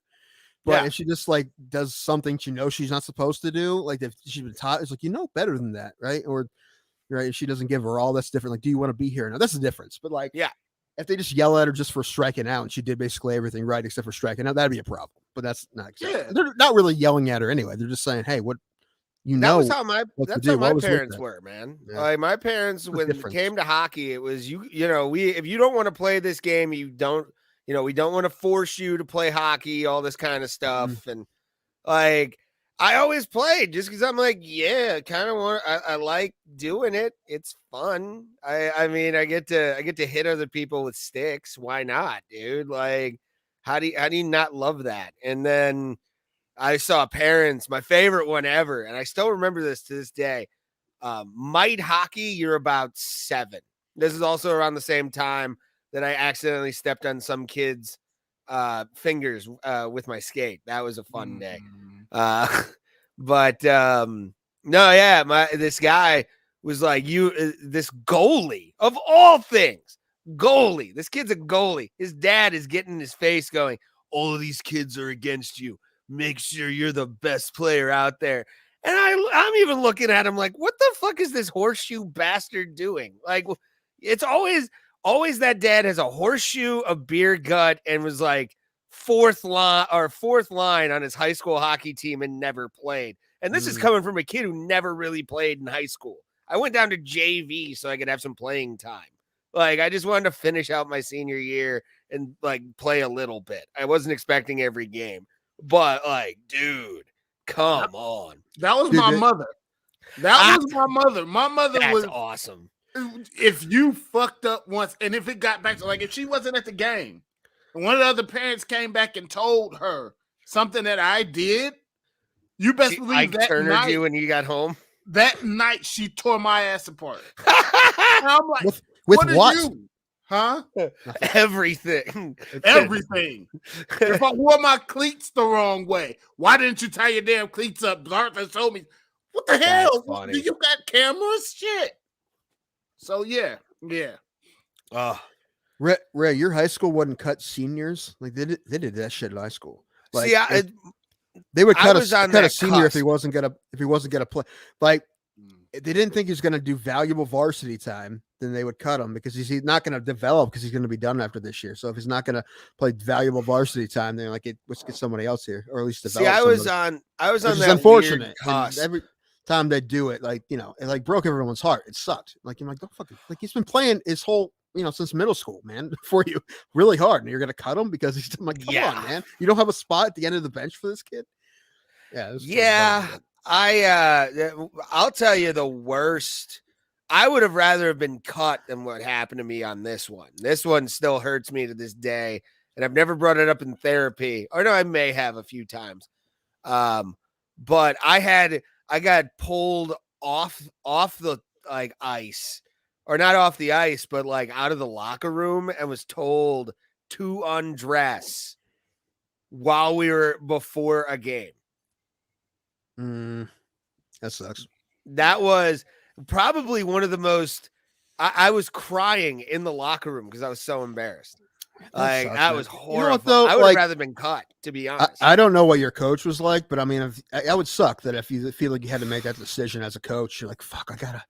But if she just like does something she knows she's not supposed to do, like if she's been taught, it's like, better than that, right? Or right, if she doesn't give her all, that's different. Like, do you want to be here? Now that's the difference. But like, if they just yell at her just for striking out, and she did basically everything right except for striking out, that'd be a problem. But that's not. They're not really yelling at her anyway. They're just saying, hey, what that was how my parents were, man. Yeah. Like my parents, when it came to hockey, it was if you don't want to play this game, you don't. We don't want to force you to play hockey, all this kind of stuff. And like, I always played just because I'm like, kind of want, I like doing it. It's fun. I mean, I get to hit other people with sticks. Why not, dude? Like, how do you not love that? And then I saw parents, my favorite one ever. And I still remember this to this day. Might hockey, you're about 7. This is also around the same time that I accidentally stepped on some kid's fingers with my skate. That was a fun day. But this guy was like, this goalie of all things, this kid's a goalie. His dad is getting in his face going, all of these kids are against you. Make sure you're the best player out there. And I'm even looking at him like, what the fuck is this horseshoe bastard doing? Like, it's always that dad has a horseshoe, a beer gut, and was like fourth line on his high school hockey team and never played. And this is coming from a kid who never really played in high school. I went down to JV so I could have some playing time. Like, I just wanted to finish out my senior year and like play a little bit. I wasn't expecting every game, but like, dude, come on. That was my mother. That was my mother. My mother was awesome. If you fucked up once, and if it got back to like if she wasn't at the game, and one of the other parents came back and told her something that I did, you best believe that Turner night, you when you got home. That night she tore my ass apart. And I'm like, with what? What? You? Huh? Everything. Everything. If I wore my cleats the wrong way, why didn't you tie your damn cleats up? Dartha told me, what the hell? Do you got cameras? Shit. So yeah. Ray, your high school wouldn't cut seniors. Like they did that shit in high school. Like, they would cut a senior if he wasn't gonna play. Like they didn't think he was going to do valuable varsity time, then they would cut him because he's not going to develop because he's going to be done after this year. So if he's not going to play valuable varsity time, then like let's get somebody else here, or at least develop. See, I was somebody. on Which is that unfortunate. weird And cusp. every time they do it, like it like broke everyone's heart. It sucked. Like you're like, don't fucking like he's been playing his whole since middle school, man, for you really hard, and you're gonna cut him because he's I'm like, come on, man, you don't have a spot at the end of the bench for this kid. Yeah, I'll tell you the worst. I would have rather have been cut than what happened to me on this one. This one still hurts me to this day, and I've never brought it up in therapy. Or no, I may have a few times. But I got pulled off the like ice, or not off the ice, but like out of the locker room, and was told to undress while we were before a game. That sucks. That was probably one of the most. I was crying in the locker room because I was so embarrassed. That was horrible. Though, I would have rather been cut, to be honest. I don't know what your coach was like, but I mean, I would suck that if you feel like you had to make that decision as a coach, you're like, fuck, I gotta.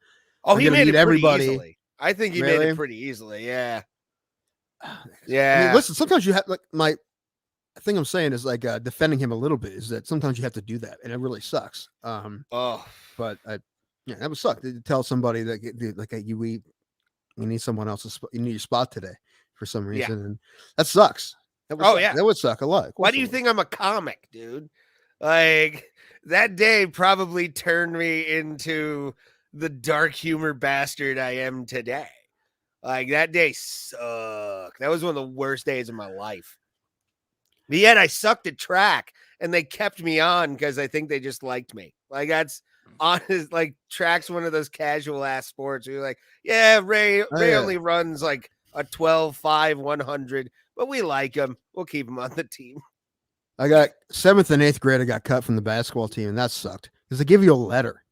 Oh, he made it everybody. Pretty easily. I think he made it pretty easily. Yeah. Yeah. I mean, listen, sometimes you have like my thing I'm saying is like defending him a little bit is that sometimes you have to do that, and it really sucks. But that would suck to tell somebody that like we need someone else's you need your spot today for some reason, and that sucks. That would suck a lot. Why do you think I'm a comic, dude? Like that day probably turned me into the dark humor bastard I am today. Like that day sucked. That was one of the worst days of my life. But yet I sucked at track, and they kept me on because I think they just liked me. Like that's honest. Like track's one of those casual ass sports where you're like, yeah, Ray only runs like a 12.5 100, but we like him. We'll keep him on the team. I got 7th and 8th grade. I got cut from the basketball team, and that sucked because they give you a letter.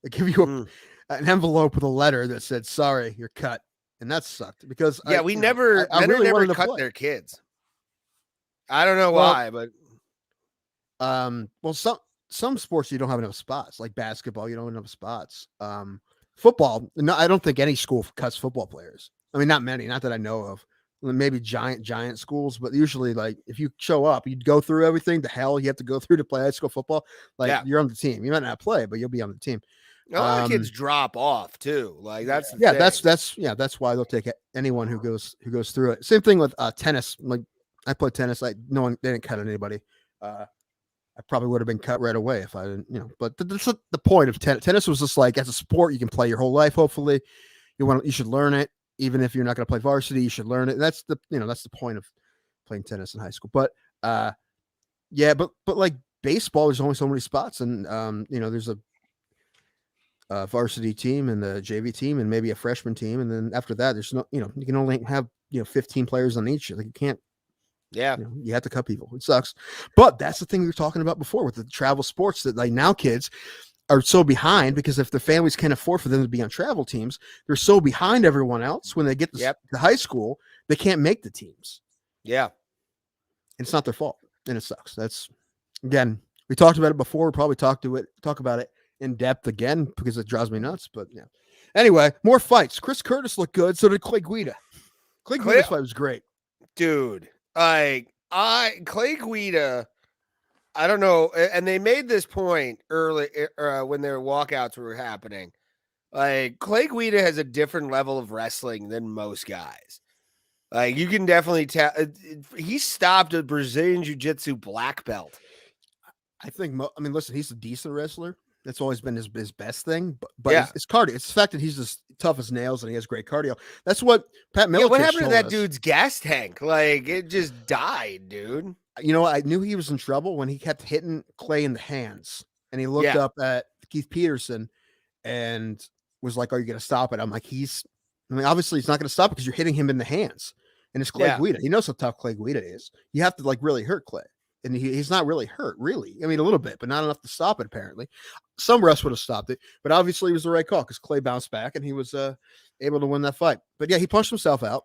They give you an envelope with a letter that said, "Sorry, you're cut," and that sucked because we never never cut their kids. I don't know why, but some sports you don't have enough spots, like basketball. You don't have enough spots. Football, no, I don't think any school cuts football players. I mean, not many, not that I know of. Maybe giant schools, but usually, like if you show up, you'd go through everything the hell you have to go through to play high school football. Like you're on the team. You might not play, but you'll be on the team. A lot of kids drop off too. Like that's that's why they'll take anyone who goes through it. Same thing with tennis. Like I played tennis. Like no one, they didn't cut anybody. I probably would have been cut right away if I didn't, but that's the point of tennis. Tennis was just like, as a sport, you can play your whole life. Hopefully you should learn it. Even if you're not going to play varsity, you should learn it. That's the point of playing tennis in high school. But but like baseball, there's only so many spots, and there's a varsity team and the JV team and maybe a freshman team, and then after that, there's no, you can only have 15 players on each. Like you can't. Yeah, you have to cut people. It sucks, but that's the thing we were talking about before with the travel sports, that like now kids are so behind because if the families can't afford for them to be on travel teams, they're so behind everyone else. When they get to high school, they can't make the teams. Yeah, and it's not their fault, and it sucks. That's, again, we talked about it before. We'll probably talk about it in depth again because it drives me nuts. But yeah, anyway, more fights. Chris Curtis looked good. So did Clay Guida. Clay Guida's fight was great, dude. Clay Guida, I don't know, and they made this point early when their walkouts were happening. Like Clay Guida has a different level of wrestling than most guys. Like you can definitely tell he stopped a Brazilian Jiu-Jitsu black belt. I think. Listen, he's a decent wrestler. That's always been his best thing. But it's cardio. It's the fact that he's just tough as nails and he has great cardio. That's what Pat Miller. What happened to that dude's gas tank? Like it just died, dude. I knew he was in trouble when he kept hitting Clay in the hands, and he looked up at Keith Peterson and was like, "Are you going to stop it?" I'm like, obviously he's not going to stop it because you're hitting him in the hands, and it's Clay Guida. He knows how tough Clay Guida is. You have to like really hurt Clay. And he's not really hurt, really. I mean, a little bit, but not enough to stop it, apparently. Some refs would have stopped it, but obviously it was the right call because Clay bounced back and he was able to win that fight. But yeah, he punched himself out.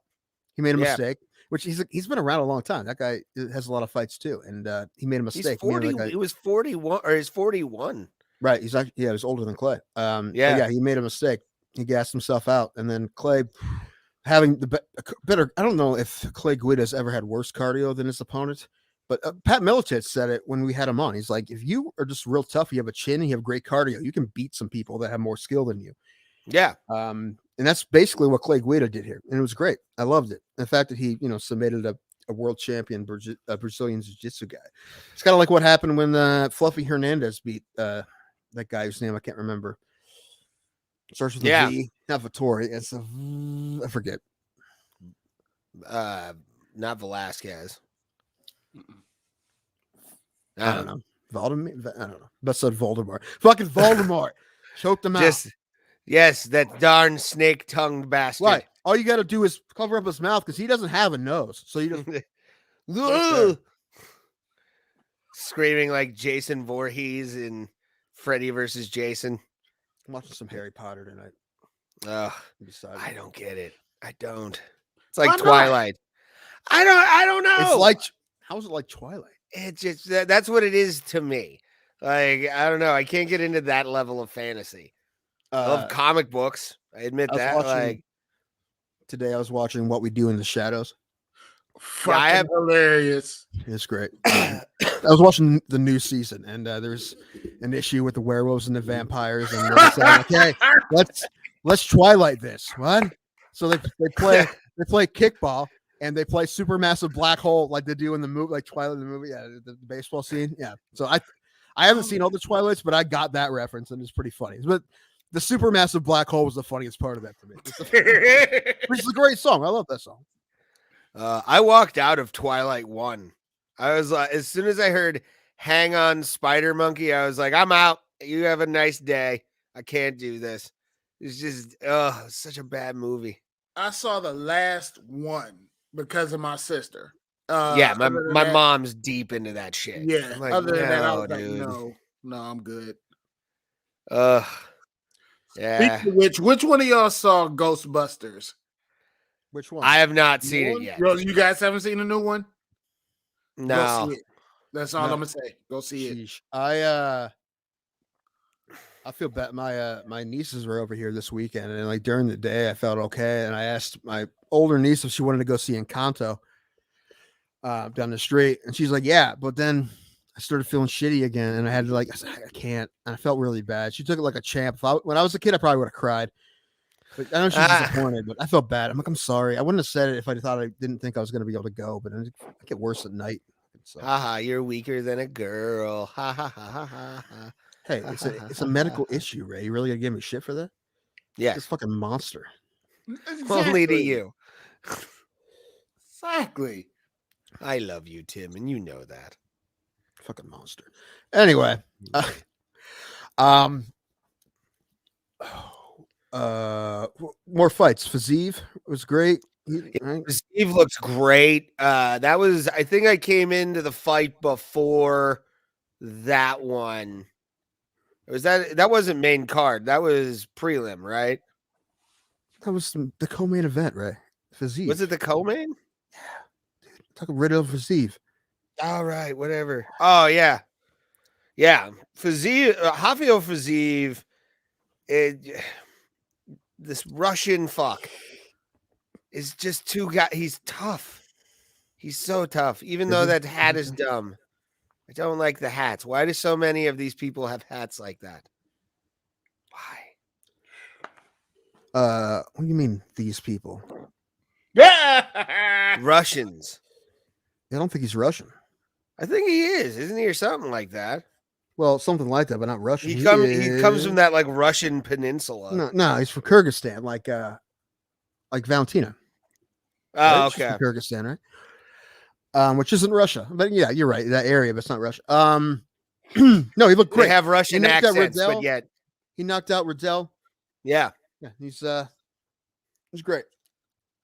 He made a mistake, which he's been around a long time. That guy has a lot of fights too, and he made a mistake. He's 40, he was 41, or he's 41. Right. He's actually, yeah, he was older than Clay. But Yeah. yeah, he made a mistake. He gassed himself out. And then Clay having the better, I don't know if Clay Guida's ever had worse cardio than his opponent, but Pat Miletich said it when we had him on. He's like, if you are just real tough, you have a chin, and you have great cardio, you can beat some people that have more skill than you. Yeah. And that's basically what Clay Guida did here. And it was great. I loved it. The fact that he, submitted a world champion Brazilian jiu-jitsu guy. It's kind of like what happened when Fluffy Hernandez beat that guy whose name I can't remember. Starts with a V, not Vittori. It's I forget. Not Velasquez. I don't know. Voldemort. I don't know. But said Voldemort. Fucking Voldemort. Choked him out. Yes, that darn snake-tongued bastard. Right. All you got to do is cover up his mouth because he doesn't have a nose. So you just screaming like Jason Voorhees in Freddy versus Jason. I'm watching some Harry Potter tonight. I don't get it. I don't. It's like Twilight. I don't know. It's like, how is it like Twilight? It just that's what it is to me. Like, I don't know. I can't get into that level of fantasy. I love comic books. I admit that. Today I was watching What We Do in the Shadows. Fucking hilarious. It's great. I was watching the new season, and there's an issue with the werewolves and the vampires, and they said, "Okay, let's Twilight this." What? So they play kickball, and they play Supermassive Black Hole like they do in the movie, like Twilight the movie. Yeah, the baseball scene. Yeah. So I haven't seen all the Twilights, but I got that reference, and it's pretty funny. But the Supermassive Black Hole was the funniest part of that to me. Which is a great song. I love that song. I walked out of Twilight 1. I was like, as soon as I heard "Hang On, Spider Monkey," I was like, I'm out. You have a nice day. I can't do this. It's just, such a bad movie. I saw the last one because of my sister. Yeah, my mom's deep into that shit. Yeah. I'm like, other than that, I was dude. like, no, I'm good. Yeah. Speaking of which one of y'all saw Ghostbusters? Which one? I have not seen it yet. You guys haven't seen the new one? No. Go see it. That's all I'm gonna say. Go see it. I feel bad. My nieces were over here this weekend, and like during the day, I felt okay. And I asked my older niece if she wanted to go see Encanto down the street, and she's like, "Yeah." But then I started feeling shitty again, and I said, I can't. And I felt really bad. She took it like a champ. When I was a kid, I probably would have cried. But I know she's disappointed, but I felt bad. I'm like, I'm sorry. I wouldn't have said it if I thought I didn't think I was going to be able to go, but I get worse at night. So. You're weaker than a girl. Ha ha ha ha ha. Hey, it's a medical issue, Ray. You really gonna give me shit for that? Yeah, this fucking monster. Exactly. Only to you. Exactly. I love you, Tim, and you know that. Fucking monster. Anyway, more fights. Fazeev was great. Steve looks great. That was, I think I came into the fight before that one. That wasn't main card. That was prelim, right? That was the co-main event, right? Fazeev. Was it the co-main? Yeah. Dude, talking Riddle Fazeev. All right, whatever. Oh yeah. Yeah. Fazeev, Rafael Fazeev, this Russian fuck is just he's tough. He's so tough, even though that hat is dumb. I don't like the hats. Why do so many of these people have hats like that? Why? What do you mean these people? Yeah. Russians. I don't think he's Russian. I think he is, isn't he, or something like that? Well, something like that, but not Russian. He comes from that like Russian peninsula. No, he's from Kyrgyzstan, like Valentina. Oh, right? okay. From Kyrgyzstan, right? Which isn't Russia, but yeah, you're right. That area, but it's not Russia. No, he looked great. They have Russian accents, but yet he knocked out Riddell. Yeah, he's great.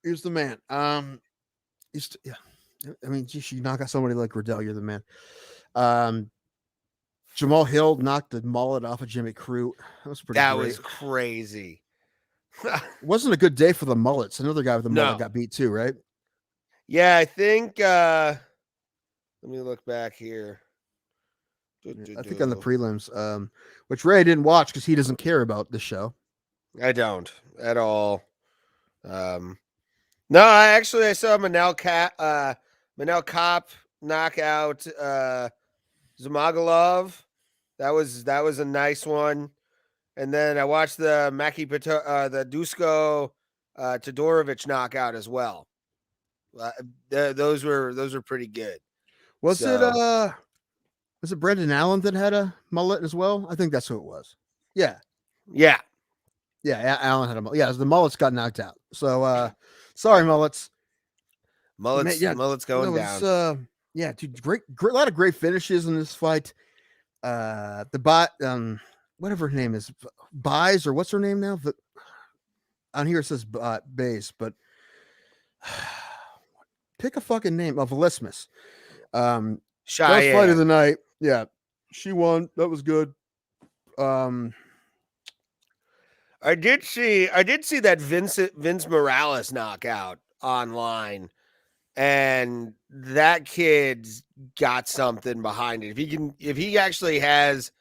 He's the man. Yeah. I mean, geez, you knock out somebody like Riddell, you're the man. Jamal Hill knocked the mullet off of Jimmy Crute. That was pretty. That great. was crazy. It wasn't a good day for the mullets. Another guy with the mullet got beat too, right? Yeah, I think. Let me look back here. I think on the prelims, which Ray didn't watch because he doesn't care about the show. I don't at all. No, I saw Manel Kopp knock out Zmagalov. That was a nice one. And then I watched the the Dusko Todorovic knockout as well. Those were pretty good. Was it Brendan Allen that had a mullet as well? I think that's who it was. Yeah. Allen had a mullet. Yeah, the mullets got knocked out. So sorry, mullets. Mullets going down. Dude, great, a lot of great finishes in this fight. The bot, whatever her name is, Buys, or what's her name now? On here it says Bays, but pick a fucking name of Velismus. First fight of the night. Yeah, she won. That was good. I did see that Vince Morales knockout online, and that kid's got something behind it. If he actually has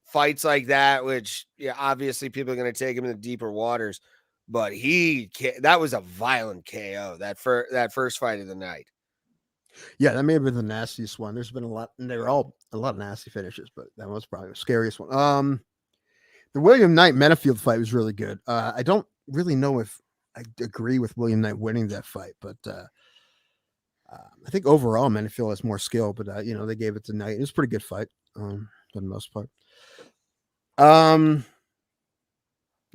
fights like that, which obviously people are going to take him in the deeper waters, but that was a violent KO that first fight of the night. Yeah, that may have been the nastiest one. There's been a lot, and they were all a lot of nasty finishes, but that was probably the scariest one. The William Knight Menafield fight was really good. I don't really know if I agree with William Knight winning that fight, but I think overall Menafield has more skill. But they gave it to Knight. It was a pretty good fight for the most part. Then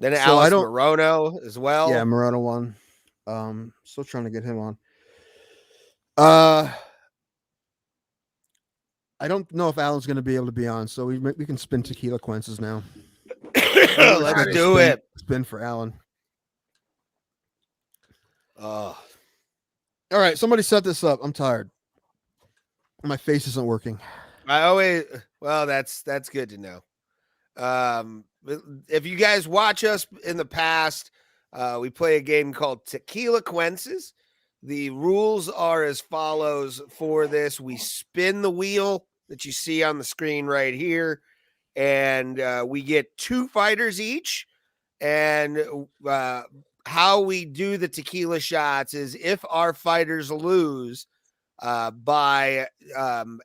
Alice Morono as well. Yeah, Morono won. Still trying to get him on. I don't know if Alan's going to be able to be on, so we can spin tequila Quences now. Let's do it. Spin for Alan. Oh. All right, somebody set this up. I'm tired. My face isn't working. That's good to know. If you guys watch us in the past, we play a game called Tequila Quences. The rules are as follows for this. We spin the wheel that you see on the screen right here, and we get 2 fighters each. And how we do the tequila shots is if our fighters lose by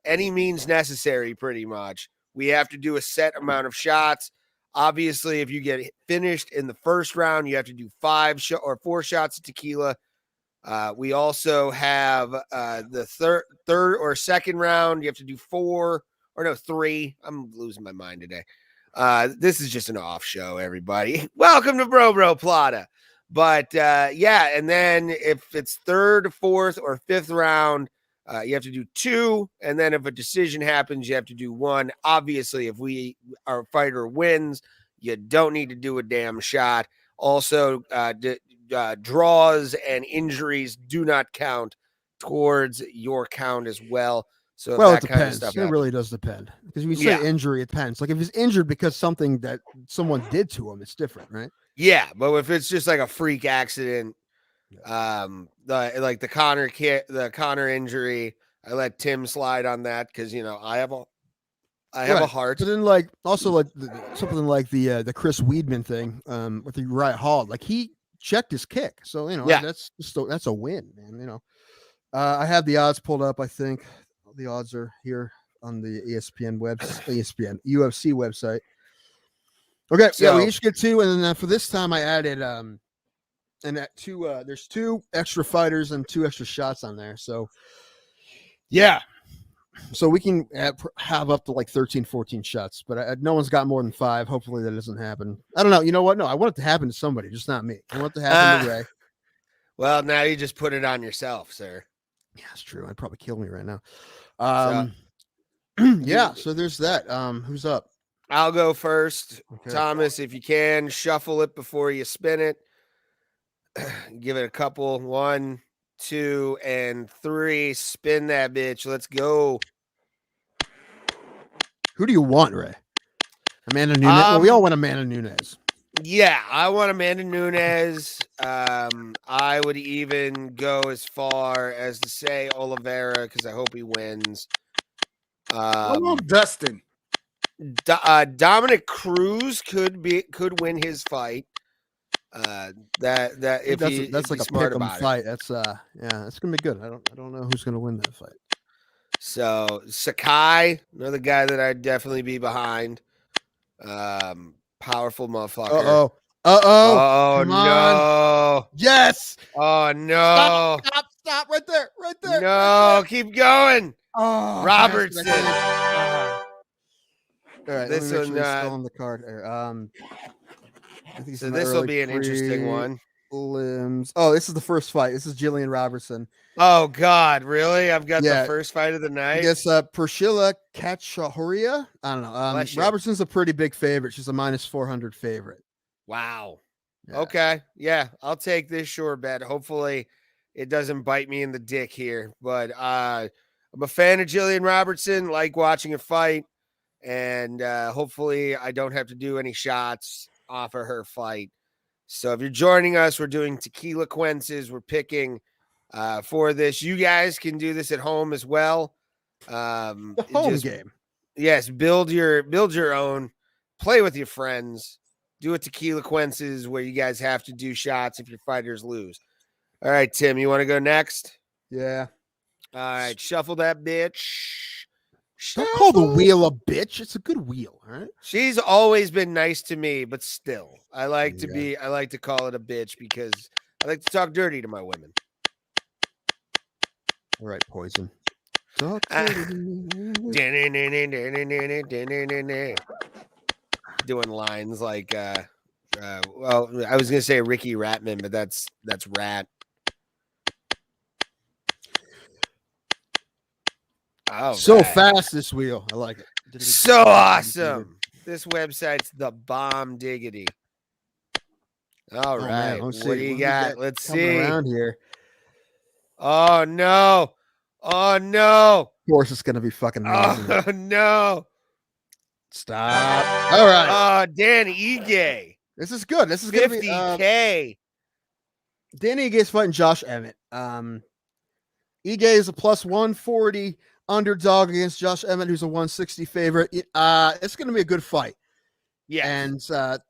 any means necessary, pretty much, we have to do a set amount of shots. Obviously, if you get finished in the first round, you have to do 4 shots of tequila. We also have the third or second round. You have to do 3. I'm losing my mind today. This is just an off show, everybody. Welcome to Bro Plata. But and then if it's third, fourth, or fifth round, you have to do 2. And then if a decision happens, you have to do 1. Obviously, if our fighter wins, you don't need to do a damn shot. Also, draws and injuries do not count towards your count as well. So it depends. It really does depend, because when you say injury, it depends. Like if he's injured because something that someone did to him, it's different, right? Yeah, but if it's just like a freak accident, the Connor injury, I let Tim slide on that because I have a heart. But then something like the Chris Weidman thing with the Uriah Hall, like he checked his kick, so that's a win, man. I have the odds pulled up. I think the odds are here on the ESPN UFC website. Okay, so we each get 2, and then for this time I added and that 2 there's 2 extra fighters and 2 extra shots on there. So so we can have up to like 13, 14 shots, but no one's got more than 5. Hopefully that doesn't happen. I don't know. You know what? No, I want it to happen to somebody, just not me. I want it to happen to Ray. Well, now you just put it on yourself, sir. Yeah, it's true. I'd probably kill me right now. So there's that. Who's up? I'll go first. Okay. Thomas, if you can, shuffle it before you spin it. Give it a couple. 1, 2, and 3. Spin that bitch. Let's go. Who do you want, Ray? Amanda Nunes? Well, we all want Amanda Nunes. Yeah, I want Amanda Nunes. I would even go as far as to say Oliveira because I hope he wins. I want Dustin. Dominic Cruz could win his fight. That if that's like he's a smart pick'em about it. fight. That's it's gonna be good. I don't know who's gonna win that fight. So Sakai, another guy that I'd definitely be behind. Powerful motherfucker. Oh Come on. no! Yes. Oh no! Stop right there. No, keep going. Oh, Robertson. All right, This let me make one, sure he's still on the card. I think he's so in the this will early be an interesting one. prelims. Oh, this is the first fight. This is Jillian Robertson. Oh God, really? I've got Yeah. the first fight of the I night. guess Priscilla Kachahoria. I don't know. Bless you. Robertson's a pretty big favorite. She's a -400 favorite. Wow. Yeah. Okay. Yeah, I'll take this sure bet. Hopefully it doesn't bite me in the dick here. But I'm a fan of Jillian Robertson, like watching her fight. And hopefully I don't have to do any shots off of her fight. So if you're joining us, we're doing tequila quences. We're picking for this. You guys can do this at home as well. The home game. Yes, build your own. Play with your friends. Do a tequila quences where you guys have to do shots if your fighters lose. All right, Tim, you want to go next? Yeah. All right, shuffle that bitch. Don't call the wheel a bitch. It's a good wheel, all right? She's always been nice to me, but still, I like to call it a bitch because I like to talk dirty to my women. All right, Poison. Talk Doing lines like well, I was gonna say Ricky Ratman, but that's Rat. Oh, so fast, this wheel. I like it. So awesome. This website's the bomb diggity. All right. Man, what do you got? Let's see. Around here. Oh no. Oh no. Of course it's gonna be fucking amazing. Oh no. Stop. All right. Dan Ige. This is good. This is 50K. gonna be Dan Ige's fighting Josh Emmett. Ige is a +140 underdog against Josh Emmett, who's a 160 favorite. It's gonna be a good fight. Yeah. And I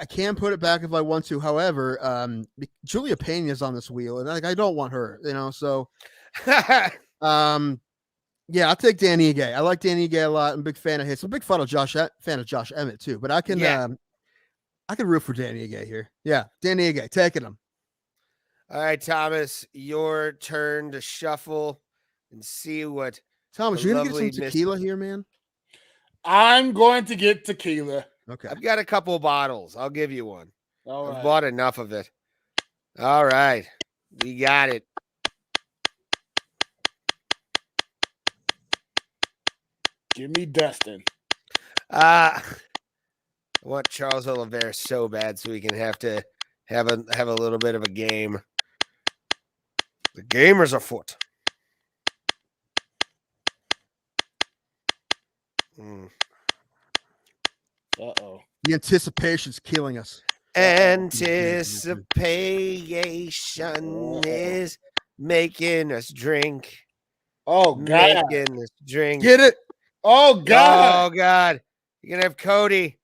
can put it back if I want to. However, Julia Pena is on this wheel, and I don't want her, so yeah, I'll take Dan Ige. I like Dan Ige a lot. I'm a big fan of his. I'm a big fan of Josh Emmett too. But I can root for Dan Ige here. Yeah, Dan Ige, taking him. All right, Thomas, your turn to shuffle and see what. Thomas, you're gonna get some tequila here, man. I'm going to get tequila. Okay, I've got a couple of bottles. I'll give you one. I've bought enough of it. All right, we got it. Give me Dustin. I want Charles Oliveira so bad so we can have a little bit of a game. The gamer's afoot. Uh-oh. The anticipation's killing us. Anticipation is making us drink. Oh God! Making us drink. Get it? Oh God! Oh God! You're gonna have Cody.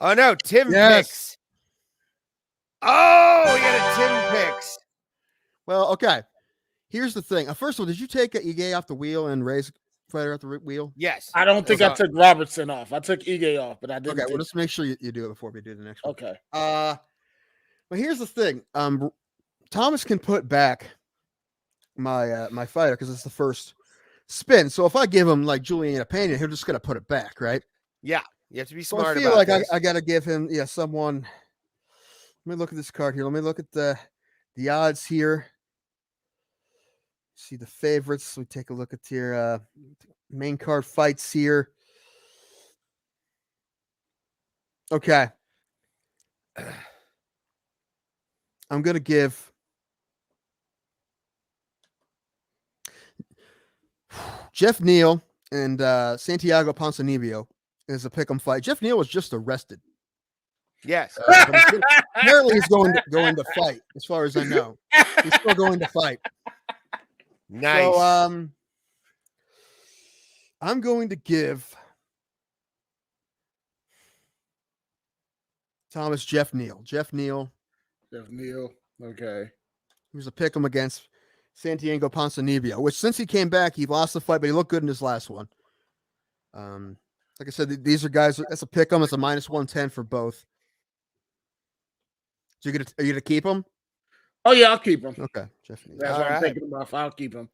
Oh no, Tim picks. Oh, we got a Tim picks. Well, okay. Here's the thing. First of all, did you take Ige off the wheel and raise fighter off the wheel? Yes. I don't think I took Robertson off. I took Ige off, but I didn't. Okay, well, let's make sure you do it before we do the next one. Okay. But here's the thing. Thomas can put back my my fighter because it's the first spin. So if I give him like Juliana Pena, he's just gonna put it back, right? Yeah, you have to be So smart. I feel about like this. I gotta give him someone. Let me look at this card here. Let me look at the odds here. See the favorites. We take a look at your main card fights here. Okay. I'm gonna give Jeff Neal and Santiago Ponzinibbio is a pick'em fight. Jeff Neal was just arrested. Yes. Apparently he's going to fight, as far as I know. He's still going to fight. Nice. So I'm going to give Thomas Jeff Neal. Jeff Neal. Okay. He was a pick 'em against Santiago Ponzinibbio, which since he came back, he lost the fight, but he looked good in his last one. Like I said, these are guys. That's a pick 'em. It's a -110 for both. So are you gonna keep him? Oh yeah, I'll keep him. Okay, Jeff Neal. That's what I'm thinking about. I'll keep him.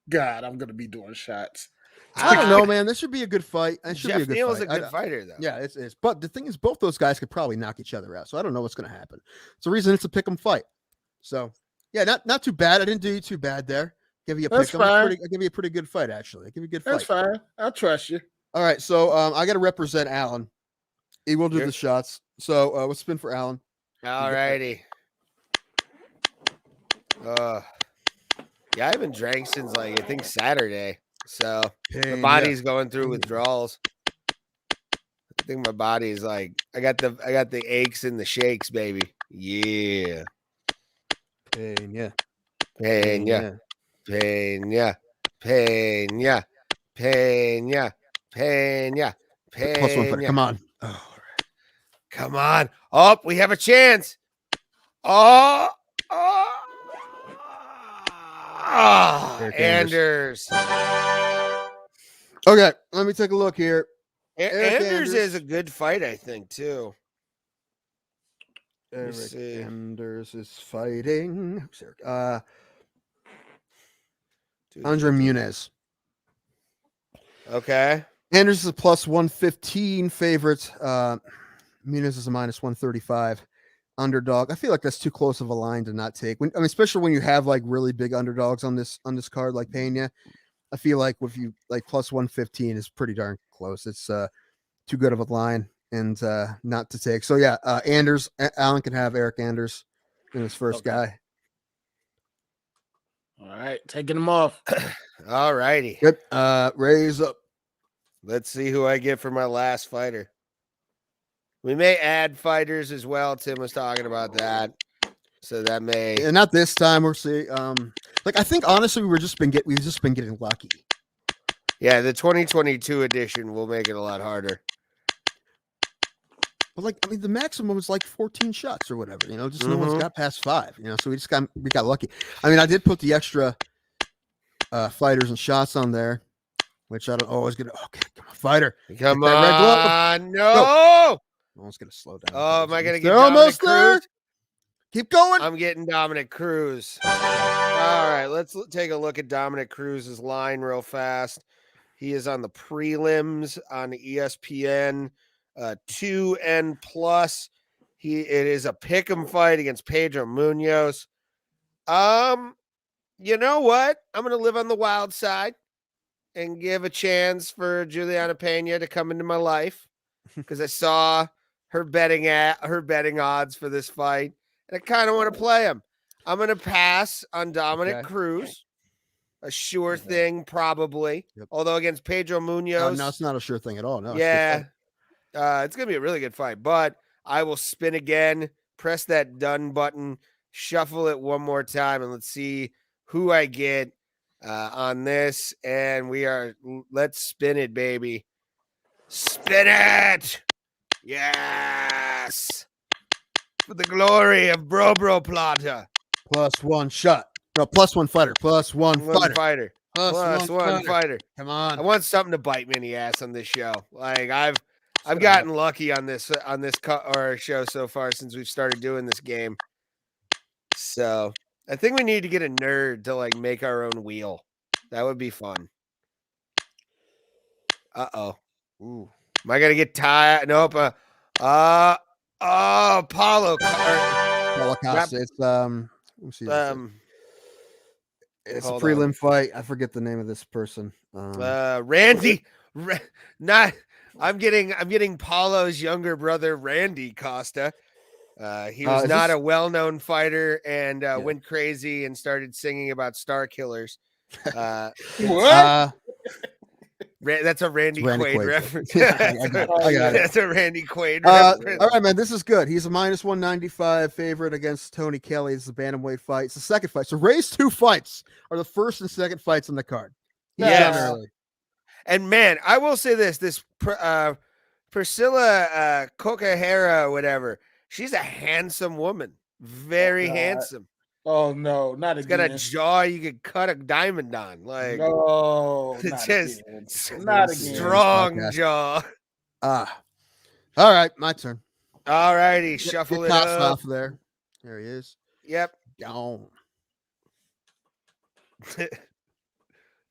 God, I'm gonna be doing shots. I don't know, man. This should be a good fight. Jeff Neal's a good fighter, though. Yeah, it's. But the thing is, both those guys could probably knock each other out. So I don't know what's going to happen. It's the reason it's a pick 'em fight. So yeah, not too bad. I didn't do you too bad there. Give you a pick 'em. I give you a pretty good fight, actually. I give you a good fight. That's fine. I'll trust you. All right, so I got to represent Alan. He will do the shots. So let's spin for Alan. All righty. Yeah, I haven't drank since I think Saturday. So my body's going through withdrawals. I think my body's I got the aches and the shakes, baby. Yeah. Pena. Pena. Pena. Pena. Pena. Pena. Pena. Come on. Oh, come on. Oh, we have a chance. Oh. Anders. Okay, let me take a look here. Anders is a good fight, I think, too. Eric Anders is fighting. Who's Eric? Andre Muniz. Okay. Anders is a +115 favorite. Muniz is a -135 underdog. I feel like that's too close of a line to not take. Especially when you have really big underdogs on this card like Pena. I feel like if you +115 is pretty darn close. It's too good of a line and not to take. So yeah, Anders. Alan can have Eric Anders in his first guy. All right, taking him off. All righty. Good. Raise up. Let's see who I get for my last fighter. We may add fighters as well. Tim was talking about that. So that may not this time. We'll see. I think honestly we've just been getting lucky. Yeah, the 2022 edition will make it a lot harder. But the maximum was 14 shots or whatever. Just no one's got past 5. So we got lucky. I did put the extra fighters and shots on there, which I don't always get. Okay, come on, fighter. Come on, no. I was gonna slow down. Oh, am I gonna get almost there? Keep going. I'm getting Dominic Cruz. All right, let's take a look at Dominic Cruz's line real fast. He is on the prelims on ESPN 2N+. It is a pick'em fight against Pedro Munoz. You know what? I'm gonna live on the wild side and give a chance for Juliana Pena to come into my life because I saw her betting odds for this fight, and I kind of want to play him. I'm going to pass on Dominic Cruz. A sure thing, probably. Yep. Although against Pedro Munoz. No, it's not a sure thing at all. No. Yeah. It's going to be a really good fight. But I will spin again, press that done button, shuffle it one more time, and let's see who I get on this. And let's spin it, baby. Spin it! Yes! For the glory of Bro Plata. +1 shot. No, +1 fighter. +1 fighter. +1 fighter. Come on. I want something to bite me in the ass on this show. I've gotten lucky on this show so far since we've started doing this game. So I think we need to get a nerd to make our own wheel. That would be fun. Uh-oh. Ooh. Am I gonna get tired? Nope. Paulo Costa. It's let me see. It's a prelim fight. I forget the name of this person. Randy. I'm getting Paulo's younger brother, Randy Costa. He was not a well-known fighter and went crazy and started singing about star killers. What? That's a Randy Quaid reference. I got it. That's a Randy Quaid reference. All right, man. This is good. He's a -195 favorite against Tony Kelly. It's a bantamweight fight. It's the second fight. So Ray's 2 fights are the first and second fights on the card. Yes. And man, I will say this Priscilla Coquehera, whatever, she's a handsome woman. Very God. handsome. Oh no, not It's got a again. jaw you could cut a diamond on. Like No, it's not just again. It's Not this again. strong podcast. jaw. All right, my turn. All righty, Get shuffle it Costa up. off there. There he is. Yep. Gone. It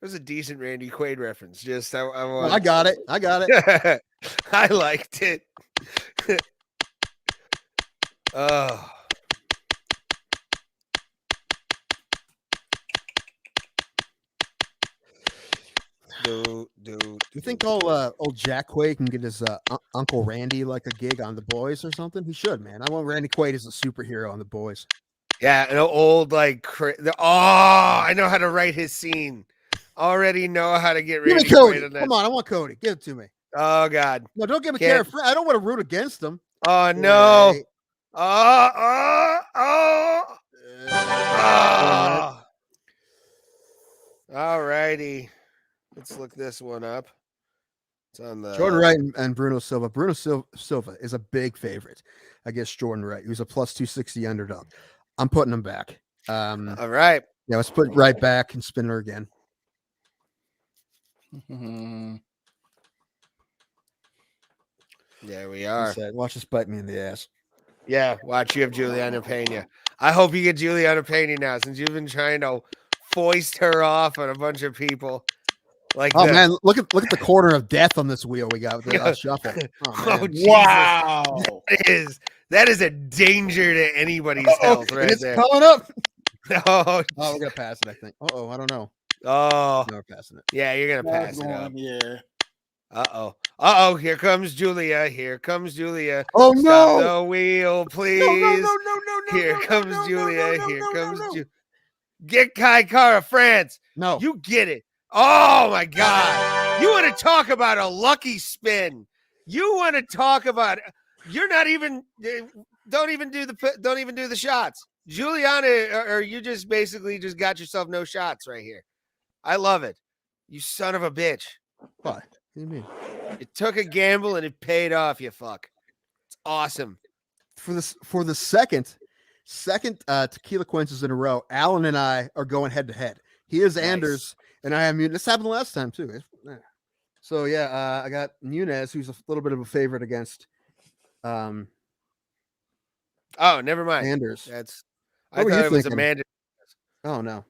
was a decent Randy Quaid reference. Just I got it. I got it. I liked it. Oh. Do You think old Jack Quaid can get his Uncle Randy like a gig on The Boys or something? He should, man. I want Randy Quaid as a superhero on The Boys. Yeah, an old like I know how to write his scene. Already know how to get Give Randy me Cody. Quaid on that. Come on, I want Cody. Give it to me. Oh God. No, don't give me Can't- Karen. I don't want to root against him. Oh no. Right. Oh. Uh, All righty. Let's look this one up. It's on the Jordan Wright and Bruno Silva. Bruno Silva is a big favorite against Jordan Wright. He was a plus 260 underdog. I'm putting him back. All right. Yeah, let's put Wright back and spin her again. There we are. Watch this bite me in the ass. Yeah, watch you have Juliana Pena. I hope you get Juliana Pena now, since you've been trying to foist her off on a bunch of people. Like, Oh man, look at the corner of death on this wheel we got with the shuffle. Oh, man. Jesus. Wow. That is a danger to anybody's health right it's there. coming up. Oh, Oh, we're gonna pass it, I think. I don't know. oh, No, we're passing it. yeah, you're gonna pass it up. Yeah. Uh-oh, here comes Julia. Here comes Julia. Oh Stop no! the wheel, please. No! Here comes Julia. Here comes Julia. Get Kai Kara, France. No. You get it. Oh my God. You want to talk about a lucky spin. You want to talk about you're not even don't even do the shots. Juliana, or you just basically just got yourself no shots right here. I love it. You son of a bitch. What? What do you mean? You took a gamble and it paid off, you fuck. It's awesome. For the second tequila quenches in a row, Alan and I are going head to head. He is Anders and I am Munez. This happened last time too. So yeah, I got Munez, who's a little bit of a favorite against Oh, never mind. Anders. That's What I were thought you it was thinking? Amanda. Oh no.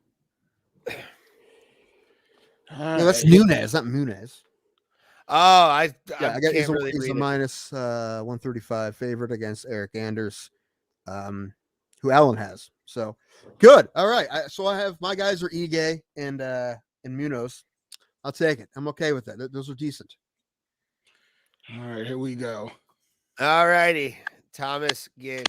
No, that's Nunez, not Munez. Oh, I Yeah, can't he's really a read it. minus 135 favorite against Eric Anders, who Alan has. So good. All right. So I have my guys are Ige and Munoz. I'll take it. I'm okay with that. Those are decent. All right, here we go. All righty, Thomas, get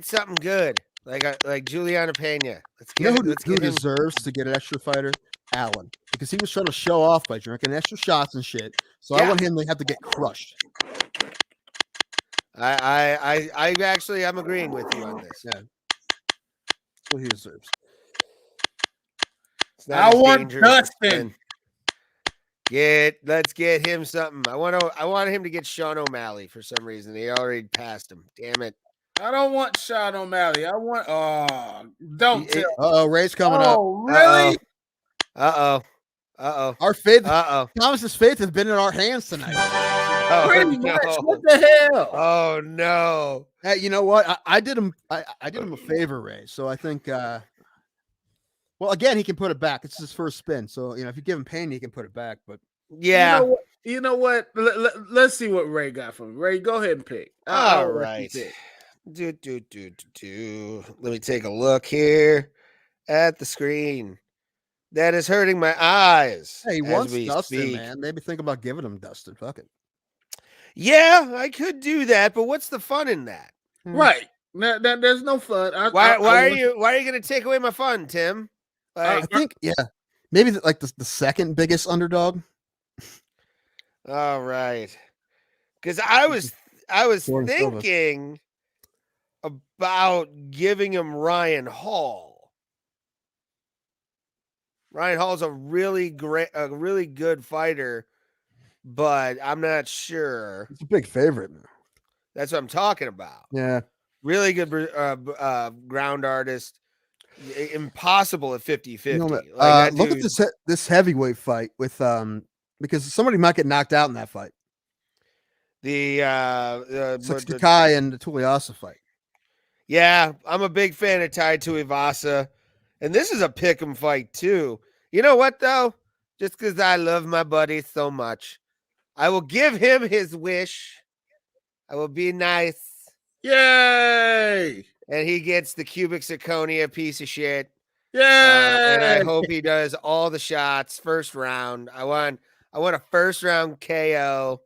something good like Juliana Pena. Let's You know get who him. deserves to get an extra fighter? Alan, because he was trying to show off by drinking extra shots and shit. So I Yeah. want him to have to get crushed. I actually I'm agreeing with you on this. Yeah. That's what he deserves. It's not I as want dangerous as Dustin. Let's get him something. I want him to get Sean O'Malley for some reason. He already passed him. Damn it. I don't want Sean O'Malley. I want don't tell. Uh-oh, Ray's coming up. Oh, really? Uh-oh. Our faith, Uh-oh. Thomas's faith has been in our hands tonight. Oh, Pretty no. much. What the hell? Oh no. Hey, you know what? I did him. I did him a favor, Ray. So I think. Well, again, he can put it back. It's his first spin, so if you give him pain, he can put it back. But Yeah. You know what? Let's see what Ray got from Ray. Go ahead and pick. All I'll let right. you pick. Let me take a look here at the screen. That is hurting my eyes. hey, he as wants we Dustin, speak. man. Maybe think about giving him Dustin. Fuck it. Yeah, I could do that, but what's the fun in that? Right. There's no fun. Why are you going to take away my fun, Tim? I Like, think, maybe like the second biggest underdog. all right. Because I was Jordan Silva. thinking about giving him Ryan Hall. Ryan Hall's a really good fighter but I'm not sure. It's a big favorite. That's what I'm talking about. Yeah. Really good ground artist. Impossible at 50-50. You know, Like that look at dude, this heavyweight fight with because somebody might get knocked out in that fight. It's like Sakai and the Tuliasa fight. Yeah, I'm a big fan of Tai Tuivasa, and this is a pick'em fight too. You know what though? Just because I love my buddy so much, I will give him his wish. I will be nice, Yay! and he gets the cubic zirconia piece of shit. Yay! And I hope he does all the shots first round. I want a first round KO,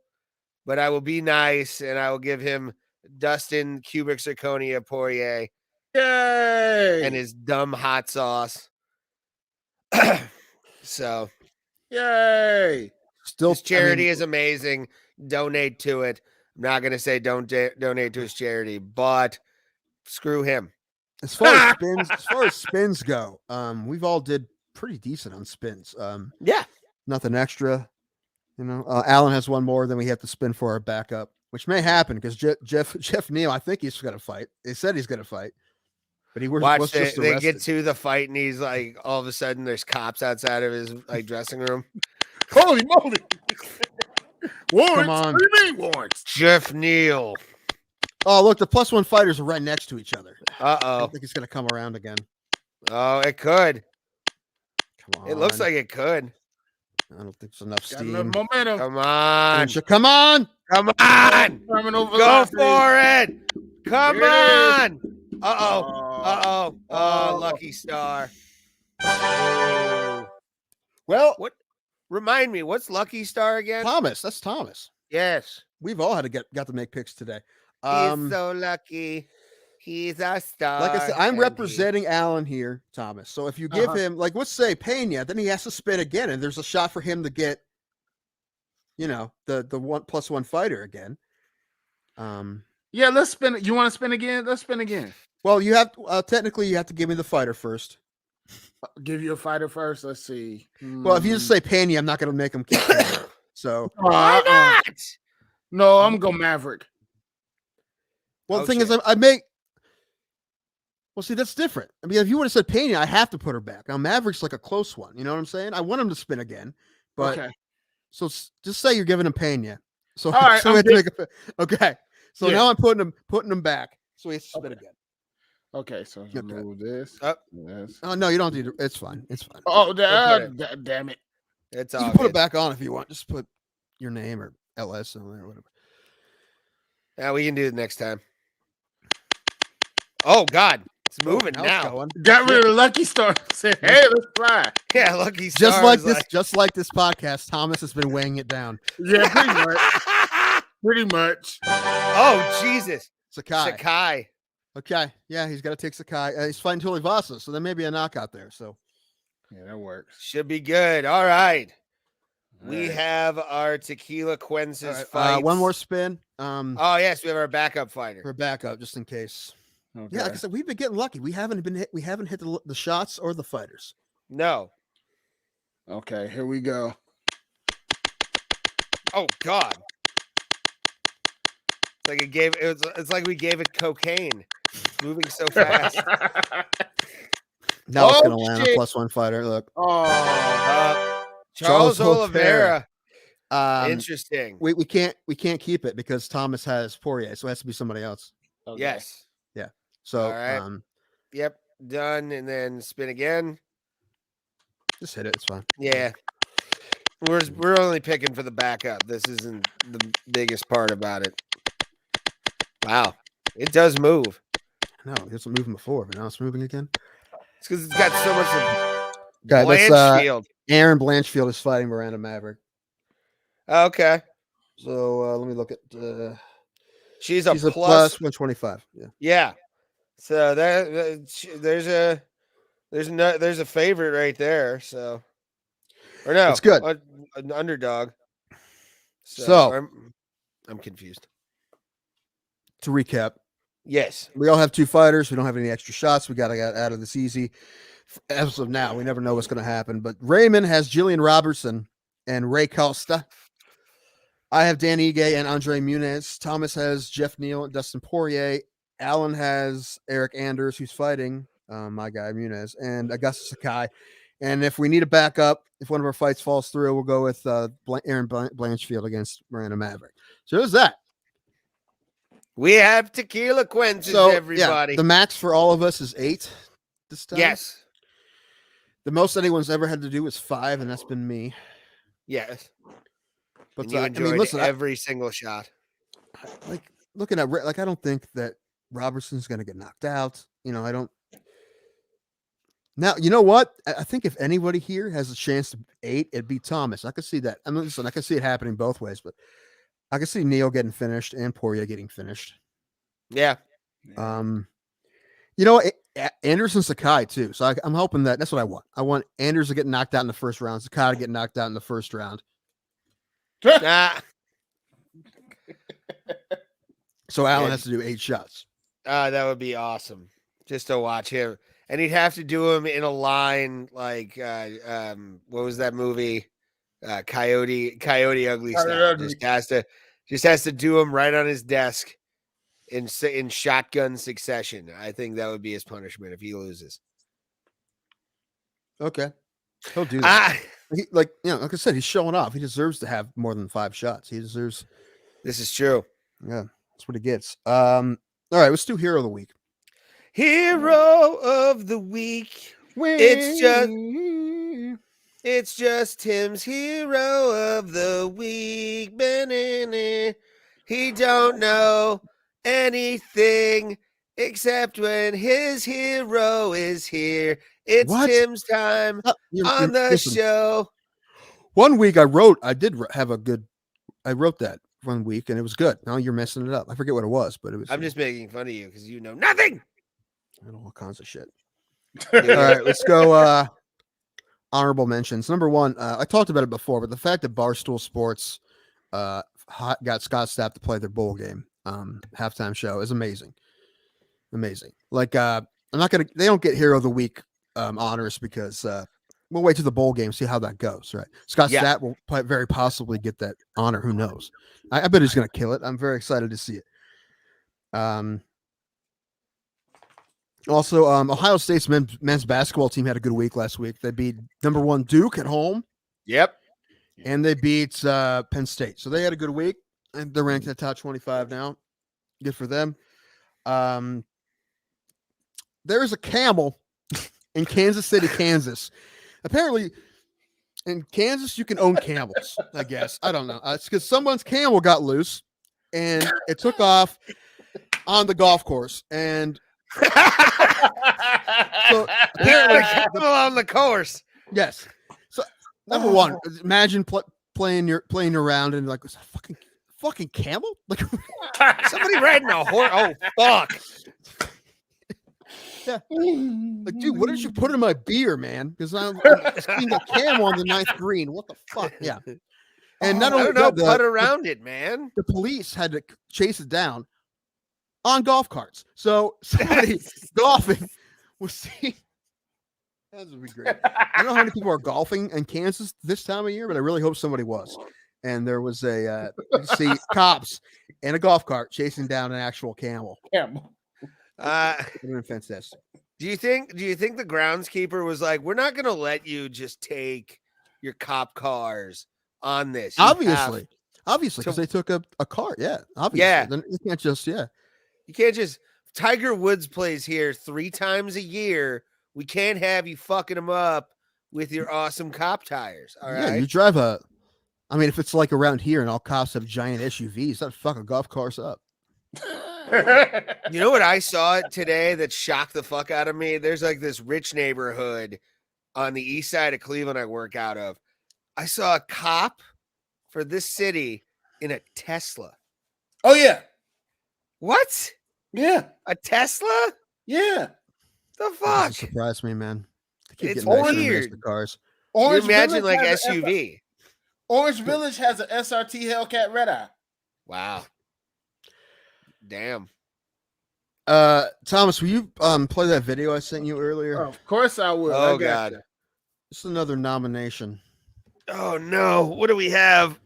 but I will be nice and I will give him Dustin cubic zirconia Poirier Yay! and his dumb hot sauce. So, yay! Still, his charity is amazing. Donate to it. I'm not gonna say don't donate to his charity, but screw him. As far as spins go, we've all did pretty decent on spins. Yeah. Nothing extra. You know, Alan has one more than we have to spin for our backup, which may happen because Jeff Neal, I think he's going to fight. He said he's going to fight, but he was just they arrested. get to the fight and he's like, all of a sudden there's cops outside of his like dressing room. Holy moly! Warrants? Come on. What do you mean warrants? Jeff Neal. Oh, look, the +1 fighters are right next to each other. I Uh-oh. think he's going to come around again. Oh, it could. Come on. It looks like it could. I don't think there's enough Got steam. enough momentum. Come on. Come on. Come on. Terminal Go velocity. for it. Come There it on. Uh-oh. Uh-oh. Oh, lucky star. Oh. Well, What? Remind me, what's Lucky Star again? Thomas. That's Thomas. Yes. We've all had to got to make picks today. He's so lucky. He's a star. Like I said, I'm and representing Alan here, Thomas. So if you give him, like, let's say Pena, then he has to spin again, and there's a shot for him to get, you know, the +1 fighter again. Yeah, let's spin it. You want to spin again? Let's spin again. Well, you have technically you have to give me the fighter first. I'll give you a fighter first. Let's see. Well, if you just say Pena, I'm not going to make him keep Pena. So Why not? No, I'm gonna go Maverick. well, the Oh, thing is, shit. I make. Well, see, that's different. I mean, if you would have said Pena, I have to put her back. Now Maverick's like a close one. You know what I'm saying? I want him to spin again, but Okay. so just say you're giving him Pena. So, All right, so we I'm have to make a. Okay, so Yeah. now I'm putting him back. So he has to spin Okay. again. Okay, so Okay. remove this. Oh. Yes. Oh no, you don't need to. It's fine. It's fine. Oh, put damn it. It's You all can put good. it back on if you want. Just put your name or LS on there or whatever. Yeah, we can do it next time. Oh God, it's moving Now it's now. going. Got rid of the Lucky Star. Said, hey, let's fly. Yeah, Lucky Star. Just like this podcast, Thomas has been weighing it down. Yeah, pretty much. Pretty much. Oh Jesus, Sakai. Sakai. Okay, yeah, he's got to take Sakai. He's fighting Tuivasa, so there may be a knockout there. So Yeah, that works. Should be good. All right. We Alright. have our Tequila Quences all right, fight. one more spin. Oh yes, we have our backup fighter. For backup, just in case. Okay. Yeah, like I said, we've been getting lucky. We haven't hit the shots or the fighters. No. Okay, here we go. Oh God. It's like we gave it cocaine. It's moving so fast. Now it's Oh, gonna land a shit. +1 fighter. Look, Oh, Charles Charles Oliveira. um, Interesting. we can't keep it because Thomas has Poirier, so it has to be somebody else. okay. Yes. So All right. Yep. Done. And then spin again. just hit it. It's fine. Yeah. We're only picking for the backup. This isn't the biggest part about it. Wow. It does move. No, it wasn't moving before, but now it's moving again. It's because it's got so much of Okay, that's Blanchfield. Aaron Blanchfield is fighting Miranda Maverick. Okay. So let me look at. She's She's a a plus. +125. Yeah. Yeah. So there's a favorite right there. So, or no, That's good. An underdog. So- I'm confused. To recap, Yes. we all have 2 fighters. We don't have any extra shots. We got to get out of this easy. As of now, we never know what's going to happen. But Raymond has Jillian Robertson and Ray Costa. I have Dan Ige and Andre Muniz. Thomas has Jeff Neal and Dustin Poirier. Alan has Eric Anders, who's fighting my guy Muniz, and Augustus Sakai. And if we need a backup, if one of our fights falls through, we'll go with Aaron Blanchfield against Miranda Maverick. So there's that. We have tequila quenches, So everybody. yeah, the max for all of us is 8 this time. Yes. The most anyone's ever had to do is 5, and that's been me. Yes. But And you I enjoyed mean, listen, every single shot. like looking at like I don't think that Robertson's going to get knocked out. I don't. Now you know what? I think if anybody here has a chance to 8, it'd be Thomas. I could see that. I mean, listen, I can see it happening both ways, but I can see Neal getting finished and Poirier getting finished. Yeah. Anderson Sakai too. So I'm hoping that's what I want. I want Anders to get knocked out in the first round, Sakai to get knocked out in the first round. So Allen has to do 8 shots. That would be awesome just to watch him. And he'd have to do him in a line like what was that movie? Coyote Ugly style. Just has to do him right on his desk in shotgun succession. I think that would be his punishment if he loses. Okay. He'll do that. Like I said, he's showing off. He deserves to have more than 5 shots. He deserves. This is true. Yeah, that's what he gets. All right, let's do Hero of the Week. Hero of the Week. It's just Tim's Hero of the Week. He don't know anything except when his hero is here. It's What? Tim's time on the show. One week I did have I wrote that one week and it was good. Now you're messing it up. I forget what it was, but it was. I'm just making fun of you because you know nothing. I know all kinds of shit. All right, let's go. Honorable mentions. Number 1, I talked about it before, but the fact that Barstool Sports got Scott Stapp to play their bowl game halftime show is amazing. Amazing. Like they don't get Hero of the Week honors because we'll wait till the bowl game, see how that goes. Right. Scott Stapp will very possibly get that honor. Who knows? I bet he's going to kill it. I'm very excited to see it. Also, Ohio State's men's basketball team had a good week last week. They beat number 1 Duke at home. Yep. And they beat Penn State. So they had a good week. And they're ranked in the top 25 now. Good for them. There is a camel in Kansas City, Kansas. Apparently, in Kansas, you can own camels, I guess. I don't know. It's because someone's camel got loose and it took off on the golf course. And so apparently, camel on the course. Yes. So number 1, imagine playing around and like, was a fucking camel? Like somebody riding a horse. Oh fuck. Yeah. Like, dude, what did you put in my beer, man? Because I'm seeing a camel on the 9th green. What the fuck? Yeah. And not only put around it, man. The police had to chase it down on golf carts. So somebody golfing was seeing. That would be great. I don't know how many people are golfing in Kansas this time of year, but I really hope somebody was. And there was you see cops and a golf cart chasing down an actual camel. Fantastic. Do you think the groundskeeper was like, we're not going to let you just take your cop cars on this? Obviously, because they took a cart. Yeah, obviously. Yeah. Then you can't just, You can't just, Tiger Woods plays here 3 times a year. We can't have you fucking him up with your awesome cop tires. All right. Yeah, you drive if it's like around here and all cops have giant SUVs, that fucking golf cars up. You know what I saw today that shocked the fuck out of me? There's like this rich neighborhood on the east side of Cleveland I work out of. I saw a cop for this city in a Tesla. Oh, yeah. What? Yeah. A Tesla? Yeah. The fuck? That surprised me, man. It's weird. Cars. You imagine like SUV. Orange Village has an SRT Hellcat Red Eye. Wow. Damn. Thomas, will you play that video I sent you earlier? Oh, of course I will. Oh, God. It's another nomination. Oh, no. What do we have?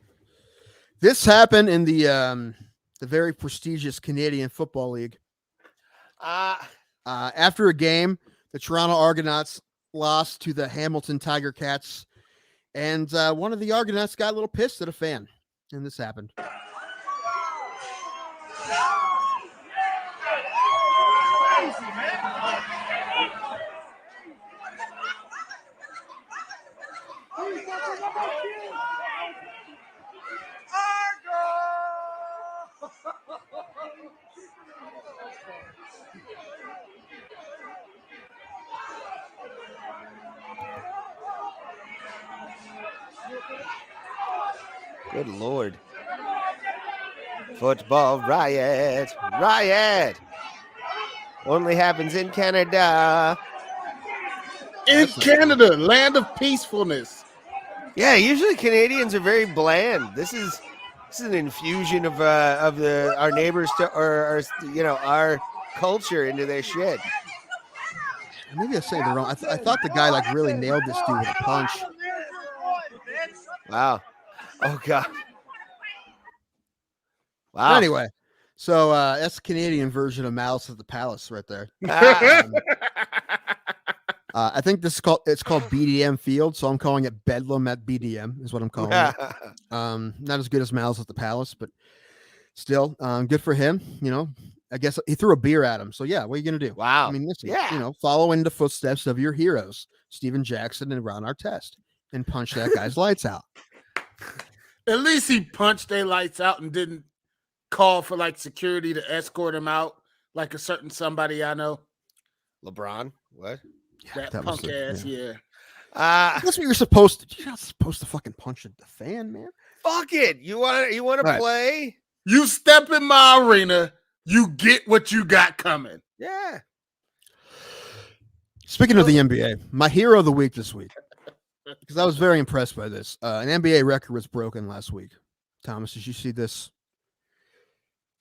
This happened in the very prestigious Canadian Football League. After a game, the Toronto Argonauts lost to the Hamilton Tiger Cats, and one of the Argonauts got a little pissed at a fan, and this happened. Good Lord. Football riot. Riot. Only happens in Canada. In Canada, land of peacefulness. Yeah, usually Canadians are very bland. This is an infusion of our neighbors to or our culture into their shit. Maybe I say the wrong. I thought the guy like really nailed this dude with a punch. Wow. Oh God. Wow. Wow. Anyway, so that's the Canadian version of Malice at the Palace right there. I think it's called BDM Field, so I'm calling it Bedlam at BDM is what I'm calling it. Not as good as Malice at the Palace, but still, good for him. You know, I guess he threw a beer at him. So yeah, what are you gonna do? Wow. I mean, listen, Yeah. you know, follow in the footsteps of your heroes, Steven Jackson and Ron Artest, and punch that guy's lights out. At least he punched their lights out and didn't call for like security to escort him out, like a certain somebody I know. LeBron. What? That that punk was ass, yeah. yeah. That's what you're supposed to. You're not supposed to fucking punch the fan, man. Fuck it. You want to Right. play? You step in my arena, you get what you got coming. Yeah. Speaking of the NBA, my hero of the week this week, because I was very impressed by this. An NBA record was broken last week. Thomas, did you see this?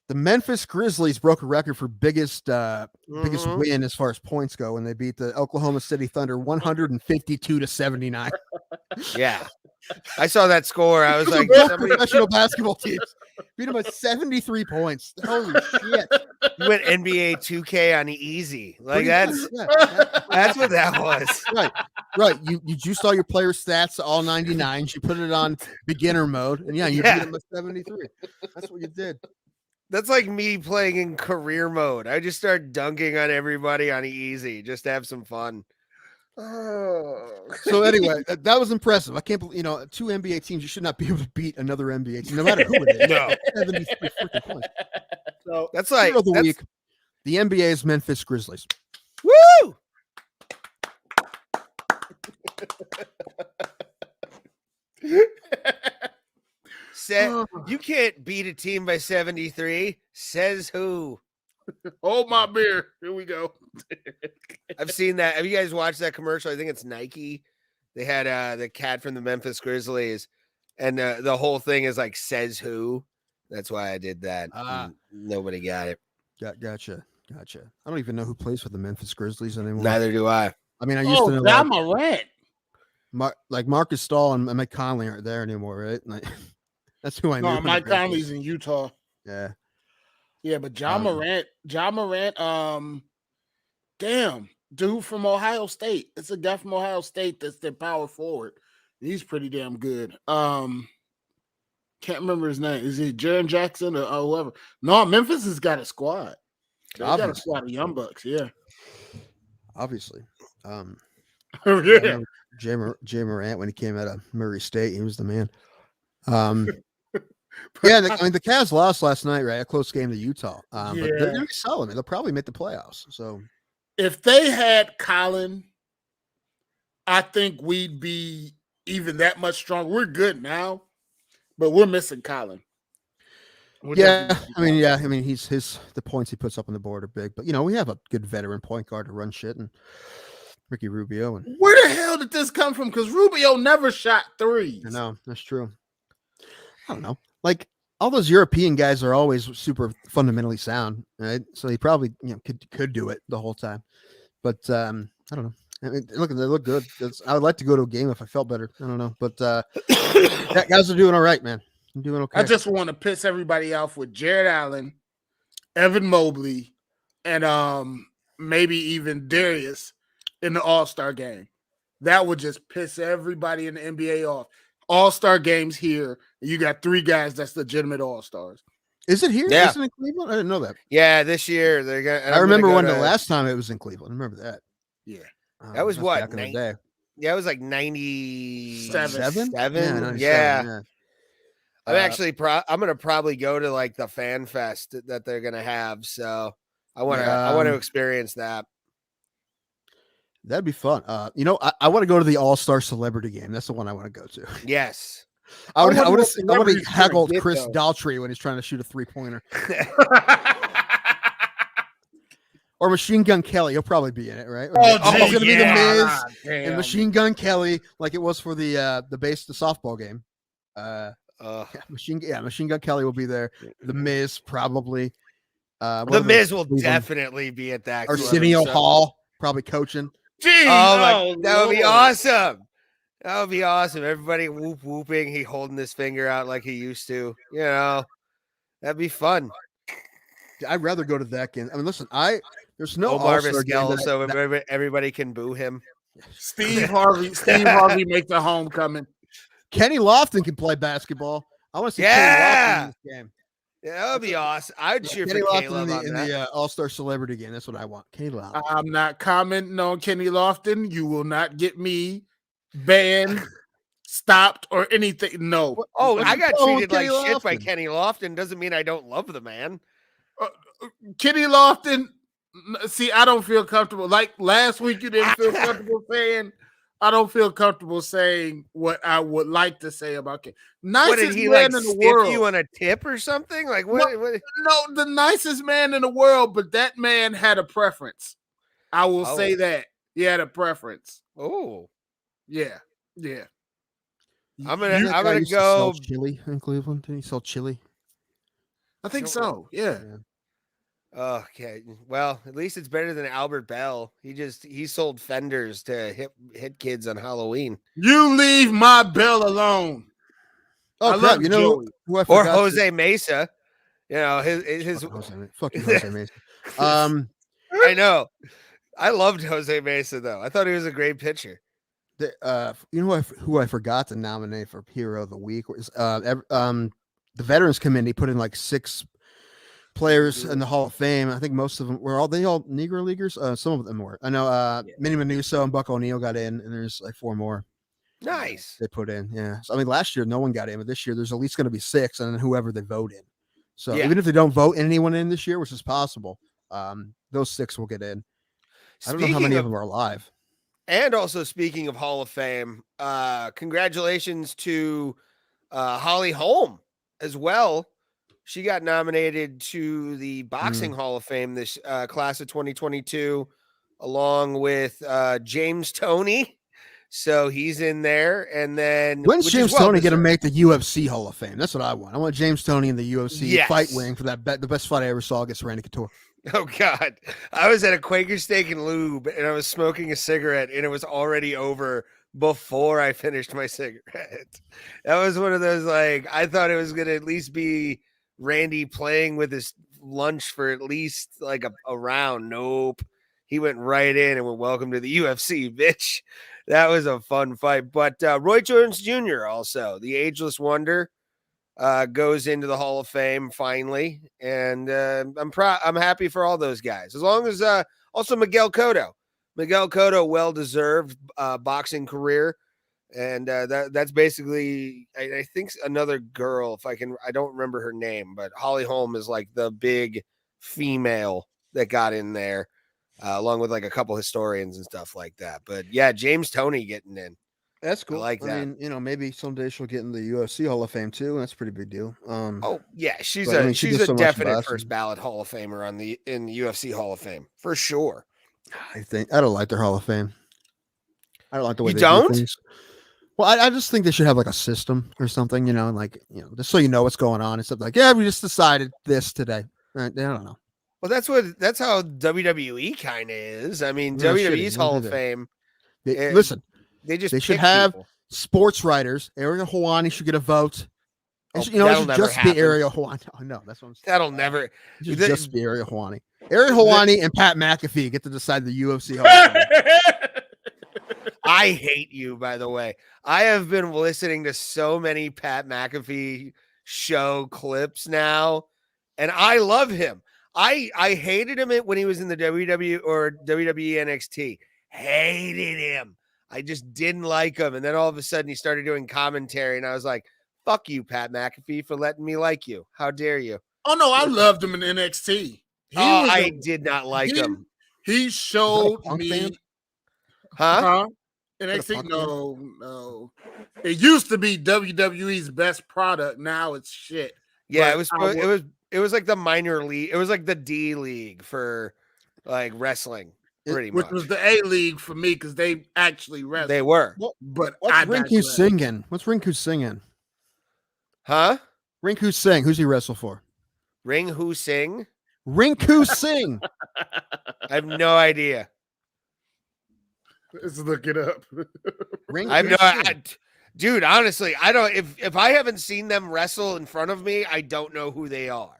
The Memphis Grizzlies broke a record for biggest win as far as points go when they beat the Oklahoma City Thunder 152-79. Yeah. I saw that score. I was like, Both somebody professional basketball teams beat them by 73 points. Holy shit! went NBA 2K on easy. Like Pretty that's much, yeah. that's what that was. Right. You juiced all your player stats to all 99s. You put it on beginner mode, and you beat them by 73. That's what you did. That's like me playing in career mode. I just start dunking on everybody on easy just to have some fun. So anyway, that was impressive. I can't believe, two NBA teams, you should not be able to beat another NBA team, no matter who it is. No. 73 freaking points. So That's like hero of the week, the NBA's Memphis Grizzlies. Woo! You can't beat a team by 73. Says who? Hold my beer. Here we go. I've seen that. Have you guys watched that commercial? I think it's Nike. They had the cat from the Memphis Grizzlies, and the whole thing is like says who. That's why I did that. Nobody got it. Gotcha. I don't even know who plays for the Memphis Grizzlies anymore. Neither do I. I mean, I used to know John Morant. like Marcus Stahl and Mike Conley aren't there anymore, right? Like, that's who I knew. No, Mike Conley's in Utah. Yeah. Yeah, but John Morant, damn, dude from Ohio State. It's a guy from Ohio State that's their power forward. He's pretty damn good. Can't remember his name. Is it Jaren Jackson or whoever? No, Memphis has got a squad. They got a squad of young bucks, yeah. Obviously. Yeah. Jay Morant, when he came out of Murray State, he was the man. Yeah, the Cavs lost last night, right? A close game to Utah. But they're going to be solid. They'll probably make the playoffs. So if they had Colin, I think we'd be even that much stronger. We're good now, but we're missing Colin. He's the points he puts up on the board are big, but we have a good veteran point guard to run shit, and Ricky Rubio. And where the hell did this come from? Because Rubio never shot threes. I know, that's true. I don't know. Like all those European guys are always super fundamentally sound, right? So he probably could do it the whole time. But I don't know. I mean, they look good. I would like to go to a game if I felt better. I don't know, but guys are doing all right, man. I'm doing okay. I just want to piss everybody off with Jared Allen, Evan Mobley, and maybe even Darius in the All-Star game. That would just piss everybody in the NBA off. All-Star games here, you got 3 guys that's legitimate All-Stars. Is it here? Yeah. Isn't it in Cleveland? I didn't know that. Yeah, this year they're gonna. I remember when the last time it was in Cleveland. I remember that. Yeah. That was what, back in the day. Yeah, it was like 97. Yeah, 97, Yeah. I'm actually I'm gonna probably go to like the fan fest that they're gonna have. So I want to experience that. That'd be fun. I want to go to the All-Star Celebrity Game. That's the one I want to go to. Yes. I would wonder what have celebrities haggled gonna get, Chris though. Daltrey when he's trying to shoot a 3-pointer. Or Machine Gun Kelly. He'll probably be in it, right? Oh, it's gonna be the Miz Damn. and Machine Gun Kelly, like it was for the softball game. Machine Gun Kelly will be there. The Miz probably. The Miz will definitely be at that. Arsenio Hall probably coaching. Jeez, that would be awesome. That would be awesome. Everybody whooping. He holding his finger out like he used to. You know, that'd be fun. I'd rather go to that game. I mean, listen, there's no Omar All-Star game Vizquel, so everybody can boo him. Steve Harvey make the homecoming. Kenny Lofton can play basketball. I want to see Kenny Lofton in this game. Yeah, that would be awesome. I'd cheer Kenny for Lofton Caleb in the All-Star Celebrity Game. That's what I want. Kenny Lofton. I'm not commenting on Kenny Lofton. You will not get me banned, stopped, or anything. No. Oh, I got treated like Kenny shit by Lofton. Kenny Lofton. Doesn't mean I don't love the man. Kenny Lofton, see, I don't feel comfortable. Like last week, you didn't feel comfortable saying. I don't feel comfortable saying what I would like to say about Kenny. What did he man like? in the Stiff world. you on a tip or something? Like what? No, the nicest man in the world, but that man had a preference. I will say that he had a preference. Oh, yeah. I'm gonna go chili in Cleveland. Did he sell chili? I think so. Yeah. Okay. Well, at least it's better than Albert Bell. He sold fenders to hit kids on Halloween. You leave my Bell alone. Oh, I love Joey. Who I Or forgot Jose Mesa. You know, his fuck you, Jose Mesa. I know. I loved Jose Mesa though. I thought he was a great pitcher. You know who I forgot to nominate for Hero of the Week was the Veterans Committee put in like 6 players in the Hall of Fame. I think most of them were all Negro Leaguers. Some of them were. I know Minnie Manuso and Buck O'Neil got in, and there's like 4 more. Nice. They put in. Yeah. So I mean, last year no one got in, but this year there's at least going to be 6, and then whoever they vote in. So even if they don't vote anyone in this year, which is possible, those 6 will get in. I don't know how many of them are alive. And also, speaking of Hall of Fame, congratulations to Holly Holm as well. She got nominated to the Boxing Hall of Fame this class of 2022, along with James Toney. So he's in there. And then when's James Toney going to make the UFC Hall of Fame? That's what I want. I want James Toney in the UFC fight wing for that the best fight I ever saw against Randy Couture. Oh God. I was at a Quaker Steak and Lube and I was smoking a cigarette and it was already over before I finished my cigarette. That was one of those, like, I thought it was going to at least be Randy playing with his lunch for at least like a round. Nope. He went right in and went, welcome to the UFC, bitch. That was a fun fight. But Roy Jones Jr. also, the ageless wonder, goes into the Hall of Fame finally, and I'm happy for all those guys. As long as also Miguel Cotto, well deserved boxing career, and that's basically I think another girl. I don't remember her name, but Holly Holm is like the big female that got in there, along with like a couple historians and stuff like that. But yeah, James Toney getting in. That's cool. I like that. I mean, maybe someday she'll get in the UFC Hall of Fame too. And that's a pretty big deal. Oh yeah, she's but, a she did so much definite first ballot Hall of Famer in the UFC Hall of Fame for sure. I don't like their Hall of Fame. I don't like the way you they don't. do things. Well, I just think they should have like a system or something, just so you know what's going on. It's like, we just decided this today. I don't know. Well, that's how WWE kind of is. I mean, WWE's Hall of Fame. Listen, they should have people. Sports writers. Ariel Helwani should get a vote. It Oh, should, it that'll should never just be happen. Ariel Helwani. Oh, no, that's what I'm saying. That'll never. It should The- just be Ariel Helwani. Ariel Helwani and Pat McAfee get to decide the UFC Hall of Fame. I hate you, by the way. I have been listening to so many Pat McAfee show clips now, and I love him. I hated him when he was in the WWE or WWE NXT. Hated him. I just didn't like him. And then all of a sudden he started doing commentary, and I was like, fuck you, Pat McAfee, for letting me like you. How dare you? Oh no, I loved him in NXT. I did not like he- him. He showed Punk me, fan? Huh? NXT. Punk No. It used to be WWE's best product. Now it's shit. Yeah, But it was like the minor league. It was like the D league for like wrestling, pretty which much. was the A League for me because they actually wrestled. They were. But What's I Rinku digress. Singh? What's Rinku Singh in? Huh? Rinku Singh. Who's he wrestle for? Ring Hu Sing? Rinku Singh. I have no idea. Let's look it up. Rinku I have no Singh. dude, honestly, I don't if I haven't seen them wrestle in front of me, I don't know who they are.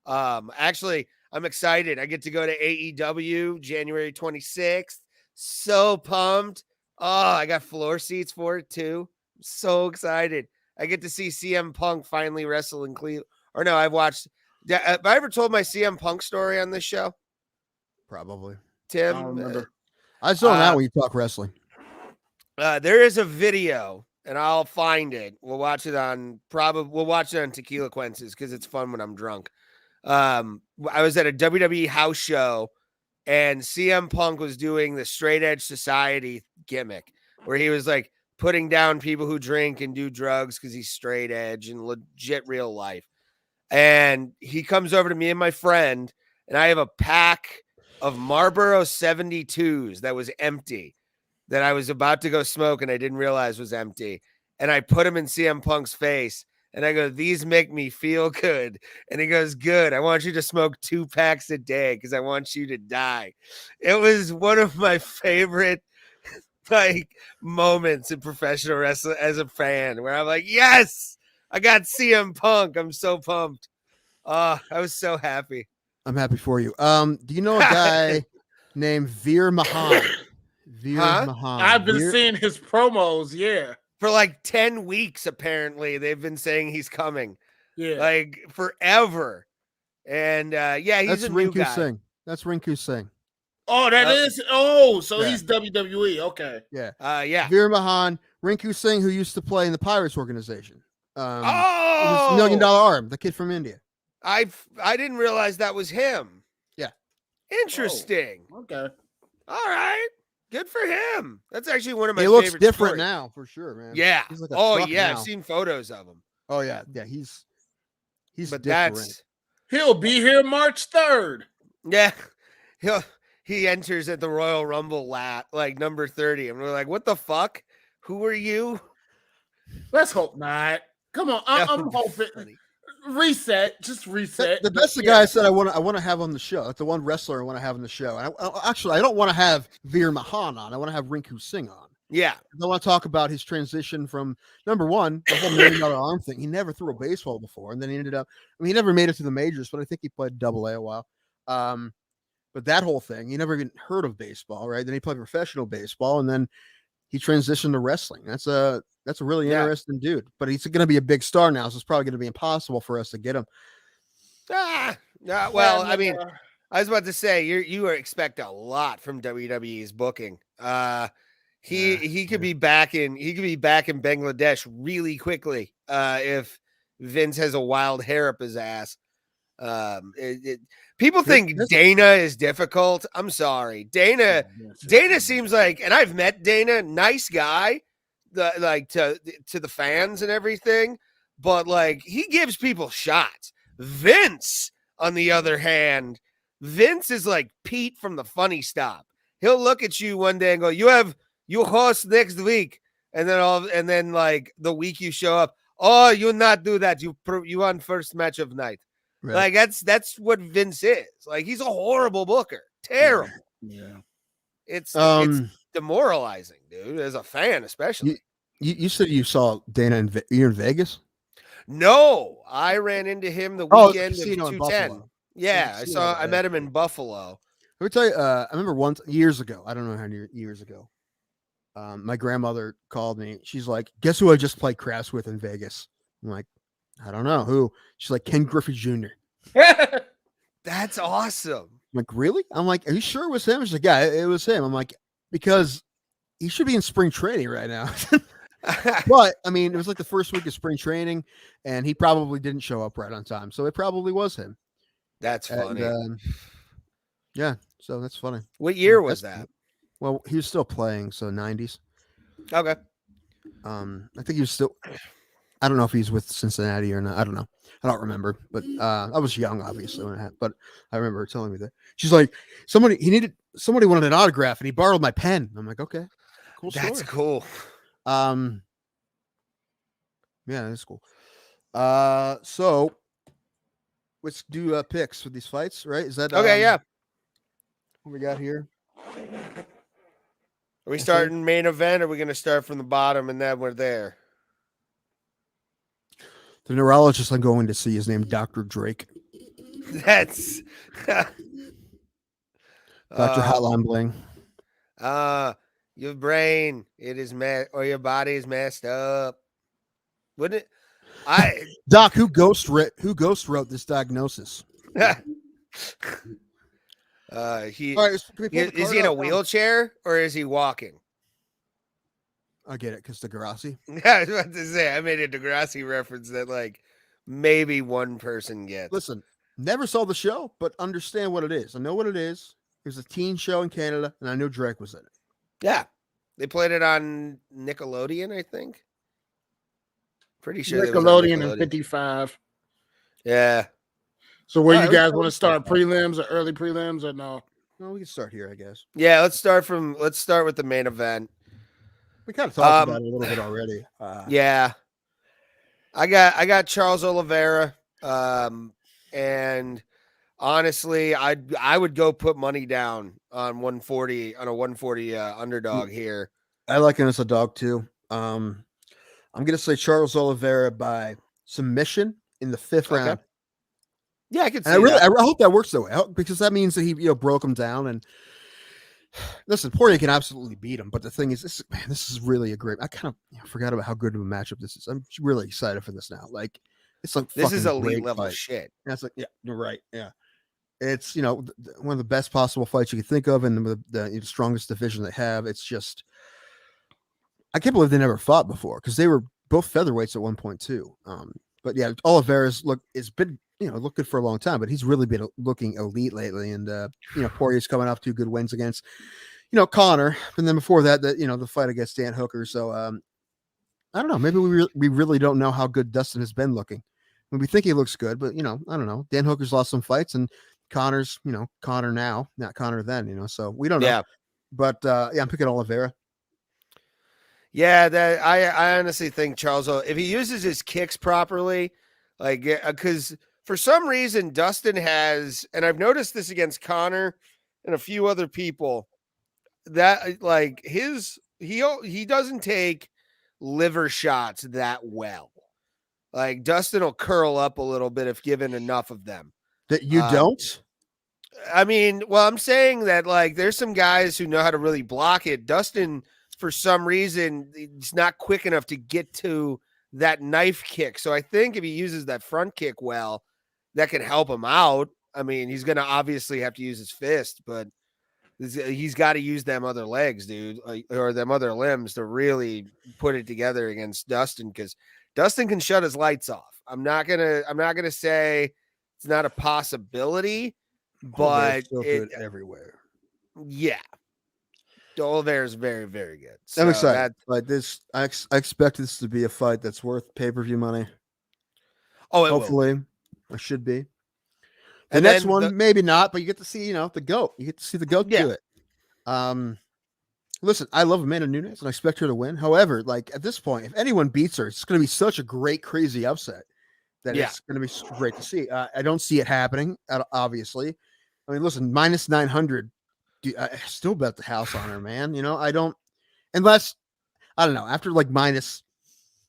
Actually, I'm excited. I get to go to AEW January 26th. So pumped. Oh, I got floor seats for it too. I'm so excited. I get to see CM Punk finally wrestle in Cleveland. Or no, I've watched. Have I ever told my CM Punk story on this show, Probably. Tim? I don't remember. I zone out when you talk wrestling. There is a video, and I'll find it. We'll watch it on Tequila Quences because it's fun when I'm drunk. I was at a WWE house show, and CM Punk was doing the Straight Edge Society gimmick, where he was like putting down people who drink and do drugs because he's straight edge and legit real life. And he comes over to me and my friend, and I have a pack of Marlboro 72s that was empty that I was about to go smoke and I didn't realize was empty. And I put them in CM Punk's face and I go, these make me feel good. And he goes, good. I want you to smoke 2 packs a day because I want you to die. It was one of my favorite like moments in professional wrestling as a fan where I'm like, yes, I got CM Punk. I'm so pumped. I was so happy. I'm happy for you. Do you know a guy named Veer Mahan? Veer Mahan. I've been Veer- seeing his promos. Yeah. For like 10 weeks, apparently, they've been saying he's coming. Yeah. Like forever. And yeah, he's That's a new Rinku guy. Singh. That's Rinku Singh. Oh, that is. Oh, so Yeah. he's WWE. Okay. Yeah. Yeah. Veer Mahan, Rinku Singh, who used to play in the Pirates organization. With his Oh, $1 million arm, the kid from India. I didn't realize that was him. Yeah. Interesting. Okay. All right. Good for him. That's actually one of my He looks favorite different stories. now, for sure, man. Yeah. He's like a Oh truck yeah, now. I've seen photos of him. Oh yeah, yeah. He's But different. that's He'll be here March 3rd. yeah. He enters at the Royal Rumble like number 30. And we're like, what the fuck? Who are you? Let's hope not. Come on. That I'm would be hoping. funny. Reset. Just reset. That's the guy I said I want to have on the show. That's the one wrestler I want to have on the show. And I don't want to have Veer Mahan on. I want to have Rinku Singh on. Yeah. I want to talk about his transition from number one, the whole $1 million arm thing. He never threw a baseball before, and then he ended up. I mean, he never made it to the majors, but I think he played Double-A a while. But that whole thing, he never even heard of baseball, right? Then he played professional baseball, and then he transitioned to wrestling. That's a really interesting dude. But he's going to be a big star now, so it's probably going to be impossible for us to get him. Well, I mean, I was about to say you expect a lot from WWE's booking. He could be back in Bangladesh really quickly if Vince has a wild hair up his ass. People think Dana is difficult. I'm sorry. Dana seems like, and I've met Dana, nice guy, to the fans and everything, but like he gives people shots. Vince, on the other hand, Vince is like Pete from the Funny Stop. He'll look at you one day and go, you host next week. And then like the week you show up, oh, you not do that. You won first match of night. Right. Like that's what Vince is. Like he's a horrible booker. Terrible. Yeah. It's demoralizing, dude, as a fan, especially. You said you saw Dana you're in Vegas? No, I ran into him the Oh, weekend of casino in 210. Buffalo. Yeah, Casino, I met him in Buffalo. Let me tell you, I remember once years ago. I don't know how many years ago. My grandmother called me. She's like, "Guess who I just played craps with in Vegas?" I'm like, "I don't know who." She's like, "Ken Griffey Jr." That's awesome. I'm like, "Really?" I'm like, "Are you sure it was him?" She's like, "Yeah, it was him." I'm like, "Because he should be in spring training right now." But I mean, it was like the first week of spring training, and he probably didn't show up right on time, so it probably was him. That's funny. And, yeah, so that's funny. What year was that? Well, he was still playing, so 90s. Okay. I think he was still. I don't know if he's with Cincinnati or not. I don't know. I don't remember. But I was young, obviously, when it happened. But I remember her telling me that. She's like, somebody wanted an autograph, and he borrowed my pen. I'm like, okay, cool story. That's cool. Yeah, that's cool. So let's do picks for these fights, right? Is that Okay? Yeah. What we got here? Are we starting main event? Or are we going to start from the bottom and then we're there? The neurologist I'm going to see is named Dr. Drake. That's Dr. Hotline Bling. Your brain, it is or your body is messed up. Wouldn't it? Doc, who ghost wrote this diagnosis? All right, is he in a wheelchair or is he walking? I get it, because Degrassi. I was about to say, I made a Degrassi reference that like maybe one person gets. Listen, never saw the show, but understand what it is. I know what it is. It was a teen show in Canada, and I knew Drake was in it. Yeah, they played it on Nickelodeon, I think. Pretty sure Nickelodeon in 55. Yeah. So where you guys want to start, prelims or early prelims or no? No, we can start here, I guess. Yeah, let's start with the main event. We kind of talked about it a little bit already. Yeah. I got Charles Oliveira. And honestly, I would go put money down on 140 on a 140 underdog here. I like him as a dog too. I'm gonna say Charles Oliveira by submission in the 5th round. Yeah, I could see I hope that works that way, because that means that he broke him down. And listen, Poirier can absolutely beat him, but the thing is, this is really a great. I kind of forgot about how good of a matchup this is. I'm really excited for this now. Like, it's like this is elite level fight. Shit. That's like, yeah, you're right. Yeah, it's one of the best possible fights you could think of, and the strongest division they have. It's just, I can't believe they never fought before, because they were both featherweights at one point too. But yeah, Oliveira's been looked good for a long time, but he's really been looking elite lately. And Poirier's coming off 2 good wins against Connor, and then before that, the fight against Dan Hooker. So I don't know. Maybe we really don't know how good Dustin has been looking. We think he looks good, but I don't know. Dan Hooker's lost some fights, and Connor's Connor now, not Connor then. So we don't know. Yeah. But yeah, I'm picking Oliveira. Yeah, that I honestly think Charles, if he uses his kicks properly, like, because for some reason Dustin has, and I've noticed this against Connor and a few other people, that like he doesn't take liver shots that well. Like, Dustin will curl up a little bit if given enough of them. That you don't? I mean, well, I'm saying that like there's some guys who know how to really block it. Dustin, for some reason, he's not quick enough to get to that knife kick. So I think if he uses that front kick well, that can help him out. I mean, he's going to obviously have to use his fist, but he's got to use them other legs, dude, or them other limbs to really put it together against Dustin, because Dustin can shut his lights off. I'm not gonna say it's not a possibility, but so good everywhere. Yeah. Oliveira is very, very good. I'm excited. Like this, I expect this to be a fight that's worth pay-per-view money. Oh, hopefully, it should be. The next one, maybe not, but you get to see, the GOAT. You get to see the GOAT do it. Listen, I love Amanda Nunes, and I expect her to win. However, like at this point, if anyone beats her, it's going to be such a great, crazy upset that it's going to be great to see. I don't see it happening, obviously. I mean, listen, minus 900. I still bet the house on her, man. I don't, unless, I don't know, after like minus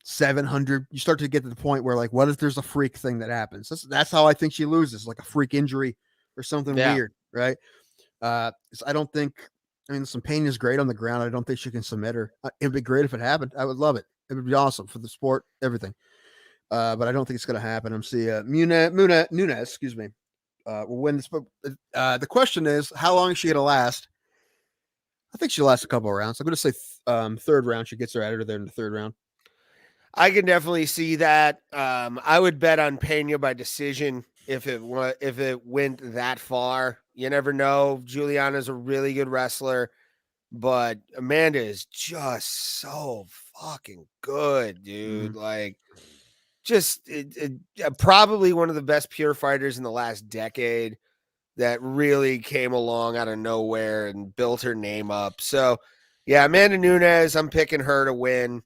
700. You start to get to the point where, like, what if there's a freak thing that happens? That's how I think she loses, like a freak injury or something weird, right? I don't think. I mean, some pain is great on the ground. I don't think she can submit her. It'd be great if it happened. I would love it. It would be awesome for the sport, everything. But I don't think it's going to happen. I'm seeing Nunes, excuse me, will win this. But the question is, how long is she going to last? I think she'll last a couple of rounds. I'm going to say third round. She gets her out of there in the third round. I can definitely see that. I would bet on Pena by decision if it went that far. You never know. Juliana's a really good wrestler, but Amanda is just so fucking good, dude. Like, just probably one of the best pure fighters in the last decade that really came along out of nowhere and built her name up. So, yeah, Amanda Nunes, I'm picking her to win.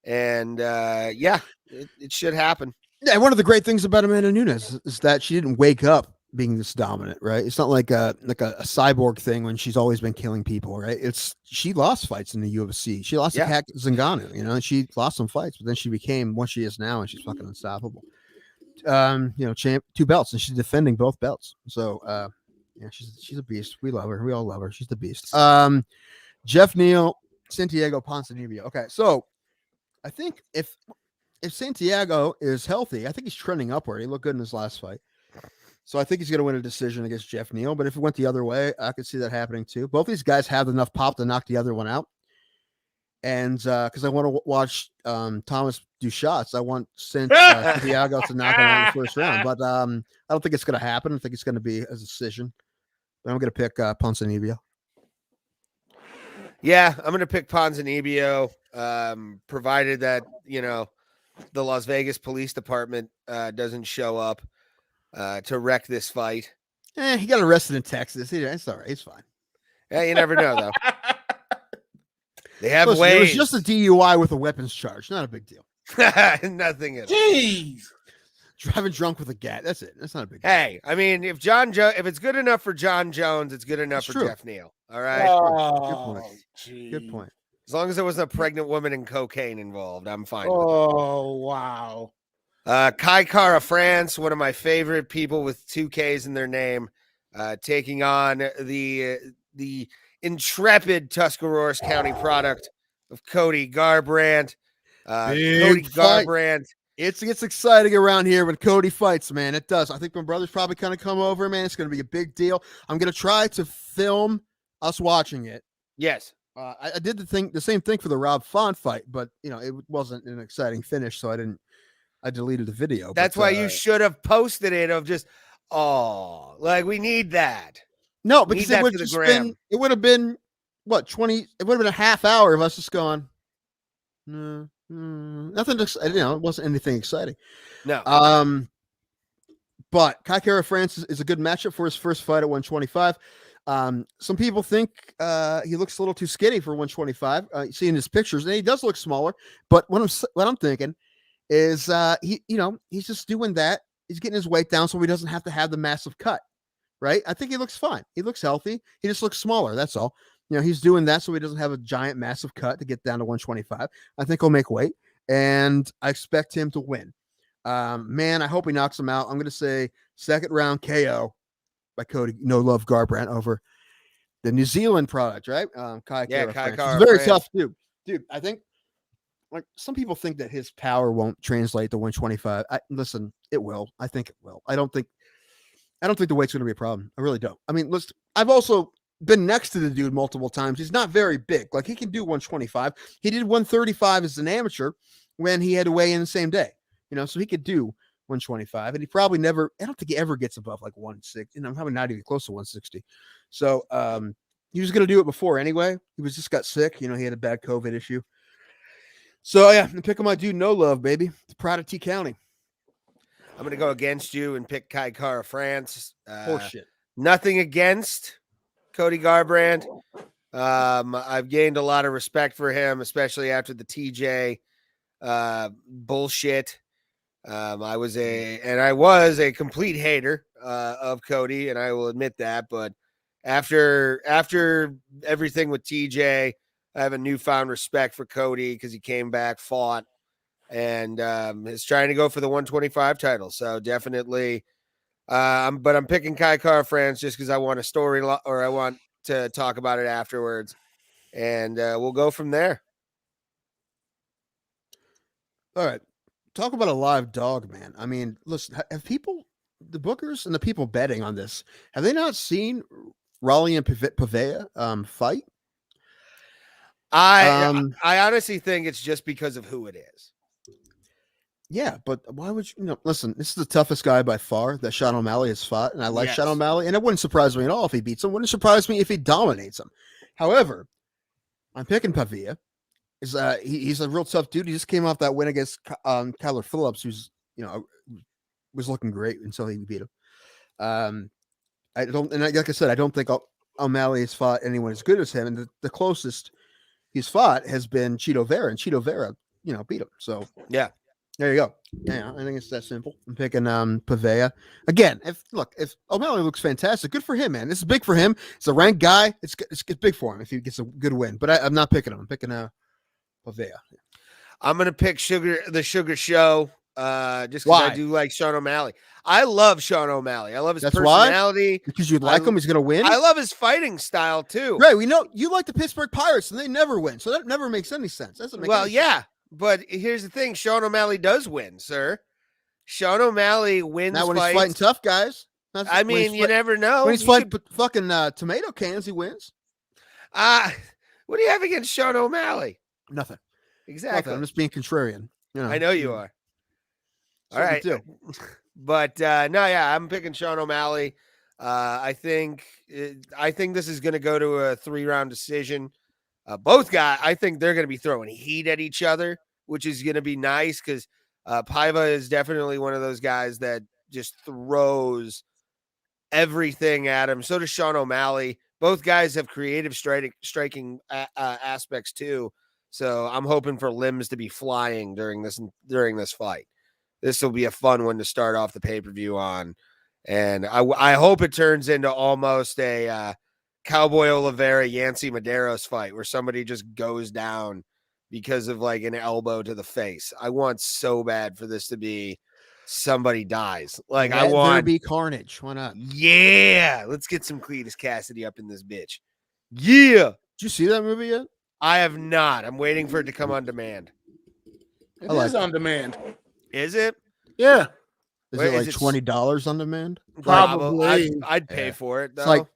And it should happen. Yeah, one of the great things about Amanda Nunes is that she didn't wake up being this dominant, right? It's not like a cyborg thing when she's always been killing people, right? She lost fights in the UFC. She lost to Kat Zingano, and she lost some fights, but then she became what she is now, and she's fucking unstoppable. Champ, 2 belts, and she's defending both belts. So she's a beast. We love her. We all love her. She's the beast. Jeff Neal, Santiago Ponzinibbio. Okay, so I think if Santiago is healthy, I think he's trending upward. He looked good in his last fight. So I think he's going to win a decision against Jeff Neal. But if it went the other way, I could see that happening too. Both these guys have enough pop to knock the other one out. And because I want to watch Thomas do shots, I want Santiago to knock him out in the first round. But I don't think it's going to happen. I think it's going to be a decision. But I'm going to pick Ponzinibbio. Yeah, I'm going to pick Ponzinibbio, provided that, the Las Vegas Police Department doesn't show up to wreck this fight. He got arrested in Texas. It's all right. It's fine. Yeah, you never know, though. They have ways. It was just a DUI with a weapons charge. Not a big deal. Nothing. Jeez. Driving drunk with a gat. That's it. That's not a big deal. Hey, I mean, if it's good enough for John Jones, it's good enough for Jeff Neal. All right. Oh, good point. As long as there wasn't a pregnant woman and cocaine involved, I'm fine. Oh, wow. Kai Kara France, one of my favorite people with 2 Ks in their name, taking on the intrepid Tuscarawas County product of Cody Garbrandt. Cody Garbrandt. It gets exciting around here when Cody fights, man. It does. I think my brother's probably kind of come over, man. It's going to be a big deal. I'm going to try to film us watching it. Yes. I did the same thing for the Rob Font fight, but it wasn't an exciting finish, so I deleted the video. That's why you should have posted it of just, we need that. No, because it would have been what 20. It would have been a half hour of us just going. Nothing. It wasn't anything exciting. No. But Kai Kara France is a good matchup for his first fight at 125. Some people think he looks a little too skinny for 125. You see in his pictures, and he does look smaller. But what I'm thinking is he's just doing that. He's getting his weight down so he doesn't have to have the massive cut, right? I think he looks fine. He looks healthy. He just looks smaller. That's all. He's doing that so he doesn't have a giant, massive cut to get down to 125. I think he'll make weight, and I expect him to win. Man, I hope he knocks him out. I'm going to say second round KO by Cody No Love Garbrandt over the New Zealand product, right? Kai Kara. It's very tough, dude. Dude, I think some people think that his power won't translate to 125. Listen, it will. I think it will. I don't think the weight's going to be a problem. I really don't. I mean, I've also been next to the dude multiple times. He's not very big. Like, he can do 125. He did 135 as an amateur when he had to weigh in the same day. So he could do 125, and he probably never. I don't think he ever gets above like 160. Probably not even close to 160. So he was going to do it before anyway. He just got sick. He had a bad COVID issue. So yeah, I'm picking my dude No Love, baby. The Prada T County. I'm going to go against you and pick Kai Kara France. Horseshit. Nothing against Cody Garbrandt. I've gained a lot of respect for him, especially after the TJ bullshit. I was a complete hater of Cody, and I will admit that. But after everything with TJ, I have a newfound respect for Cody because he came back, fought, and is trying to go for the 125 title. So definitely, but I'm picking Kai Kara France just because I want a story or I want to talk about it afterwards, and we'll go from there. All right. Talk about a live dog, man. I mean, listen, have people, the bookers and the people betting on this, have they not seen Raleigh and Pavea fight? I honestly think it's just because of who it is. Yeah, but why would you know? Listen, this is the toughest guy by far that Sean O'Malley has fought, and I like Sean O'Malley, and it wouldn't surprise me at all if he beats him. Wouldn't surprise me if he dominates him. However, I'm picking Pavia. He's a real tough dude. He just came off that win against Kyler Phillips, who's was looking great until he beat him. I don't, and like I said, I don't think O'Malley has fought anyone as good as him, and the closest he's fought has been Cheeto Vera, and Cheeto Vera, beat him. So yeah, there you go. Yeah, I think it's that simple. I'm picking Pavea again. If O'Malley looks fantastic, good for him, man. This is big for him. It's a ranked guy. It's big for him if he gets a good win. But I'm not picking him. I'm picking Pavea. I'm gonna pick the Sugar Show. Just because I do like Sean O'Malley. I love Sean O'Malley. I love his personality. Why? Because you like him, he's gonna win. I love his fighting style too. Right. We know you like the Pittsburgh Pirates, and they never win, so that never makes any sense. Doesn't make any sense. But here's the thing: Sean O'Malley does win, sir. Sean O'Malley wins. Now when fights. He's fighting tough guys. I mean, you never know. When he's fighting fucking tomato cans, he wins. What do you have against Sean O'Malley? Nothing. Exactly. Nothing. I'm just being contrarian. I know you are. All right. But I'm picking Sean O'Malley. I think this is going to go to a 3-round decision. Both guys, I think they're going to be throwing heat at each other, which is going to be nice because Paiva is definitely one of those guys that just throws everything at him. So does Sean O'Malley. Both guys have creative striking aspects too. So I'm hoping for limbs to be flying during this fight. This will be a fun one to start off the pay-per-view on. And I hope it turns into almost a Cowboy Oliveira, Yancy Medeiros fight where somebody just goes down because of like an elbow to the face. I want so bad for this to be somebody dies. Like I want there be carnage. Why not? Yeah. Let's get some Cletus Cassidy up in this bitch. Yeah. Did you see that movie yet? I have not. I'm waiting for it to come on demand. It is on demand. Is it? Yeah. Is it like $20 on demand? Probably. I'd pay for it though. It's like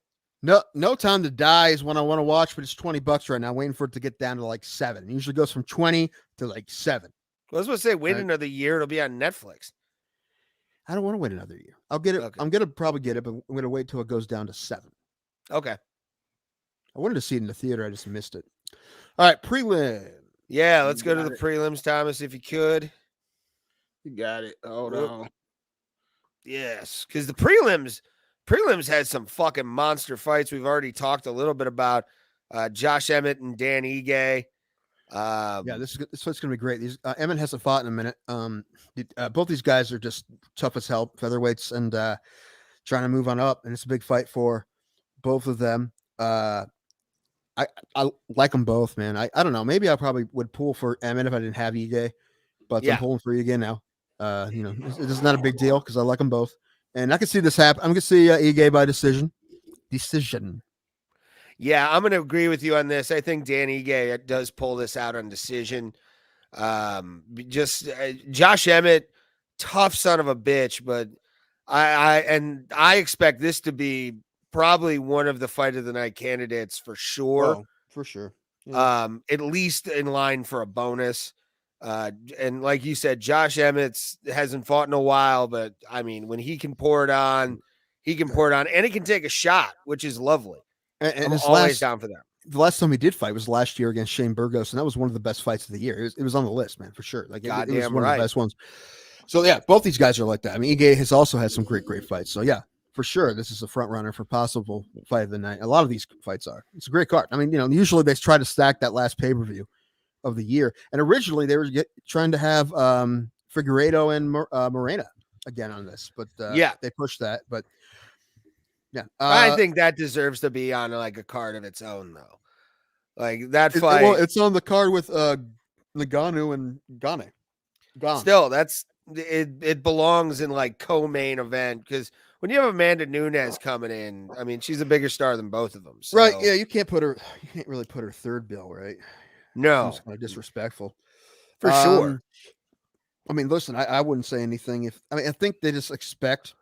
No Time to Die is one I want to watch, but it's $20 right now. Waiting for it to get down to like $7. It usually goes from 20 to like 7. I was going to say, wait another year. It'll be on Netflix. I don't want to wait another year. I'll get it. Okay. I'm gonna probably get it, but I'm gonna wait till it goes down to 7. Okay. I wanted to see it in the theater. I just missed it. All right, prelim. Yeah, let's go to the prelims, Thomas, if you could. You got it. Hold on. Yes, because the prelims had some fucking monster fights. We've already talked a little bit about Josh Emmett and Dan Ige. This fight's gonna be great. Emmett hasn't fought in a minute. Both these guys are just tough as hell, featherweights, and trying to move on up. And it's a big fight for both of them. I like them both, man. I don't know. Maybe I probably would pull for Emmett if I didn't have Ige, but I'm pulling for Ige now. It's not a big deal because I like them both, and I can see this happen. I'm gonna see Ige by decision. Yeah, I'm gonna agree with you on this. I think Dan Ige does pull this out on decision. Josh Emmett, tough son of a bitch, but I expect this to be probably one of the fight of the night candidates for sure. Oh, for sure. Yeah. At least in line for a bonus. And like you said, Josh Emmett hasn't fought in a while, but I mean, when he can pour it on, and he can take a shot, which is lovely. And I'm always down for that. The last time he did fight was last year against Shane Burgos, and that was one of the best fights of the year. It was on the list, man, for sure. Like it was one of the best ones. So yeah, both these guys are like that. I mean, Ige has also had some great fights. So yeah, for sure, this is a front runner for possible fight of the night. A lot of these fights are. It's a great card. I mean, usually they try to stack that last pay-per-view of the year, and originally they were trying to have Figueiredo and Morena again on this, but they pushed that. But yeah, I think that deserves to be on like a card of its own, though. Like that fight. Well, it's on the card with Ngannou and Gane. Gone. Still, that's it belongs in like co-main event because when you have Amanda Nunes coming in, I mean, she's a bigger star than both of them. So. Right? Yeah, you can't really put her third bill, right? No, Seems kind of disrespectful. for sure. I mean, listen, I wouldn't say anything I think they just expect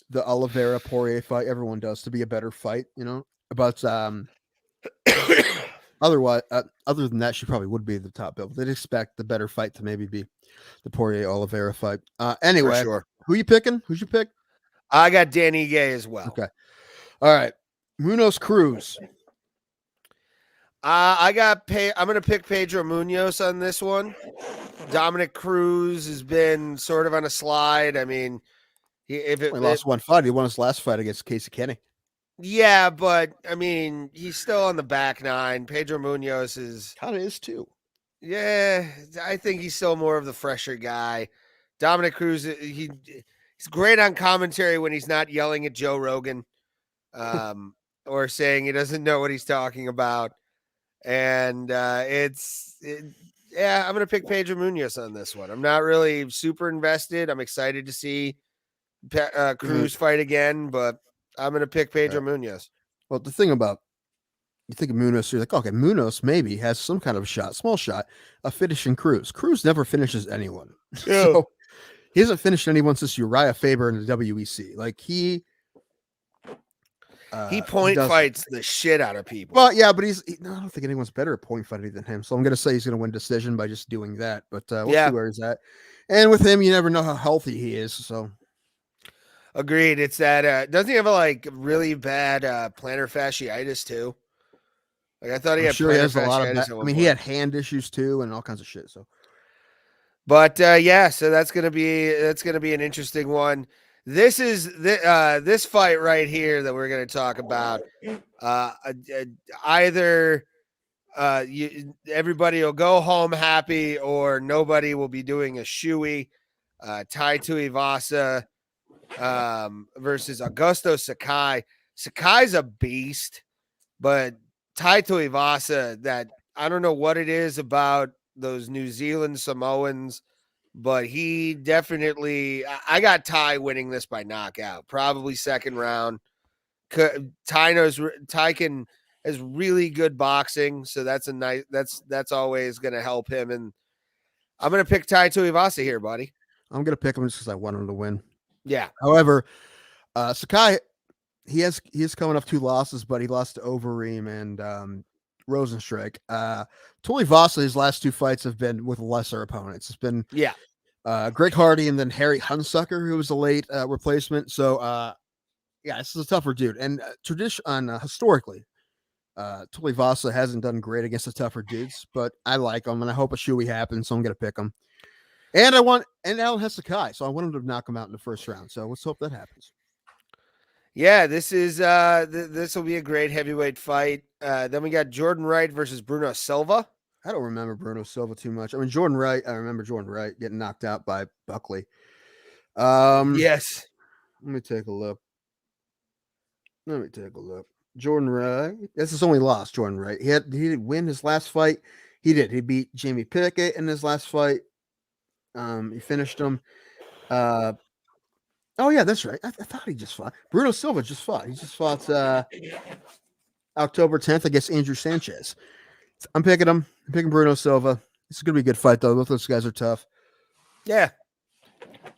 the Oliveira Poirier fight, everyone does, to be a better fight, But otherwise, other than that, she probably would be the top bill. They'd expect the better fight to maybe be the Poirier Oliveira fight. Anyway, sure. Who you picking? Who'd you pick? I got Danny Gay as well. Okay. All right. Munoz Cruz. I'm going to pick Pedro Munoz on this one. Dominic Cruz has been sort of on a slide. I mean, He lost one fight. He won his last fight against Casey Kenny. Yeah, but I mean, he's still on the back nine. Pedro Munoz kind of is too. Yeah, I think he's still more of the fresher guy. Dominic Cruz, he's great on commentary when he's not yelling at Joe Rogan, or saying he doesn't know what he's talking about. And I'm going to pick Pedro Munoz on this one. I'm not really super invested. I'm excited to see Cruz fight again, but I'm going to pick Pedro Munoz. Well, the thing about, you think of Munoz, you're like, okay, Munoz maybe has some kind of shot, small shot, of finishing Cruz. Cruz never finishes anyone. So he hasn't finished anyone since Uriah Faber in the WEC. Like he fights the shit out of people. Well, yeah, but I don't think anyone's better at point fighting than him. So I'm going to say he's going to win decision by just doing that. But we'll see where he's at. And with him, you never know how healthy he is. So. Agreed. It's that doesn't he have a really bad plantar fasciitis too? Like I thought he had. Sure, he has a lot of that. I mean, he had hand issues too, and all kinds of shit. So, but so that's gonna be an interesting one. This is this fight right here that we're gonna talk about. Either everybody will go home happy, or nobody will be doing a shoey. Tai Tuivasa versus Augusto Sakai. Sakai's a beast, but Tai Tuivasa, that I don't know what it is about those New Zealand Samoans, but he definitely, I got Tai winning this by knockout, probably second round. Tai has really good boxing, so that's a nice, that's always going to help him. And I'm going to pick Tai Tuivasa here, buddy. I'm going to pick him just because I want him to win. Yeah. However, Sakai, he is coming off 2 losses, but he lost to Overeem and Rosenstrike. Tuivasa, his last 2 fights have been with lesser opponents. It's been Greg Hardy and then Harry Hunsucker, who was a late replacement. So this is a tougher dude. And historically, Tuivasa hasn't done great against the tougher dudes, but I like him, and I hope a shoey happens, so I'm going to pick him. And Alan has Sakai, so I want him to knock him out in the first round. So let's hope that happens. Yeah, this is this will be a great heavyweight fight. Then we got Jordan Wright versus Bruno Silva. I don't remember Bruno Silva too much. I mean, Jordan Wright. I remember Jordan Wright getting knocked out by Buckley. Yes. Let me take a look. Jordan Wright. That's his only loss. Jordan Wright. He did win his last fight. He did. He beat Jamie Pickett in his last fight. He finished him. Oh yeah, that's right. I thought he just fought. Bruno Silva just fought. He just fought October 10th against Andrew Sanchez. I'm picking him. I'm picking Bruno Silva. It's gonna be a good fight though. Both those guys are tough. Yeah,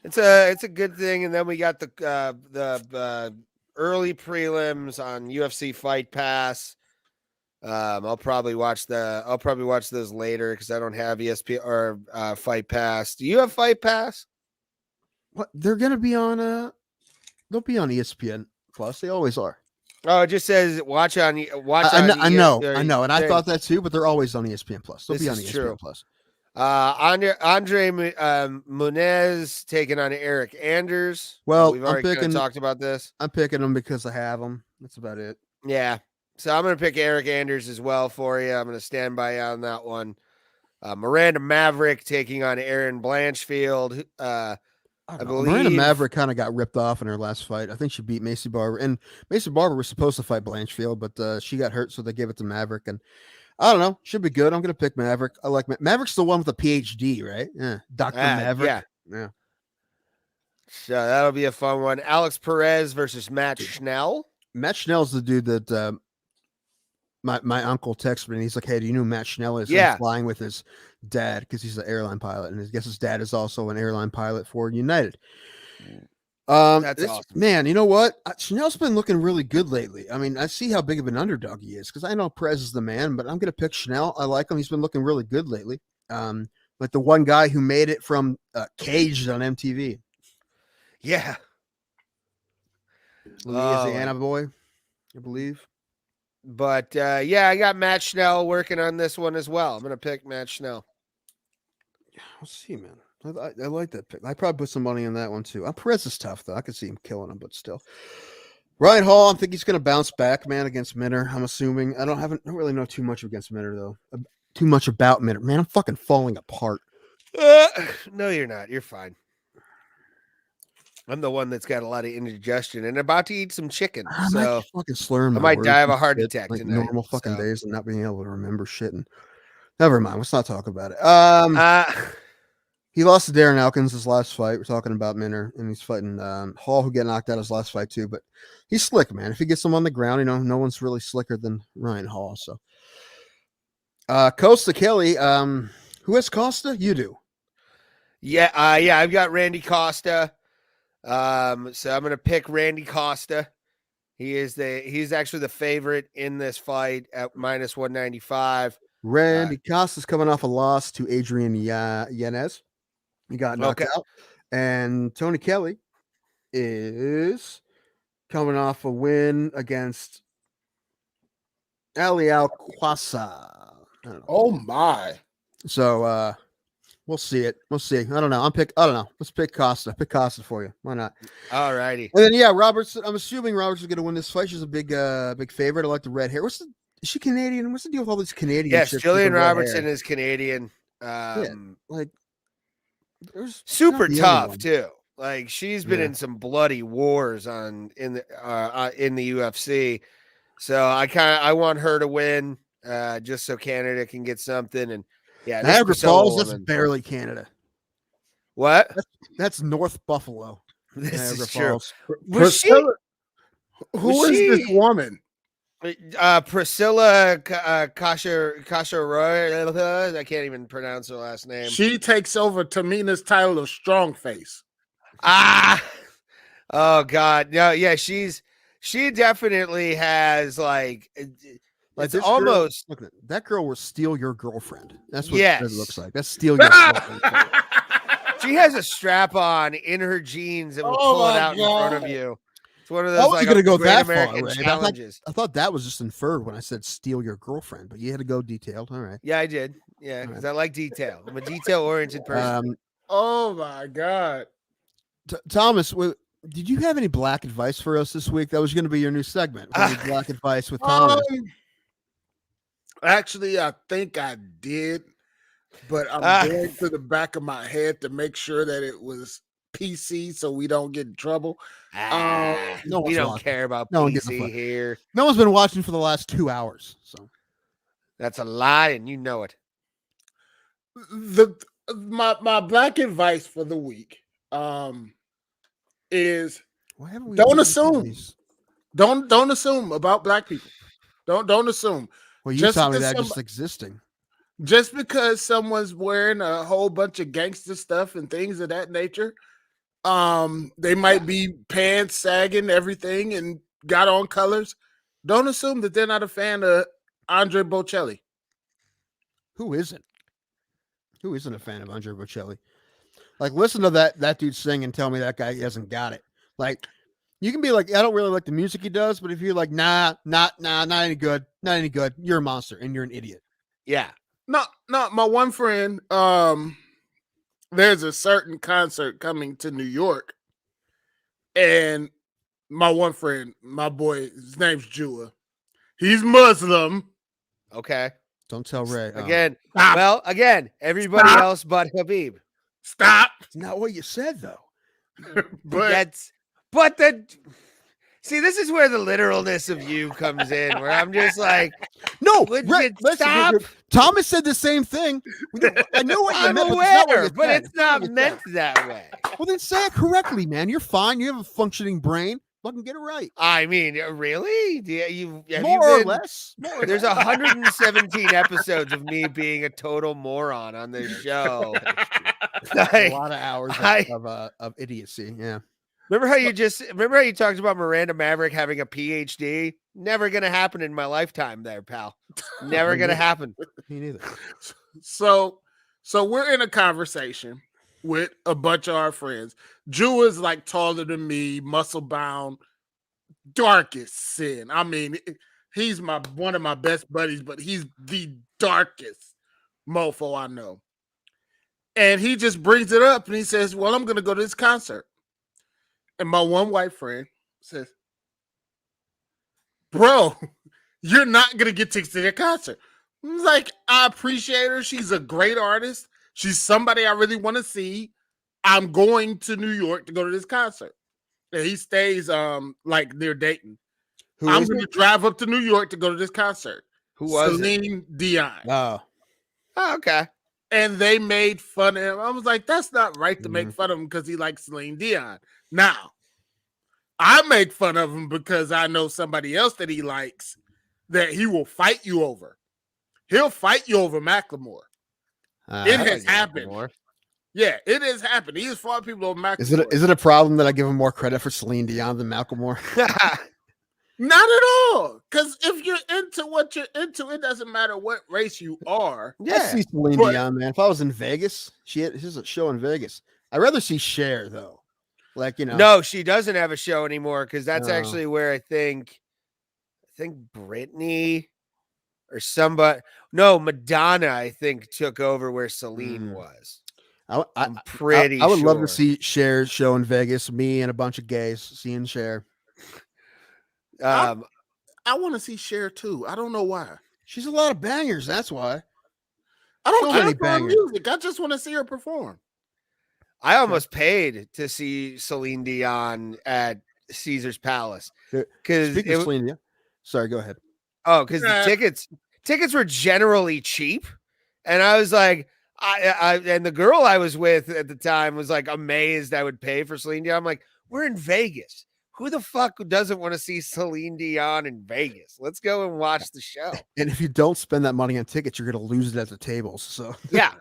it's a good thing. And then we got the early prelims on UFC Fight Pass. I'll probably watch those later because I don't have ESPN or Fight Pass. Do you have Fight Pass? What, they're gonna be on they'll be on ESPN Plus. They always are. Oh, it just says watch on. I know, and I thought that too, but they're always on ESPN Plus. They'll be on ESPN Plus. Andre Munez taking on Eric Anders. Well, we've already kind of talked about this. I'm picking them because I have them. That's about it. Yeah. So I'm going to pick Eric Anders as well for you. I'm going to stand by you on that one. Miranda Maverick taking on Erin Blanchfield. I believe Miranda Maverick kind of got ripped off in her last fight. I think she beat Macy Barber, and Macy Barber was supposed to fight Blanchfield, but she got hurt, so they gave it to Maverick. And I don't know. Should be good. I'm gonna pick Maverick. I like Maverick's the one with the PhD, right? Yeah, Dr. Maverick. Yeah. So that'll be a fun one. Alex Perez versus Matt Schnell. Matt Schnell's the dude that my uncle texted me and he's like, "Hey, do you know who Matt Schnell is?" Yeah. He's flying with his dad because he's an airline pilot, and I guess his dad is also an airline pilot for United. That's awesome. Man, you know what? Schnell's been looking really good lately. I mean, I see how big of an underdog he is because I know Perez is the man, but I'm going to pick Schnell. I like him. He's been looking really good lately. Like the one guy who made it from Caged on MTV. Yeah. Louisiana boy, I believe. But yeah, I got Matt Schnell working on this one as well. I'm going to pick Matt Schnell. We'll see, man. I like that pick. I probably put some money on that one too. Perez is tough though. I could see him killing him, but still. Ryan Hall, I think he's going to bounce back, man, against Minner. I'm assuming. I don't really know too much against Minner though. Too much about Minner, man. I'm fucking falling apart. No, you're not. You're fine. I'm the one that's got a lot of indigestion and about to eat some chicken. So fucking slurring. I might die of a heart attack like tonight. Normal fucking days and not being able to remember shit. And never mind. Let's not talk about it. He lost to Darren Elkins his last fight. We're talking about Minner, and he's fighting Hall, who got knocked out his last fight too. But he's slick, man. If he gets him on the ground, you know, no one's really slicker than Ryan Hall. So, Costa Kelly, who has Costa? You do. Yeah, I've got Randy Costa. So I'm gonna pick Randy Costa. He's actually the favorite in this fight at minus 195. Randy Costa's coming off a loss to Adrian Yanez. He got knocked out. And Tony Kelly is coming off a win against Ali Al-Kwasa. Oh my. So we'll see it. We'll see. I don't know. I don't know. Let's pick Costa. Pick Costa for you. Why not? All righty. And then Robertson. I'm assuming Robertson's gonna win this fight. She's a big favorite. I like the red hair. Is she Canadian? What's the deal with all these Canadian? Yes, Jillian Robertson is Canadian. Super tough too. Like she's been in some bloody wars in the UFC. So I want her to win, just so Canada can get something. And Niagara Falls, that's barely Canada. What? That's North Buffalo. This Niagara is true. Falls. Priscilla, who is this woman? Priscilla Kasher. I can't even pronounce her last name. She takes over Tamina's title of strong face. Oh God. No, yeah, she definitely has it's almost girl, that girl will steal your girlfriend. That's what it looks like. That's steal your girlfriend. She has a strap on in her jeans that will pull it out in front of you. It's one of those going to go that American far, right? challenges. I thought that was just inferred when I said steal your girlfriend, but you had to go detailed. All right. Yeah, I did. Yeah, because I like detail. I'm a detail-oriented person. Oh my God. Thomas, did you have any black advice for us this week? That was going to be your new segment. Black advice with Thomas. Actually, I think I did, but I'm going to the back of my head to make sure that it was PC so we don't get in trouble. We don't care about PC here. No one's been watching for the last 2 hours. So that's a lie, and you know it. My black advice for the week is don't assume. Don't assume about black people. Don't assume. Well, you tell me that just existing. Just because someone's wearing a whole bunch of gangster stuff and things of that nature, they might be pants sagging, everything, and got on colors. Don't assume that they're not a fan of Andre Bocelli. Who isn't? Who isn't a fan of Andre Bocelli? Like, listen to that dude sing and tell me that guy hasn't got it. Like, you can be like, I don't really like the music he does, but if you're like, not any good, you're a monster and you're an idiot. Yeah. No, my one friend, there's a certain concert coming to New York, and my one friend, my boy, his name's Jua. He's Muslim. Okay. Don't tell Ray. Again. Stop. Well, again, everybody else but Habib. Stop. It's not what you said, though. But See, this is where the literalness of you comes in, where I'm just like, No, would Brett, you listen, stop? Thomas said the same thing. I know what you I'm meant, but it's not what aware, you but said. it's not what you meant said. that way. Well, then say it correctly, man. You're fine. You have a functioning brain. Fucking get it right. I mean, really? Have you More or been? less. More or There's less. 117 episodes of me being a total moron on this show. A Like, lot of hours I- of idiocy. Yeah. remember how you talked about Miranda Maverick having a PhD? Never gonna happen in my lifetime, there, pal. Never gonna happen. Me neither. So we're in a conversation with a bunch of our friends. Jew is like taller than me, muscle bound, darkest sin. I mean, he's one of my best buddies, but he's the darkest mofo I know. And he just brings it up and he says, well, I'm going to go to this concert. And my one white friend says, bro, you're not going to get tickets to that concert. I was like, I appreciate her. She's a great artist. She's somebody I really want to see. I'm going to New York to go to this concert. And he stays like near Dayton. I'm going to drive up to New York to go to this concert. Who was it? Celine Dion. Oh. Oh, okay. And they made fun of him. I was like, that's not right to make fun of him because he likes Celine Dion. Now, I make fun of him because I know somebody else that he likes that he will fight you over. He'll fight you over Macklemore. It has happened. Macklemore. Yeah, it has happened. He has fought people over Macklemore. Is it a problem that I give him more credit for Celine Dion than Macklemore? Not at all. Because if you're into what you're into, it doesn't matter what race you are. Yeah, I see Celine Dion, man. If I was in Vegas, she has a show in Vegas. I'd rather see Cher though. Like, you know. No, she doesn't have a show anymore because that's actually where I think Britney or somebody. No, Madonna, I think, took over where Celine was. I'm pretty I would sure. love to see Cher's show in Vegas. Me and a bunch of gays seeing Cher. I want to see Cher too. I don't know why. She's a lot of bangers. That's why. I don't care for her music. I just want to see her perform. I almost paid to see Celine Dion at Caesar's Palace because Celine Dion. Sorry, go ahead. Oh, because the tickets were generally cheap, and I was like, and the girl I was with at the time was like amazed I would pay for Celine Dion. I'm like, we're in Vegas. Who the fuck doesn't want to see Celine Dion in Vegas? Let's go and watch the show. And if you don't spend that money on tickets, you're going to lose it at the tables. So yeah,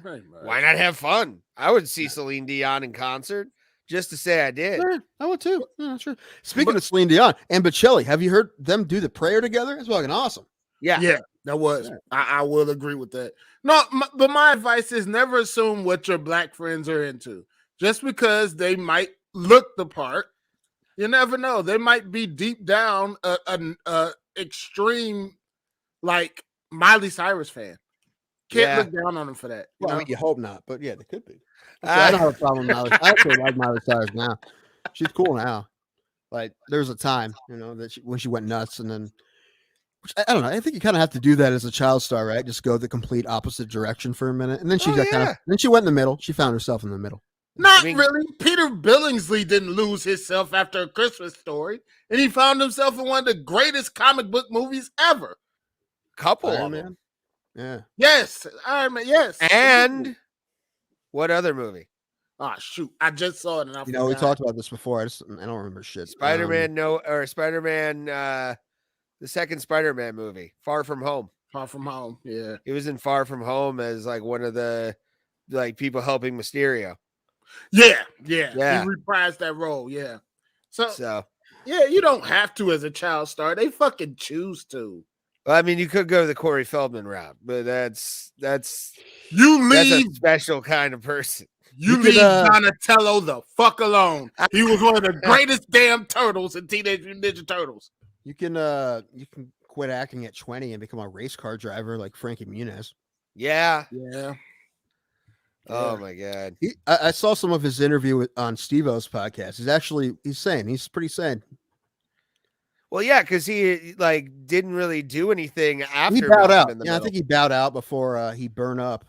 why not have fun? I would see Celine Dion in concert just to say I did. Sure, I would too. Yeah, sure. Speaking of Celine Dion and Bocelli, have you heard them do the prayer together? It's fucking awesome. Yeah, that was. I will agree with that. No, but my advice is never assume what your black friends are into. Just because they might look the part, you never know. They might be deep down an extreme, like Miley Cyrus fan. Can't look down on them for that. Well, I mean, you hope not, but yeah, they could be. I don't have a problem with Miley. I actually like Miley Cyrus now. She's cool now. Like there's a time, that when she went nuts, and then I don't know. I think you kind of have to do that as a child star, right? Just go the complete opposite direction for a minute, and then she then she went in the middle. She found herself in the middle. Not really. Peter Billingsley didn't lose himself after A Christmas Story, and he found himself in one of the greatest comic book movies ever. Couple Iron of Man. them. Yeah. Yes, Iron Man. Yes. And what other movie? Oh shoot! I just saw it, and we talked about this before. I don't remember shit. Spider-Man, Spider-Man. The second Spider-Man movie, Far From Home. Far From Home. Yeah, he was in Far From Home as like one of the people helping Mysterio. Yeah. He reprised that role. Yeah. So yeah, you don't have to as a child star. They fucking choose to. Well, I mean, you could go the Corey Feldman route, but that's you leave that's a special kind of person. You leave Donatello the fuck alone. He was one of the greatest damn turtles in Teenage Mutant Ninja Turtles. You can quit acting at 20 and become a race car driver like Frankie Muniz. Yeah. Oh my god. I saw some of his interview on Steve-O's podcast. He's pretty sane. Well, yeah, because he didn't really do anything after he bowed out. Yeah, I think he bowed out before he burned up.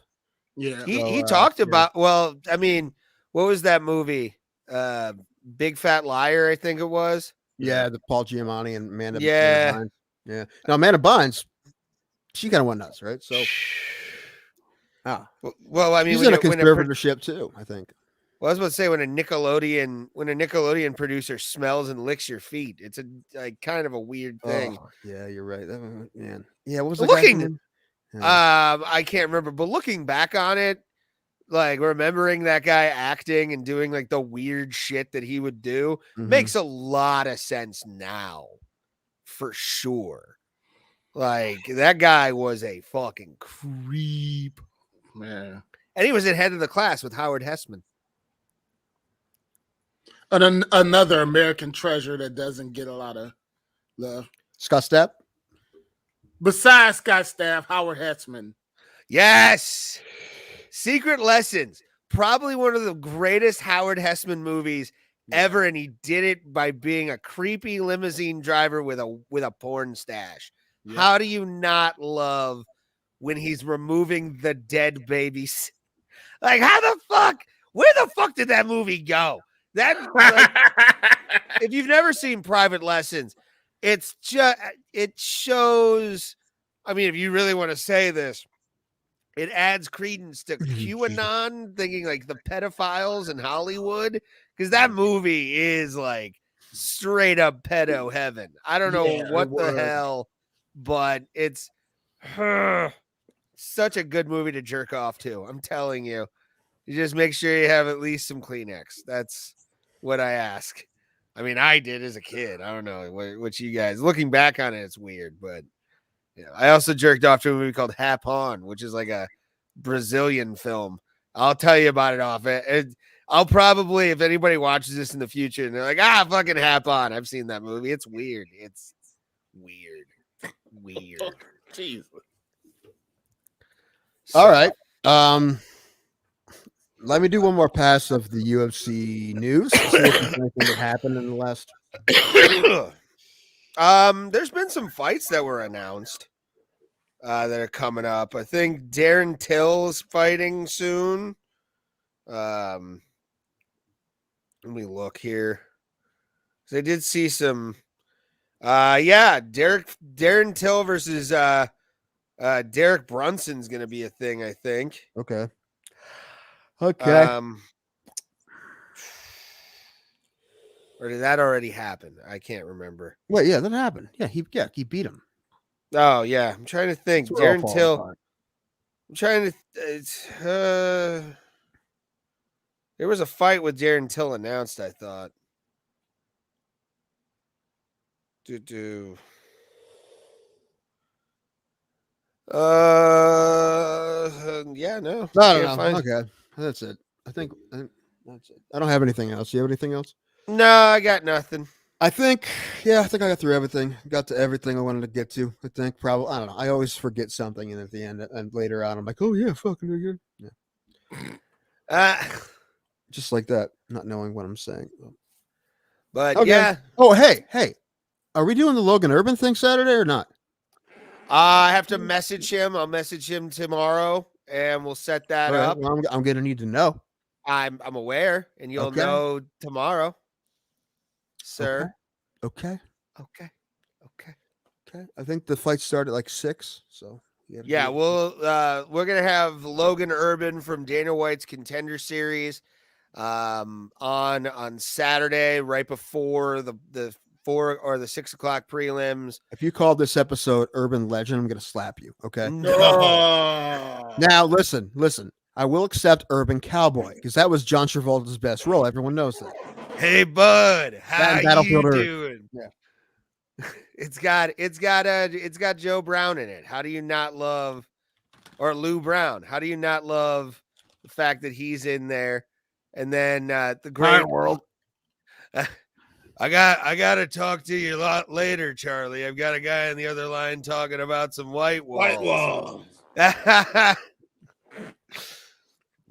Yeah, he talked about. Well, I mean, what was that movie? Big Fat Liar, I think it was. Yeah, the Paul Giamatti and Amanda. Yeah. Bynes. Yeah. Now Amanda Bynes, she kind of went nuts, right? So, Well, I mean, she's when in a you- when a conservatorship too, I think. Well, I was about to say when a Nickelodeon producer smells and licks your feet, it's a like kind of a weird thing. Oh, yeah, you're right. Man. Yeah, what was the Looking- guy's name? Yeah. I can't remember, but looking back on it, like remembering that guy acting and doing like the weird shit that he would do Mhm. makes a lot of sense now, for sure. Like that guy was a fucking creep, Man. and he was in Head of the Class with Howard Hessman. And another American treasure that doesn't get a lot of love. Scott Stapp. Besides Scott Stapp, Howard Hessman. Yes. Secret Lessons, probably one of the greatest Howard Hessman movies ever, and he did it by being a creepy limousine driver with a porn stash. Yeah. How do you not love when he's removing the dead babies? Like, how the fuck? Where the fuck did that movie go? That like, if you've never seen Private Lessons, it shows. I mean, if you really want to say this, it adds credence to QAnon thinking like the pedophiles in Hollywood, because that movie is like straight up pedo heaven. I don't know what the hell, but it's such a good movie to jerk off to. I'm telling you. You just make sure you have at least some Kleenex. That's what I ask. I mean, I did as a kid. I don't know what you guys. Looking back on it, it's weird, but I also jerked off to a movie called Hap On, which is like a Brazilian film. I'll tell you about it off it. I'll probably, if anybody watches this in the future and they're like, fucking Hap On. I've seen that movie. It's weird. It's weird. Jesus. All right. Let me do one more pass of the UFC news. See if there's anything that happened in the last. There's been some fights that were announced that are coming up. I think Darren Till's fighting soon. Let me look here. So I did see some. Darren Till versus Derek Brunson's gonna be a thing, I think. Okay. Or did that already happen? I can't remember. Wait, yeah, that happened. Yeah, he beat him. Oh yeah, I'm trying to think. That's where it all Darren falls Till. apart. I'm trying to. There was a fight with Darren Till announced, I thought. Yeah, no. No. Okay, that's it. I think that's it. I don't have anything else. You have anything else? No, I got nothing. I think I got through everything. Got to everything I wanted to get to. I think probably. I don't know. I always forget something, and at the end and later on, I'm like, oh yeah, fucking again. Yeah. Just like that, not knowing what I'm saying. But Okay. yeah. Oh, hey. Are we doing the Logan Urban thing Saturday or not? I have to message him. I'll message him tomorrow, and we'll set that All right, up. well, I'm gonna need to know. I'm aware, and you'll Okay. know tomorrow, sir. Okay. Okay. I think the fight started at like 6. So Yeah, we're gonna have Logan Urban from Dana White's Contender Series on Saturday, right before the 4 or the 6 o'clock prelims. If you called this episode Urban Legend, I'm gonna slap you. Okay. No. Now listen. I will accept Urban Cowboy because that was John Travolta's best role. Everyone knows that. Hey bud, how you Battlefield Earth. doing? Yeah. It's got Joe Brown in it. How do you not love, or Lou Brown? How do you not love the fact that he's in there? And then the great World. I got to talk to you a lot later, Charlie. I've got a guy on the other line talking about some white walls.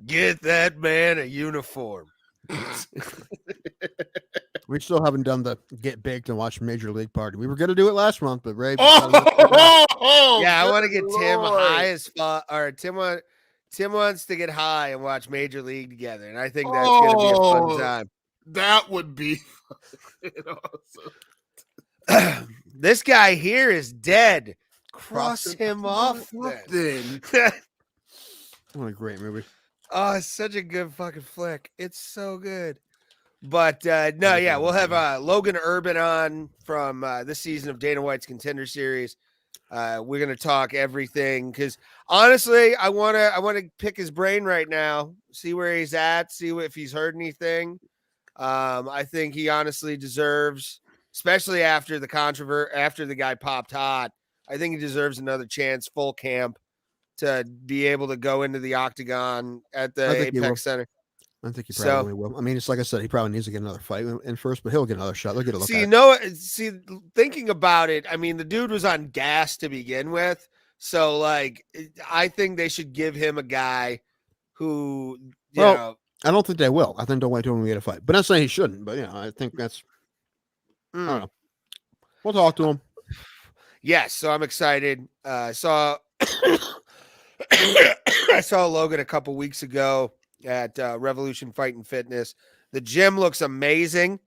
Get that man a uniform. We still haven't done the get baked and watch Major League Party. We were gonna do it last month, but Ray. Yeah, I want to get Tim high as fuck. Or Tim wants to get high and watch Major League together, and I think that's gonna be a fun time. That would be awesome. This guy here is dead. Cross Cross him off then. What a great movie. Oh, it's such a good fucking flick. It's so good. But no, yeah, we'll have Logan Urban on from this season of Dana White's Contender Series. We're gonna talk everything because honestly, I wanna pick his brain right now, see where he's at, see if he's heard anything. I think he honestly deserves, especially after after the guy popped hot. I think he deserves another chance, full camp, to be able to go into the octagon at the Apex Center. I think he probably will. I mean, it's like I said, he probably needs to get another fight in first, but he'll get another shot. They'll get a look at it. Thinking about it, I mean, the dude was on gas to begin with. So, like, I think they should give him a guy who, you know. I don't think they will. I think they'll wait till we get a fight. But I'm not saying he shouldn't. But, I think that's, I don't know. We'll talk to him. Yes, so I'm excited. I saw Logan a couple weeks ago at Revolution Fight and Fitness. The gym looks amazing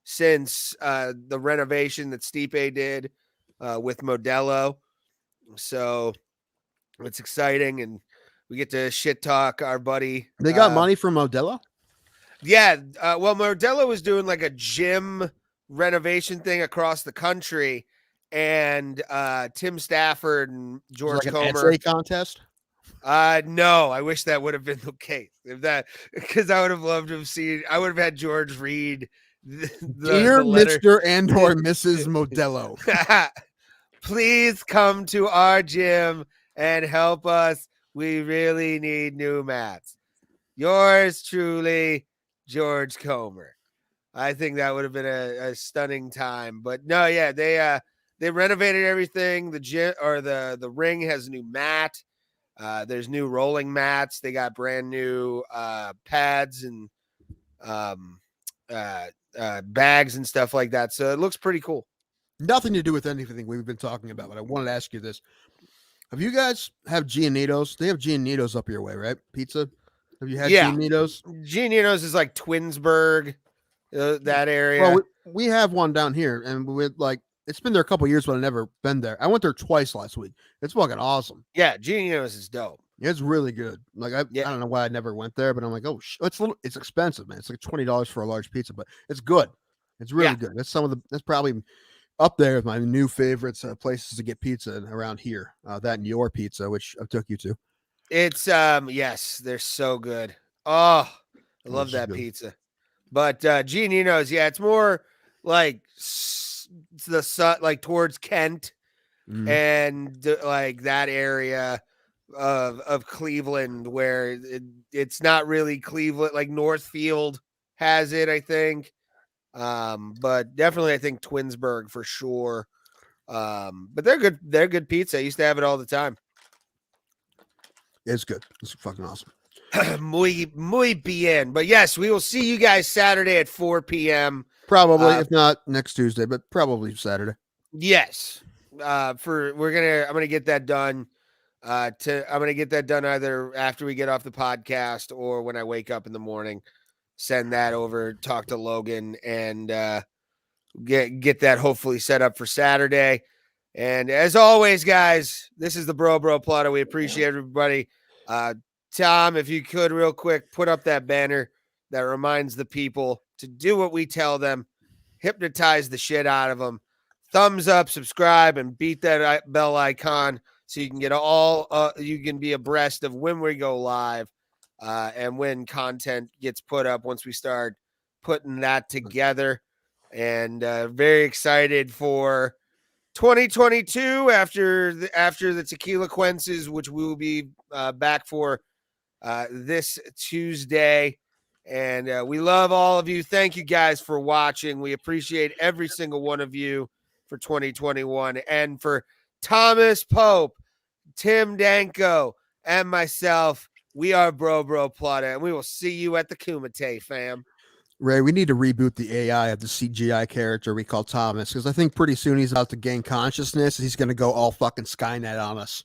since the renovation that Stipe did with Modelo. So it's exciting, and we get to shit talk our buddy. They got money from Modelo? Yeah. Well, Modelo was doing like a gym renovation thing across the country, and Tim Stafford and George like Comer. An essay contest? No, I wish that would have been the case. Because I would have loved to have seen. I would have had George read Dear Mr. and/or Mrs. Modelo, please come to our gym and help us. We really need new mats. Yours truly, George Comer. I think that would have been a stunning time. But no, yeah, they renovated everything. The gym or the ring has a new mat. There's new rolling mats. They got brand new pads and bags and stuff like that. So it looks pretty cool. Nothing to do with anything we've been talking about, but I wanted to ask you this. Have you guys have Giannito's? They have Giannito's up your way, right? Pizza? Have you had Giannito's? Giannito's is like Twinsburg, that area. Well, we have one down here, and it's been there a couple years, but I've never been there. I went there twice last week. It's fucking awesome. Yeah, Giannito's is dope. It's really good. Like I don't know why I never went there, but I'm like, it's expensive, man. It's like $20 for a large pizza, but it's good. It's really good. That's probably up there with my new favorites places to get pizza around here. That and Your Pizza, which I took you to. It's yes, they're so good. Oh, I love that pizza. But Giannino's, yeah, it's more like like towards Kent and like that area of Cleveland, where it's not really Cleveland. Like Northfield has it, I think. But definitely I think Twinsburg for sure. But they're good. They're good pizza. I used to have it all the time. It's good. It's fucking awesome. Muy bien. But yes, we will see you guys Saturday at 4 p.m. Probably, if not next Tuesday, but probably Saturday. Yes. I'm gonna get that done. I'm gonna get that done either after we get off the podcast or when I wake up in the morning. Send that over, talk to Logan, and get that hopefully set up for Saturday. And as always, guys, this is the Bro Plata. We appreciate everybody. Tom, if you could real quick, put up that banner that reminds the people to do what we tell them, hypnotize the shit out of them. Thumbs up, subscribe, and beat that bell icon so you can get you can be abreast of when we go live and when content gets put up once we start putting that together. And very excited for 2022 after the Tequila Quences, which we will be back for this Tuesday. And we love all of you. Thank you guys for watching. We appreciate every single one of you for 2021. And for Thomas Pope, Tim Danko, and myself, we are Bro Plata, and we will see you at the Kumite, fam. Ray, we need to reboot the AI of the CGI character we call Thomas, because I think pretty soon he's about to gain consciousness. He's going to go all fucking Skynet on us.